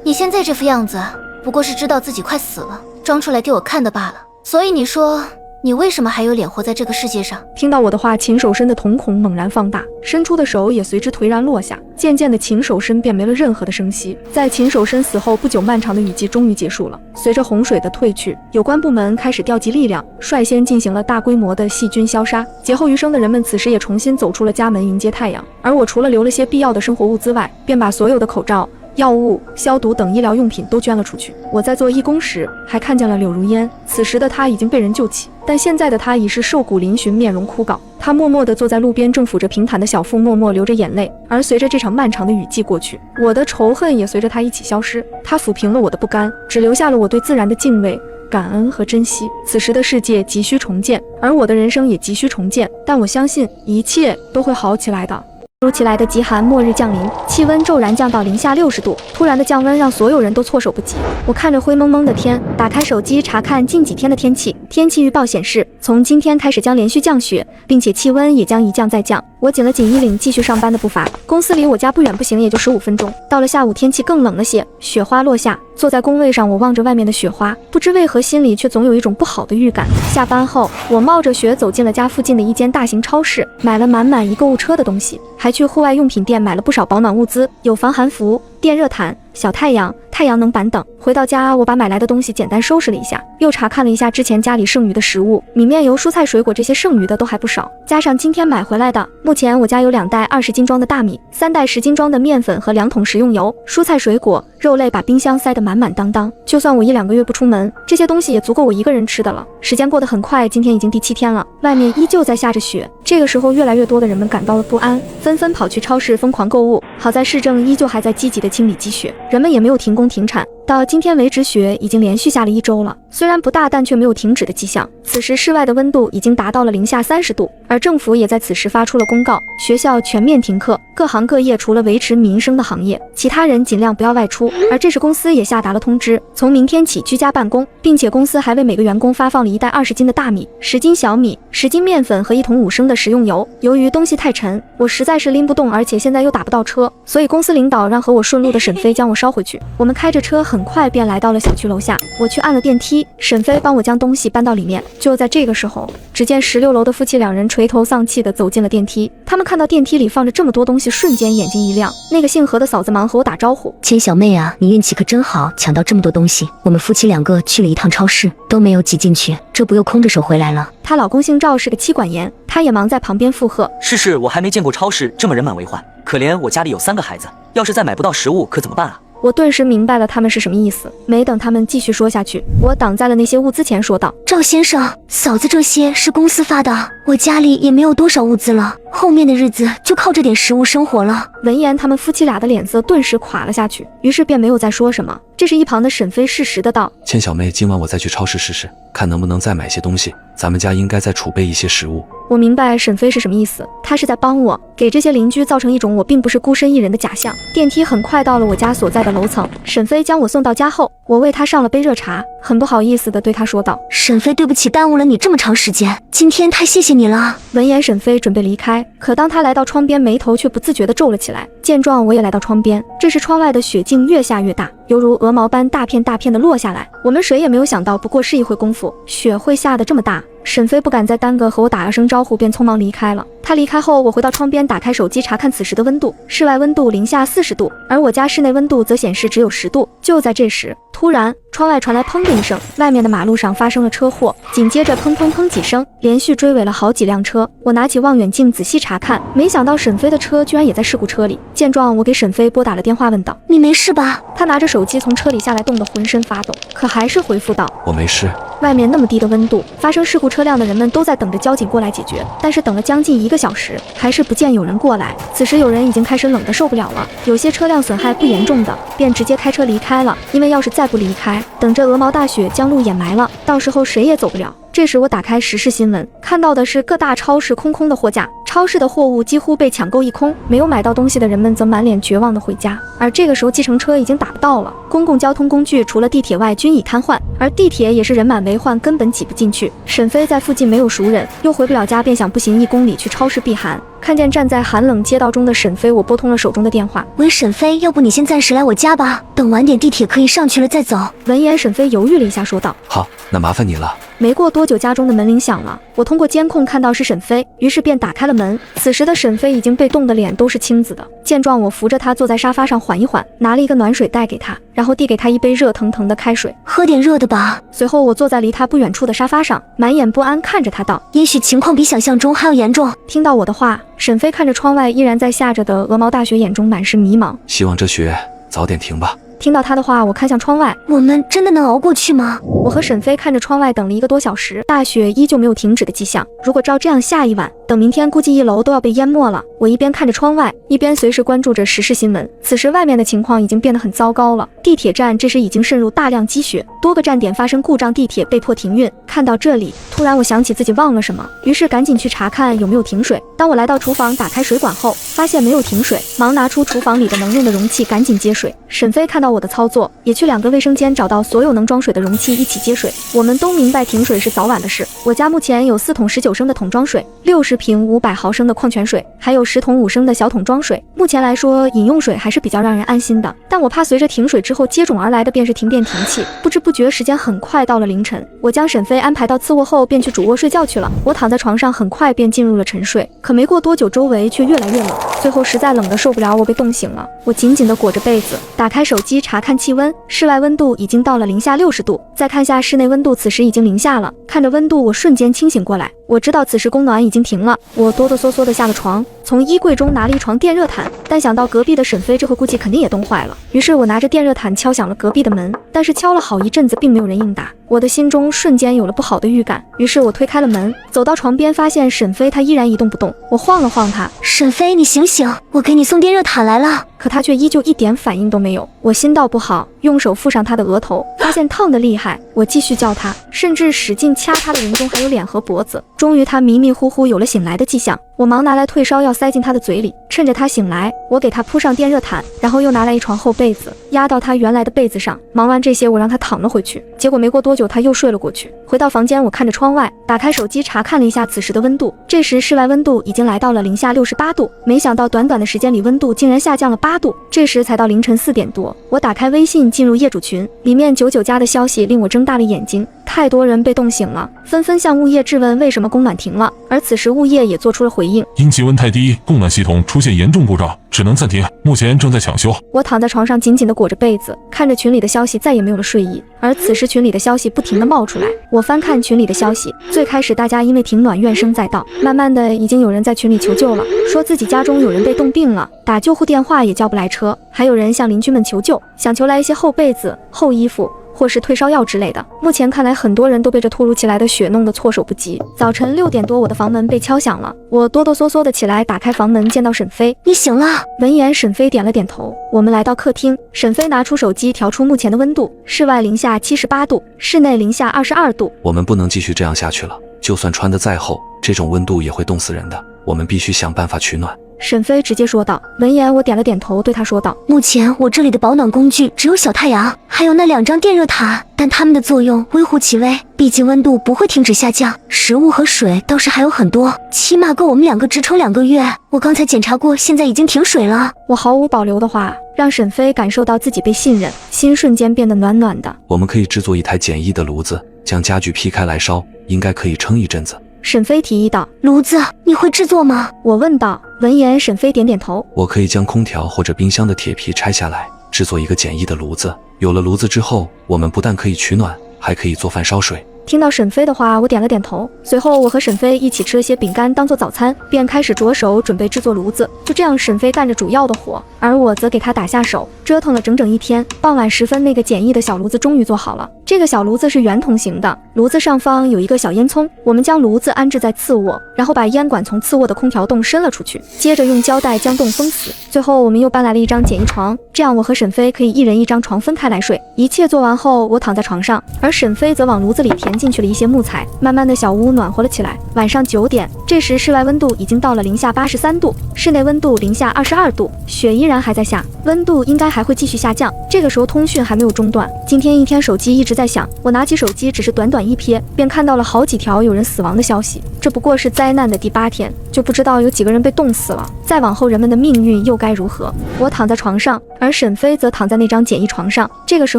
你现在这副样子，不过是知道自己快死了，装出来给我看的罢了。所以你说你为什么还有脸活在这个世界上？听到我的话，秦守深的瞳孔猛然放大，伸出的手也随之颓然落下。渐渐的，秦守深便没了任何的声息。在秦守深死后不久，漫长的雨季终于结束了。随着洪水的退去，有关部门开始调集力量，率先进行了大规模的细菌消杀。劫后余生的人们此时也重新走出了家门，迎接太阳。而我除了留了些必要的生活物资外，便把所有的口罩、药物、消毒等医疗用品都捐了出去。我在做义工时，还看见了柳如烟。此时的她已经被人救起，但现在的她已是瘦骨嶙峋，面容枯槁。她默默地坐在路边，正抚着平坦的小腹，默默流着眼泪。而随着这场漫长的雨季过去，我的仇恨也随着她一起消失。她抚平了我的不甘，只留下了我对自然的敬畏、感恩和珍惜。此时的世界急需重建，而我的人生也急需重建。但我相信一切都会好起来的。突如其来的极寒末日降临，气温骤然降到-60度。突然的降温让所有人都措手不及。我看着灰蒙蒙的天，打开手机查看近几天的天气。天气预报显示，从今天开始将连续降雪，并且气温也将一降再降。我紧了紧衣领，继续上班的步伐。公司离我家不远，不行也就15分钟。到了下午，天气更冷了些，雪花落下。坐在工位上，我望着外面的雪花，不知为何心里却总有一种不好的预感。下班后，我冒着雪走进了家附近的一间大型超市，买了满满一购物车的东西，还去户外用品店买了不少保暖物资，有防寒服、电热毯、小太阳、太阳能板等。回到家，我把买来的东西简单收拾了一下，又查看了一下之前家里剩余的食物，米面油、蔬菜、水果这些剩余的都还不少，加上今天买回来的，目前我家有2袋20斤装的大米，3袋10斤装的面粉和2桶食用油，蔬菜、水果、肉类把冰箱塞得满满当当。就算我1-2个月不出门，这些东西也足够我一个人吃的了。时间过得很快，今天已经第7天了，外面依旧在下着雪。这个时候，越来越多的人们感到了不安，纷纷跑去超市疯狂购物。好在市政依旧还在积极的清理积雪，人们也没有停工停产。到今天为止，雪已经连续下了1周了，虽然不大，但却没有停止的迹象。此时室外的温度已经达到了-30度，而政府也在此时发出了公告，学校全面停课，各行各业除了维持民生的行业，其他人尽量不要外出。而这时公司也下达了通知，从明天起居家办公，并且公司还为每个员工发放了1袋20斤的大米、10斤小米、10斤面粉和1桶5升的食用油。由于东西太沉，我实在是拎不动，而且现在又打不到车，所以公司领导让和我顺路的沈飞将我捎回去。我们开着车很快便来到了小区楼下，我去按了电梯，沈飞帮我将东西搬到里面。就在这个时候，只见16楼的夫妻2人垂头丧气地走进了电梯。他们看到电梯里放着这么多东西，瞬间眼睛一亮。那个姓何的嫂子忙和我打招呼：“千小妹啊，你运气可真好，抢到这么多东西。我们夫妻2个去了一趟超市，都没有挤进去，这不又空着手回来了。”她老公姓赵，是个妻管严，他也忙在旁边附和：“是，我还没见过超市这么人满为患。可怜我家里有3个孩子，要是再买不到食物可怎么办啊？”我顿时明白了他们是什么意思，没等他们继续说下去，我挡在了那些物资前，说道：“赵先生，嫂子这些是公司发的，我家里也没有多少物资了，后面的日子就靠这点食物生活了。”闻言，他们夫妻俩的脸色顿时垮了下去，于是便没有再说什么。这时一旁的沈飞适时的道：“千小妹，今晚我再去超市试试，看能不能再买些东西，咱们家应该再储备一些食物。”我明白沈飞是什么意思，他是在帮我，给这些邻居造成一种我并不是孤身一人的假象。电梯很快到了我家所在的楼层，沈飞将我送到家后，我为他上了杯热茶，很不好意思地对他说道：“沈飞，对不起，耽误了你这么长时间，今天太谢谢你了。”闻言，沈飞准备离开，可当他来到窗边，眉头却不自觉地皱了起来。见状，我也来到窗边，这时窗外的雪竟越下越大，犹如鹅毛般大片大片地落下来。我们谁也没有想到，不过是一会功夫，雪会下得这么大。沈飞不敢再耽搁，和我打了声招呼，便匆忙离开了。他离开后，我回到窗边，打开手机查看此时的温度，室外温度-40度，而我家室内温度则显示只有10度。就在这时，突然窗外传来砰的一声，外面的马路上发生了车祸，紧接着砰砰砰几声，连续追尾了好几辆车。我拿起望远镜仔细查看，没想到沈飞的车居然也在事故车里。见状，我给沈飞拨打了电话，问道：“你没事吧？”他拿着手机从车里下来，冻得浑身发抖，可还是回复道：“我没事。”外面那么低的温度，发生事故车辆的人们都在等着交警过来解决，但是等了将近1个小时，还是不见有人过来。此时有人已经开始冷得受不了了，有些车辆损害不严重的，便直接开车离开了，因为要是再不离开，等着鹅毛大雪将路掩埋了，到时候谁也走不了。这时我打开时事新闻，看到的是各大超市空空的货架，超市的货物几乎被抢购一空，没有买到东西的人们则满脸绝望地回家。而这个时候计程车已经打不到了，公共交通工具除了地铁外均已瘫痪，而地铁也是人满为患，根本挤不进去。沈飞在附近没有熟人，又回不了家，便想步行1公里去超市避寒。看见站在寒冷街道中的沈飞，我拨通了手中的电话：“喂，沈飞，要不你先暂时来我家吧，等晚点地铁可以上去了再走。”闻言，沈飞犹豫了一下，说道：“好，那麻烦你了。没过多久，家中的门铃响了，我通过监控看到是沈飞，于是便打开了门。此时的沈飞已经被冻得脸都是青紫的，见状我扶着他坐在沙发上缓一缓，拿了一个暖水袋给他，然后递给他一杯热腾腾的开水，喝点热的吧。随后我坐在离他不远处的沙发上，满眼不安看着他道，也许情况比想象中还要严重。听到我的话，沈飞看着窗外依然在下着的鹅毛大雪，眼中满是迷茫。希望这雪早点停吧。听到他的话，我看向窗外，我们真的能熬过去吗？我和沈飞看着窗外等了1个多小时，大雪依旧没有停止的迹象。如果照这样下一晚，等明天估计1楼都要被淹没了。我一边看着窗外，一边随时关注着时事新闻。此时外面的情况已经变得很糟糕了，地铁站这时已经渗入大量积雪，多个站点发生故障，地铁被迫停运。看到这里，突然我想起自己忘了什么，于是赶紧去查看有没有停水。当我来到厨房打开水管后，发现没有停水，忙拿出厨房里的能用的容器赶紧接水。沈飞看到我的操作，也去2个卫生间找到所有能装水的容器一起接水。我们都明白停水是早晚的事。我家目前有4桶19升的桶装水，60瓶500毫升的矿泉水，还有10桶5升的小桶装水。目前来说，饮用水还是比较让人安心的，但我怕随着停水之后接踵而来的便是停电停气。不知不觉时间很快到了凌晨，我将沈飞安排到次卧后，便去主卧睡觉去了。我躺在床上很快便进入了沉睡，可没过多久周围却越来越冷，最后实在冷得受不了，我被冻醒了。我紧紧地裹着被子，打开手机查看气温，室外温度已经到了-60度，再看下室内温度，此时已经零下了。看着温度，我瞬间清醒过来，我知道此时供暖已经停了。我哆哆嗦嗦地下了床，从衣柜中拿了一床电热毯，但想到隔壁的沈飞这会估计肯定也冻坏了，于是我拿着电热毯敲响了隔壁的门，但是敲了好一阵子并没有人应答，我的心中瞬间有了不好的预感，于是我推开了门，走到床边，发现沈飞他依然一动不动。我晃了晃他，沈飞，你醒醒，我给你送电热毯来了。可他却依旧一点反应都没有。我心道不好，用手附上他的额头，发现烫得厉害，我继续叫他，甚至使劲掐他的人中还有脸和脖子。终于他迷迷糊糊有了醒来的迹象，我忙拿来退烧药塞进他的嘴里，趁着他醒来，我给他铺上电热毯，然后又拿来一床厚被子压到他原来的被子上。忙完这些，我让他躺了回去，结果没过多久他又睡了过去。回到房间，我看着窗外，打开手机查看了一下此时的温度，这时室外温度已经来到了-68度，没想到短短的时间里温度竟然下降了8度。这时才到凌晨4点多，我打开微信进入业主群，里面99家的消息令我睁大了眼睛，太多人被冻醒了，纷纷向物业质问为什么供暖停了，而此时物业也做出了回应，因气温太低，供暖系统出现严重故障，只能暂停，目前正在抢修。我躺在床上紧紧地裹着被子，看着群里的消息，再也没有了睡意。而此时群里的消息不停地冒出来，我翻看群里的消息，最开始大家因为停暖怨声载道，慢慢的已经有人在群里求救了，说自己家中有人被冻病了，打救护电话也叫不来车，还有人向邻居们求救，想求来一些厚被子、厚衣服或是退烧药之类的。目前看来，很多人都被这突如其来的雪弄得措手不及。早晨6点多，我的房门被敲响了，我哆哆嗦嗦的起来，打开房门，见到沈飞。你醒了？闻言，沈飞点了点头。我们来到客厅，沈飞拿出手机调出目前的温度，室外-78度，室内-22度。我们不能继续这样下去了，就算穿得再厚，这种温度也会冻死人的，我们必须想办法取暖。沈飞直接说道。闻言，我点了点头，对他说道：目前我这里的保暖工具只有小太阳，还有那2张电热毯，但它们的作用微乎其微，毕竟温度不会停止下降。食物和水倒是还有很多，起码够我们2个支撑2个月。我刚才检查过，现在已经停水了。我毫无保留的话，让沈飞感受到自己被信任，心瞬间变得暖暖的。我们可以制作一台简易的炉子，将家具劈开来烧，应该可以撑一阵子。沈飞提议道。炉子你会制作吗？我问道。闻言，沈飞点点头。我可以将空调或者冰箱的铁皮拆下来，制作一个简易的炉子。有了炉子之后，我们不但可以取暖，还可以做饭烧水。听到沈飞的话，我点了点头。随后我和沈飞一起吃了些饼干当做早餐，便开始着手准备制作炉子。就这样，沈飞干着主要的活，而我则给他打下手，折腾了整整1天。傍晚时分，那个简易的小炉子终于做好了。这个小炉子是圆筒形的，炉子上方有一个小烟囱，我们将炉子安置在次卧，然后把烟管从次卧的空调洞伸了出去，接着用胶带将洞封死。最后我们又搬来了一张简易床，这样我和沈飞可以1人1张床分开来睡。一切做完后，我躺在床上，而沈飞则往炉子里填进去了一些木材。慢慢的，小屋暖和了起来。晚上9点，这时室外温度已经到了-83度，室内温度-22度，雪依然还在下，温度应该还会继续下降。这个时候通讯还没有中断，今天一天手机一直在响。我拿起手机，只是短短一瞥，便看到了好几条有人死亡的消息。这不过是灾难的第8天，就不知道有几个人被冻死了。再往后人们的命运又该如何？我躺在床上，而沈飞则躺在那张简易床上。这个时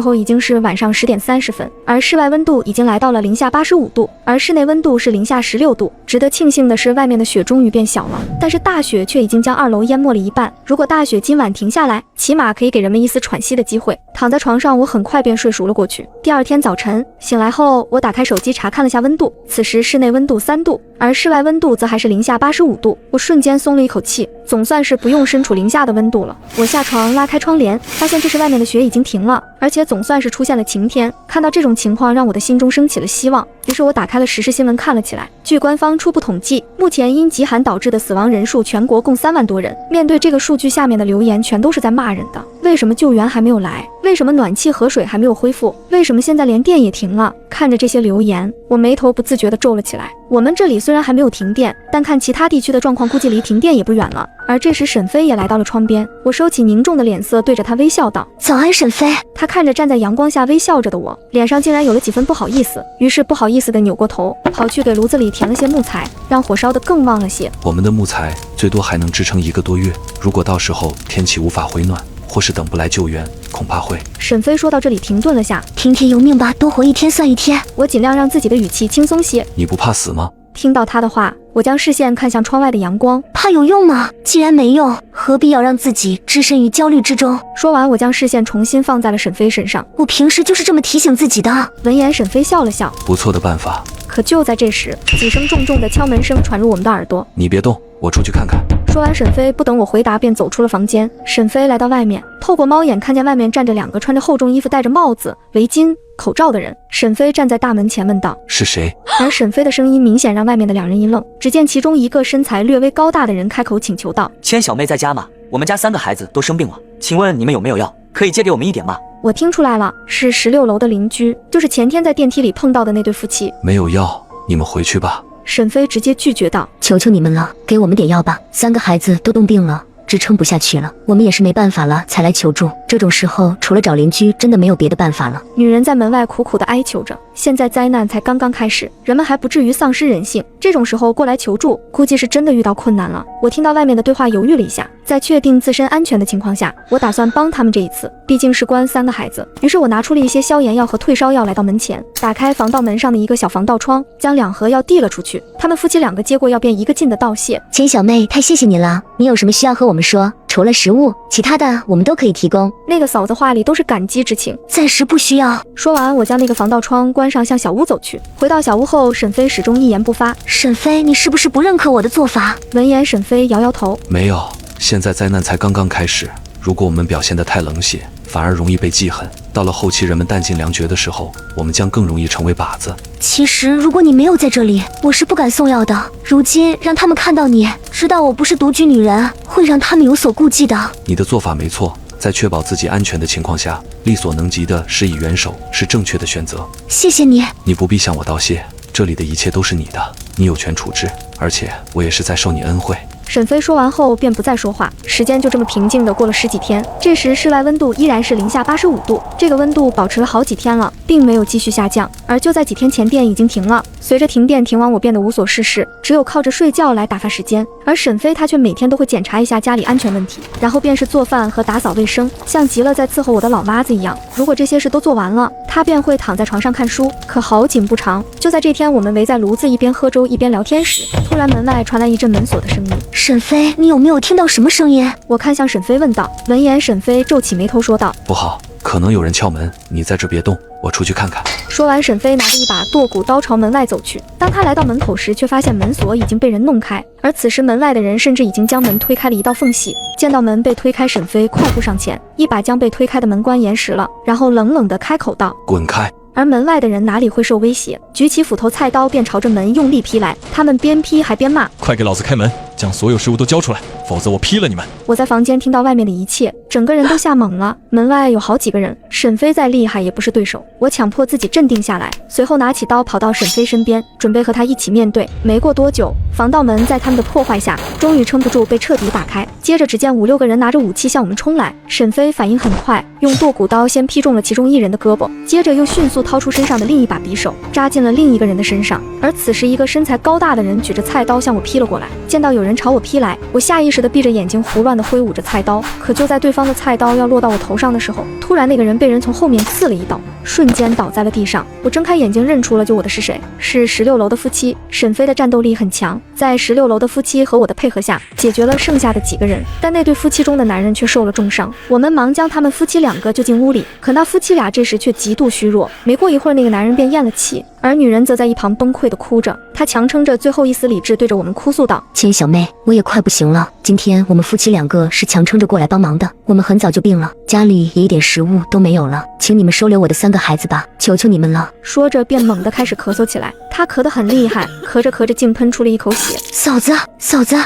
候已经是晚上10点30分，而室外温度已经来到了-85度，而室内温度是-16度。值得庆幸的是，外面的雪终于变小了，但是大雪却已经将2楼淹没了一半。如果大雪今晚停下来，起码可以给人们一丝喘息的机会。躺在床上，我很快便睡熟了过去。第2天早晨醒来后，我打开手机查看了下温度，此时室内温度3度，而室外温度则还是-85度。我瞬间松了一口气，总算是不用身处零下的温度了。我下床拉开窗帘，发现这时外面的雪已经停了，而且总算是出现了晴天。看到这种情况，让我的心中升起了希望。于是我打开了时事新闻看了起来。据官方初步统计，目前因极寒导致的死亡人数全国共3万多人。面对这个数据，下面的留言全都是在骂人的。为什么救援还没有来？为什么暖气和水还没有恢复？为什么现在连电也停了？看着这些留言，我眉头不自觉地皱了起来。我们这里虽然还没有停电，但看其他地区的状况，估计离停电也不远了。而这时沈飞也来到了窗边，我收起凝重的脸色，对着他微笑道：早安，沈飞。他看着站在阳光下微笑着的我，脸上竟然有了几分不好意思，于是不好意思地扭过头，跑去给炉子里填了些木材，让火烧得更旺了些。我们的木材最多还能支撑1个多月，如果到时候天气无法回暖，或是等不来救援，恐怕会……沈飞说到这里停顿了下，听天由命吧，多活1天算1天。我尽量让自己的语气轻松些。你不怕死吗？听到他的话，我将视线看向窗外的阳光。怕有用吗？既然没用，何必要让自己置身于焦虑之中？说完，我将视线重新放在了沈飞身上。我平时就是这么提醒自己的。闻言，沈飞笑了笑，不错的办法。可就在这时，几声重重的敲门声传入我们的耳朵。你别动，我出去看看。说完，沈飞不等我回答，便走出了房间。沈飞来到外面，透过猫眼看见外面站着2个穿着厚重衣服、戴着帽子、围巾、口罩的人。沈飞站在大门前问道：是谁？而沈飞的声音明显让外面的2人一愣。只见其中一个身材略微高大的人开口请求道：千小妹在家吗？我们家3个孩子都生病了，请问你们有没有药？可以借给我们1点吗？我听出来了，是16楼的邻居，就是前天在电梯里碰到的那对夫妻。没有药，你们回去吧。沈飞直接拒绝道：求求你们了，给我们点药吧，3个孩子都冻病了，支撑不下去了，我们也是没办法了才来求助。这种时候除了找邻居，真的没有别的办法了。女人在门外苦苦地哀求着。现在灾难才刚刚开始，人们还不至于丧失人性，这种时候过来求助，估计是真的遇到困难了。我听到外面的对话，犹豫了一下，在确定自身安全的情况下，我打算帮他们这一次，毕竟事关3个孩子。于是我拿出了一些消炎药和退烧药，来到门前，打开防盗门上的一个小防盗窗，将2盒药递了出去。他们夫妻2个接过药，便一个劲的道谢：千小妹，太谢谢你了，你有什么需要和我们说，除了食物，其他的我们都可以提供。那个嫂子话里都是感激之情。暂时不需要。说完，我将那个防盗窗关上，向小屋走去。回到小屋后，沈飞始终一言不发。沈飞，你是不是不认可我的做法？闻言，沈飞摇摇头：没有，现在灾难才刚刚开始，如果我们表现得太冷血，反而容易被记恨。到了后期人们弹尽粮绝的时候，我们将更容易成为靶子。其实如果你没有在这里，我是不敢送药的。如今让他们看到你，知道我不是独居女人，会让他们有所顾忌的。你的做法没错，在确保自己安全的情况下，力所能及的施以援手是正确的选择。谢谢你。你不必向我道谢，这里的一切都是你的，你有权处置，而且我也是在受你恩惠。沈飞说完后便不再说话，时间就这么平静地过了10几天。这时室外温度依然是-85度，这个温度保持了好几天了，并没有继续下降。而就在几天前，电已经停了。随着停电停完，我变得无所事事，只有靠着睡觉来打发时间。而沈飞他却每天都会检查一下家里安全问题，然后便是做饭和打扫卫生，像极了在伺候我的老妈子一样。如果这些事都做完了，他便会躺在床上看书。可好景不长，就在这天，我们围在炉子一边喝粥一边聊天时，突然门外传来一阵门锁的声音。沈飞，你有没有听到什么声音？我看向沈飞问道。闻言，沈飞皱起眉头说道：不好，可能有人敲门，你在这别动，我出去看看。说完，沈飞拿着一把剁骨刀朝门外走去。当他来到门口时，却发现门锁已经被人弄开，而此时门外的人甚至已经将门推开了一道缝隙。见到门被推开，沈飞快步上前，一把将被推开的门关严实了，然后冷冷地开口道：滚开！而门外的人哪里会受威胁，举起斧头菜刀便朝着门用力劈来。他们边劈还边骂：快给老子开门，将所有食物都交出来！否则我劈了你们！我在房间听到外面的一切，整个人都吓懵了。门外有好几个人，沈飞再厉害也不是对手。我强迫自己镇定下来，随后拿起刀跑到沈飞身边，准备和他一起面对。没过多久，防盗门在他们的破坏下，终于撑不住被彻底打开。接着只见5、6个人拿着武器向我们冲来，沈飞反应很快，用剁骨刀先劈中了其中一人的胳膊，接着又迅速掏出身上的另一把匕首，扎进了另一个人的身上。而此时一个身材高大的人举着菜刀向我劈了过来。见到有人朝我劈来，我下意识地闭着眼睛胡乱地挥舞着菜刀，可就在对方的菜刀要落到我头上的时候，突然那个人被人从后面刺了一刀，瞬间倒在了地上。我睁开眼睛认出了我的是谁，是16楼的夫妻。沈飞的战斗力很强，在16楼的夫妻和我的配合下解决了剩下的几个人，但那对夫妻中的男人却受了重伤。我们忙将他们夫妻2个救进屋里，可那夫妻俩这时却极度虚弱。没过一会儿，那个男人便咽了气，而女人则在一旁崩溃地哭着。她强撑着最后一丝理智，对着我们哭诉道：千小妹，我也快不行了，今天我们夫妻2个是强撑着过来帮忙的，我们很早就病了，家里也一点食物都没有了，请你们收留我的3个孩子吧，求求你们了。说着便猛地开始咳嗽起来，她咳得很厉害，咳着咳着竟喷出了一口血。嫂子，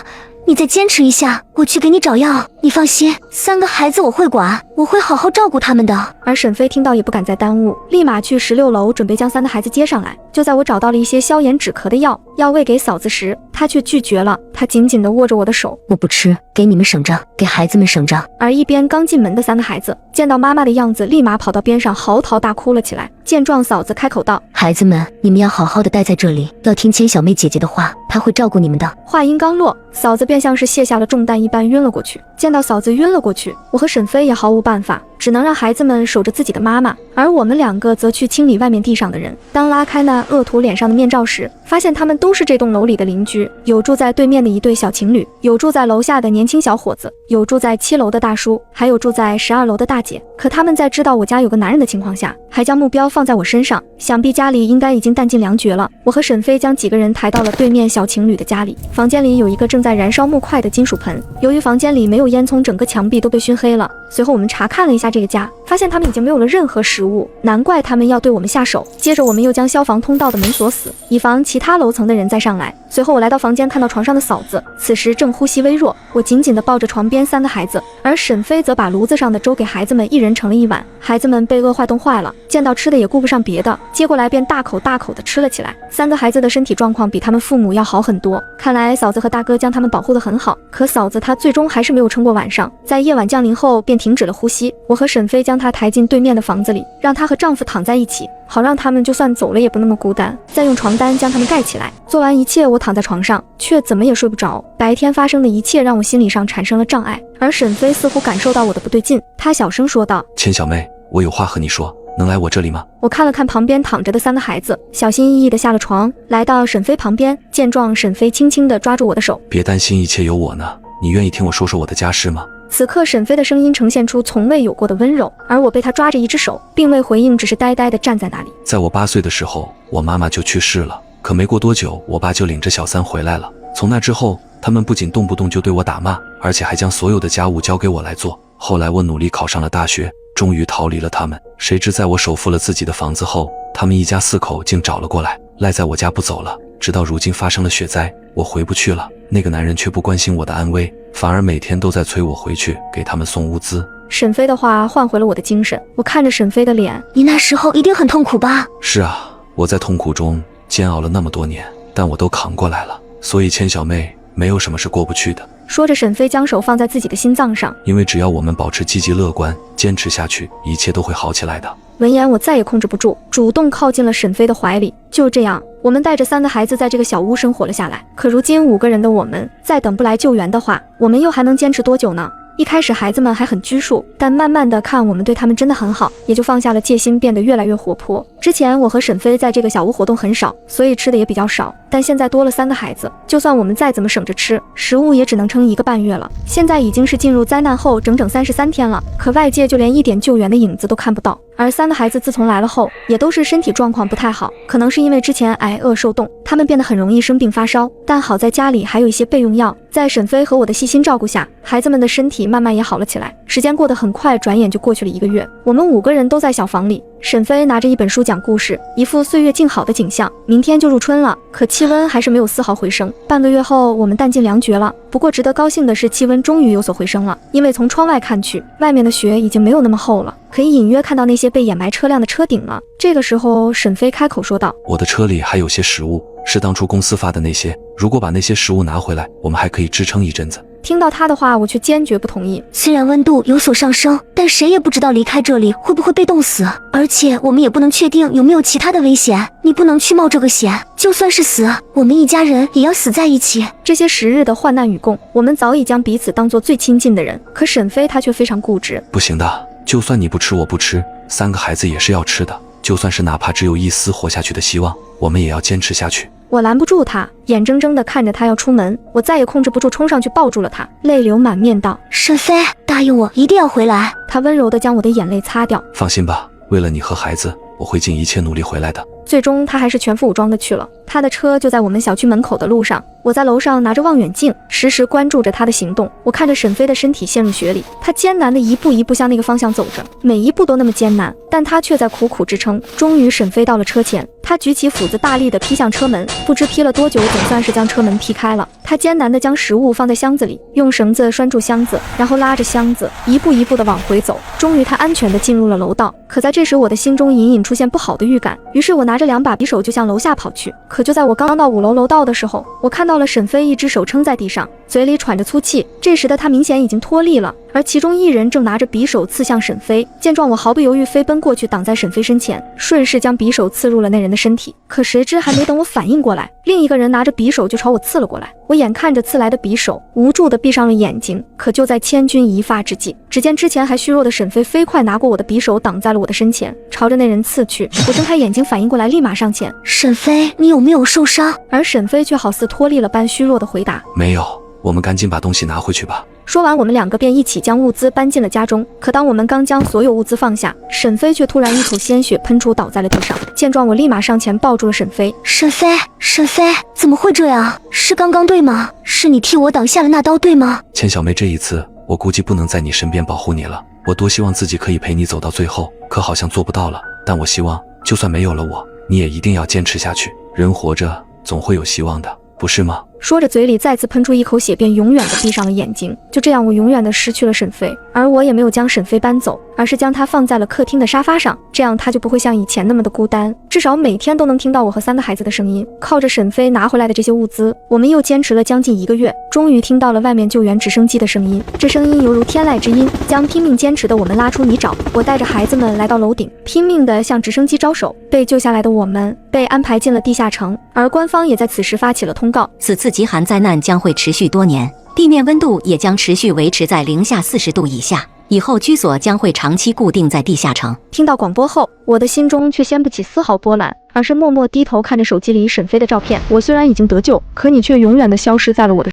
你再坚持一下，我去给你找药。你放心，3个孩子我会管，我会好好照顾他们的。而沈飞听到也不敢再耽误，立马去16楼准备将3个孩子接上来。就在我找到了一些消炎止咳的药，要喂给嫂子时，她却拒绝了。她紧紧地握着我的手，我不吃，给你们省着，给孩子们省着。而一边刚进门的3个孩子见到妈妈的样子，立马跑到边上嚎啕大哭了起来。见状，嫂子开口道：孩子们，你们要好好的待在这里，要听千小妹姐姐的话，她会照顾你们的。话音刚落，嫂子便像是卸下了重担一般晕了过去。见到嫂子晕了过去，我和沈飞也毫无办法，只能让孩子们守着自己的妈妈，而我们2个则去清理外面地上的人。当拉开那恶徒脸上的面罩时，发现他们都是这栋楼里的邻居，有住在对面的一对小情侣，有住在楼下的年轻小伙子，有住在7楼的大叔，还有住在12楼的大姐。可他们在知道我家有个男人的情况下，还将目标放在我身上，想必家里应该已经弹尽粮绝了。我和沈飞将几个人抬到了对面小情侣的家里，房间里有一个正在燃烧木块的金属盆，由于房间里没有烟囱，整个墙壁都被熏黑了。随后我们查看了一下这个家，发现他们已经没有了任何食物，难怪他们要对我们下手。接着我们又将消防通道的门锁死，以防其他楼层的人再上来。随后我来到房间，看到床上的嫂子此时正呼吸微弱，我紧紧地抱着床边3个孩子，而沈飞则把炉子上的粥给孩子们1人盛了1碗。孩子们被饿坏冻坏了，见到吃的也顾不上别的，接过来便大口大口地吃了起来。3个孩子的身体状况比他们父母要好很多，看来嫂子和大哥将他们保护得很好。可嫂子她最终还是没有撑过晚上，在夜晚降临后便停止了呼吸。我和沈飞将她抬进对面的房子里，让她和丈夫躺在一起，好让他们就算走了也不那么孤单，再用床单将他们盖起来。做完一切，我躺在床上却怎么也睡不着。白天发生的一切让我心理上产生了障碍，而沈飞似乎感受到我的不对劲，他小声说道：千小妹，我有话和你说，能来我这里吗？我看了看旁边躺着的3个孩子，小心翼翼地下了床，来到沈飞旁边。见状，沈飞轻轻地抓住我的手：别担心，一切有我呢，你愿意听我说说我的家事吗？此刻沈飞的声音呈现出从未有过的温柔，而我被他抓着一只手，并未回应，只是呆呆地站在那里。在我8岁的时候，我妈妈就去世了，可没过多久，我爸就领着小3回来了。从那之后，他们不仅动不动就对我打骂，而且还将所有的家务交给我来做。后来我努力考上了大学，终于逃离了他们。谁知在我首付了自己的房子后，他们一家4口竟找了过来，赖在我家不走了。直到如今发生了雪灾，我回不去了，那个男人却不关心我的安危，反而每天都在催我回去给他们送物资。沈飞的话唤回了我的精神，我看着沈飞的脸，你那时候一定很痛苦吧？是啊，我在痛苦中煎熬了那么多年，但我都扛过来了。所以千小妹，没有什么是过不去的。说着，沈飞将手放在自己的心脏上，因为只要我们保持积极乐观，坚持下去，一切都会好起来的。闻言，我再也控制不住，主动靠近了沈飞的怀里。就这样，我们带着3个孩子在这个小屋生活了下来。可如今5个人的我们，再等不来救援的话，我们又还能坚持多久呢？一开始孩子们还很拘束，但慢慢的看我们对他们真的很好，也就放下了戒心，变得越来越活泼。之前我和沈飞在这个小屋活动很少，所以吃的也比较少，但现在多了3个孩子，就算我们再怎么省着吃，食物也只能撑1个半月了。现在已经是进入灾难后整整33天了，可外界就连一点救援的影子都看不到。而3个孩子自从来了后，也都是身体状况不太好，可能是因为之前挨饿受冻，他们变得很容易生病发烧。但好在家里还有一些备用药，在沈飞和我的细心照顾下，孩子们的身体慢慢也好了起来。时间过得很快，转眼就过去了1个月。我们5个人都在小房里，沈飞拿着一本书讲故事，一副岁月静好的景象。明天就入春了，可气温还是没有丝毫回升。半个月后，我们弹尽粮绝了。不过值得高兴的是，气温终于有所回升了，因为从窗外看去，外面的雪已经没有那么厚了，可以隐约看到那些被掩埋车辆的车顶了。这个时候，沈飞开口说道：“我的车里还有些食物，是当初公司发的那些，如果把那些食物拿回来，我们还可以支撑一阵子。”听到他的话，我却坚决不同意。虽然温度有所上升，但谁也不知道离开这里会不会被冻死，而且我们也不能确定有没有其他的危险。你不能去冒这个险，就算是死，我们一家人也要死在一起。这些时日的患难与共，我们早已将彼此当作最亲近的人。可沈飞他却非常固执。不行的，就算你不吃我不吃，3个孩子也是要吃的。就算是哪怕只有一丝活下去的希望，我们也要坚持下去。我拦不住他，眼睁睁地看着他要出门，我再也控制不住，冲上去抱住了他，泪流满面道：“沈飞，答应我一定要回来。”他温柔地将我的眼泪擦掉。放心吧，为了你和孩子，我会尽一切努力回来的。最终他还是全副武装的去了，他的车就在我们小区门口的路上。我在楼上拿着望远镜，时时关注着他的行动。我看着沈飞的身体陷入雪里，他艰难的一步一步向那个方向走着，每一步都那么艰难，但他却在苦苦支撑。终于沈飞到了车前，他举起斧子大力的劈向车门，不知劈了多久，总算是将车门劈开了。他艰难的将食物放在箱子里，用绳子拴住箱子，然后拉着箱子一步一步的往回走。终于他安全的进入了楼道。可在这时，我的心中隐隐出现不好的预感，于是我拿着2把匕首就向楼下跑去。可就在我刚到5楼楼道的时候，我看到了沈飞一只手撑在地上，嘴里喘着粗气。这时的他明显已经脱力了，而其中一人正拿着匕首刺向沈飞。见状，我毫不犹豫飞奔过去，挡在沈飞身前，顺势将匕首刺入了那人的身体。可谁知还没等我反应过来，另一个人拿着匕首就朝我刺了过来。我眼看着刺来的匕首，无助地闭上了眼睛。可就在千钧一发之际，只见之前还虚弱的沈飞飞快拿过我的匕首，挡在了我的身前，朝着那人刺去。我睁开眼睛反应过来，立马上前：“沈飞，你有没有受伤？”而沈飞却好似脱力了般虚弱地回答：“没有，我们赶紧把东西拿回去吧。”说完，我们2个便一起将物资搬进了家中。可当我们刚将所有物资放下，沈飞却突然一口鲜血喷出，倒在了地上。见状，我立马上前抱住了沈飞。沈飞，沈飞，怎么会这样？是刚刚对吗？是你替我挡下了那刀对吗？千小妹，这一次我估计不能在你身边保护你了。我多希望自己可以陪你走到最后，可好像做不到了。但我希望，就算没有了我，你也一定要坚持下去。人活着总会有希望的，不是吗？说着，嘴里再次喷出一口血，便永远的闭上了眼睛。就这样，我永远的失去了沈飞，而我也没有将沈飞搬走，而是将他放在了客厅的沙发上，这样他就不会像以前那么的孤单，至少每天都能听到我和3个孩子的声音。靠着沈飞拿回来的这些物资，我们又坚持了将近1个月，终于听到了外面救援直升机的声音。这声音犹如天籁之音，将拼命坚持的我们拉出泥沼。我带着孩子们来到楼顶，拼命的向直升机招手。被救下来的我们被安排进了地下城，而官方也在此时发起了通告：此次极寒灾难将会持续多年，地面温度也将持续维持在零下40度以下，以后居所将会长期固定在地下城。听到广播后，我的心中却掀不起丝毫波澜，而是默默低头看着手机里沈飞的照片。我虽然已经得救，可你却永远的消失在了我的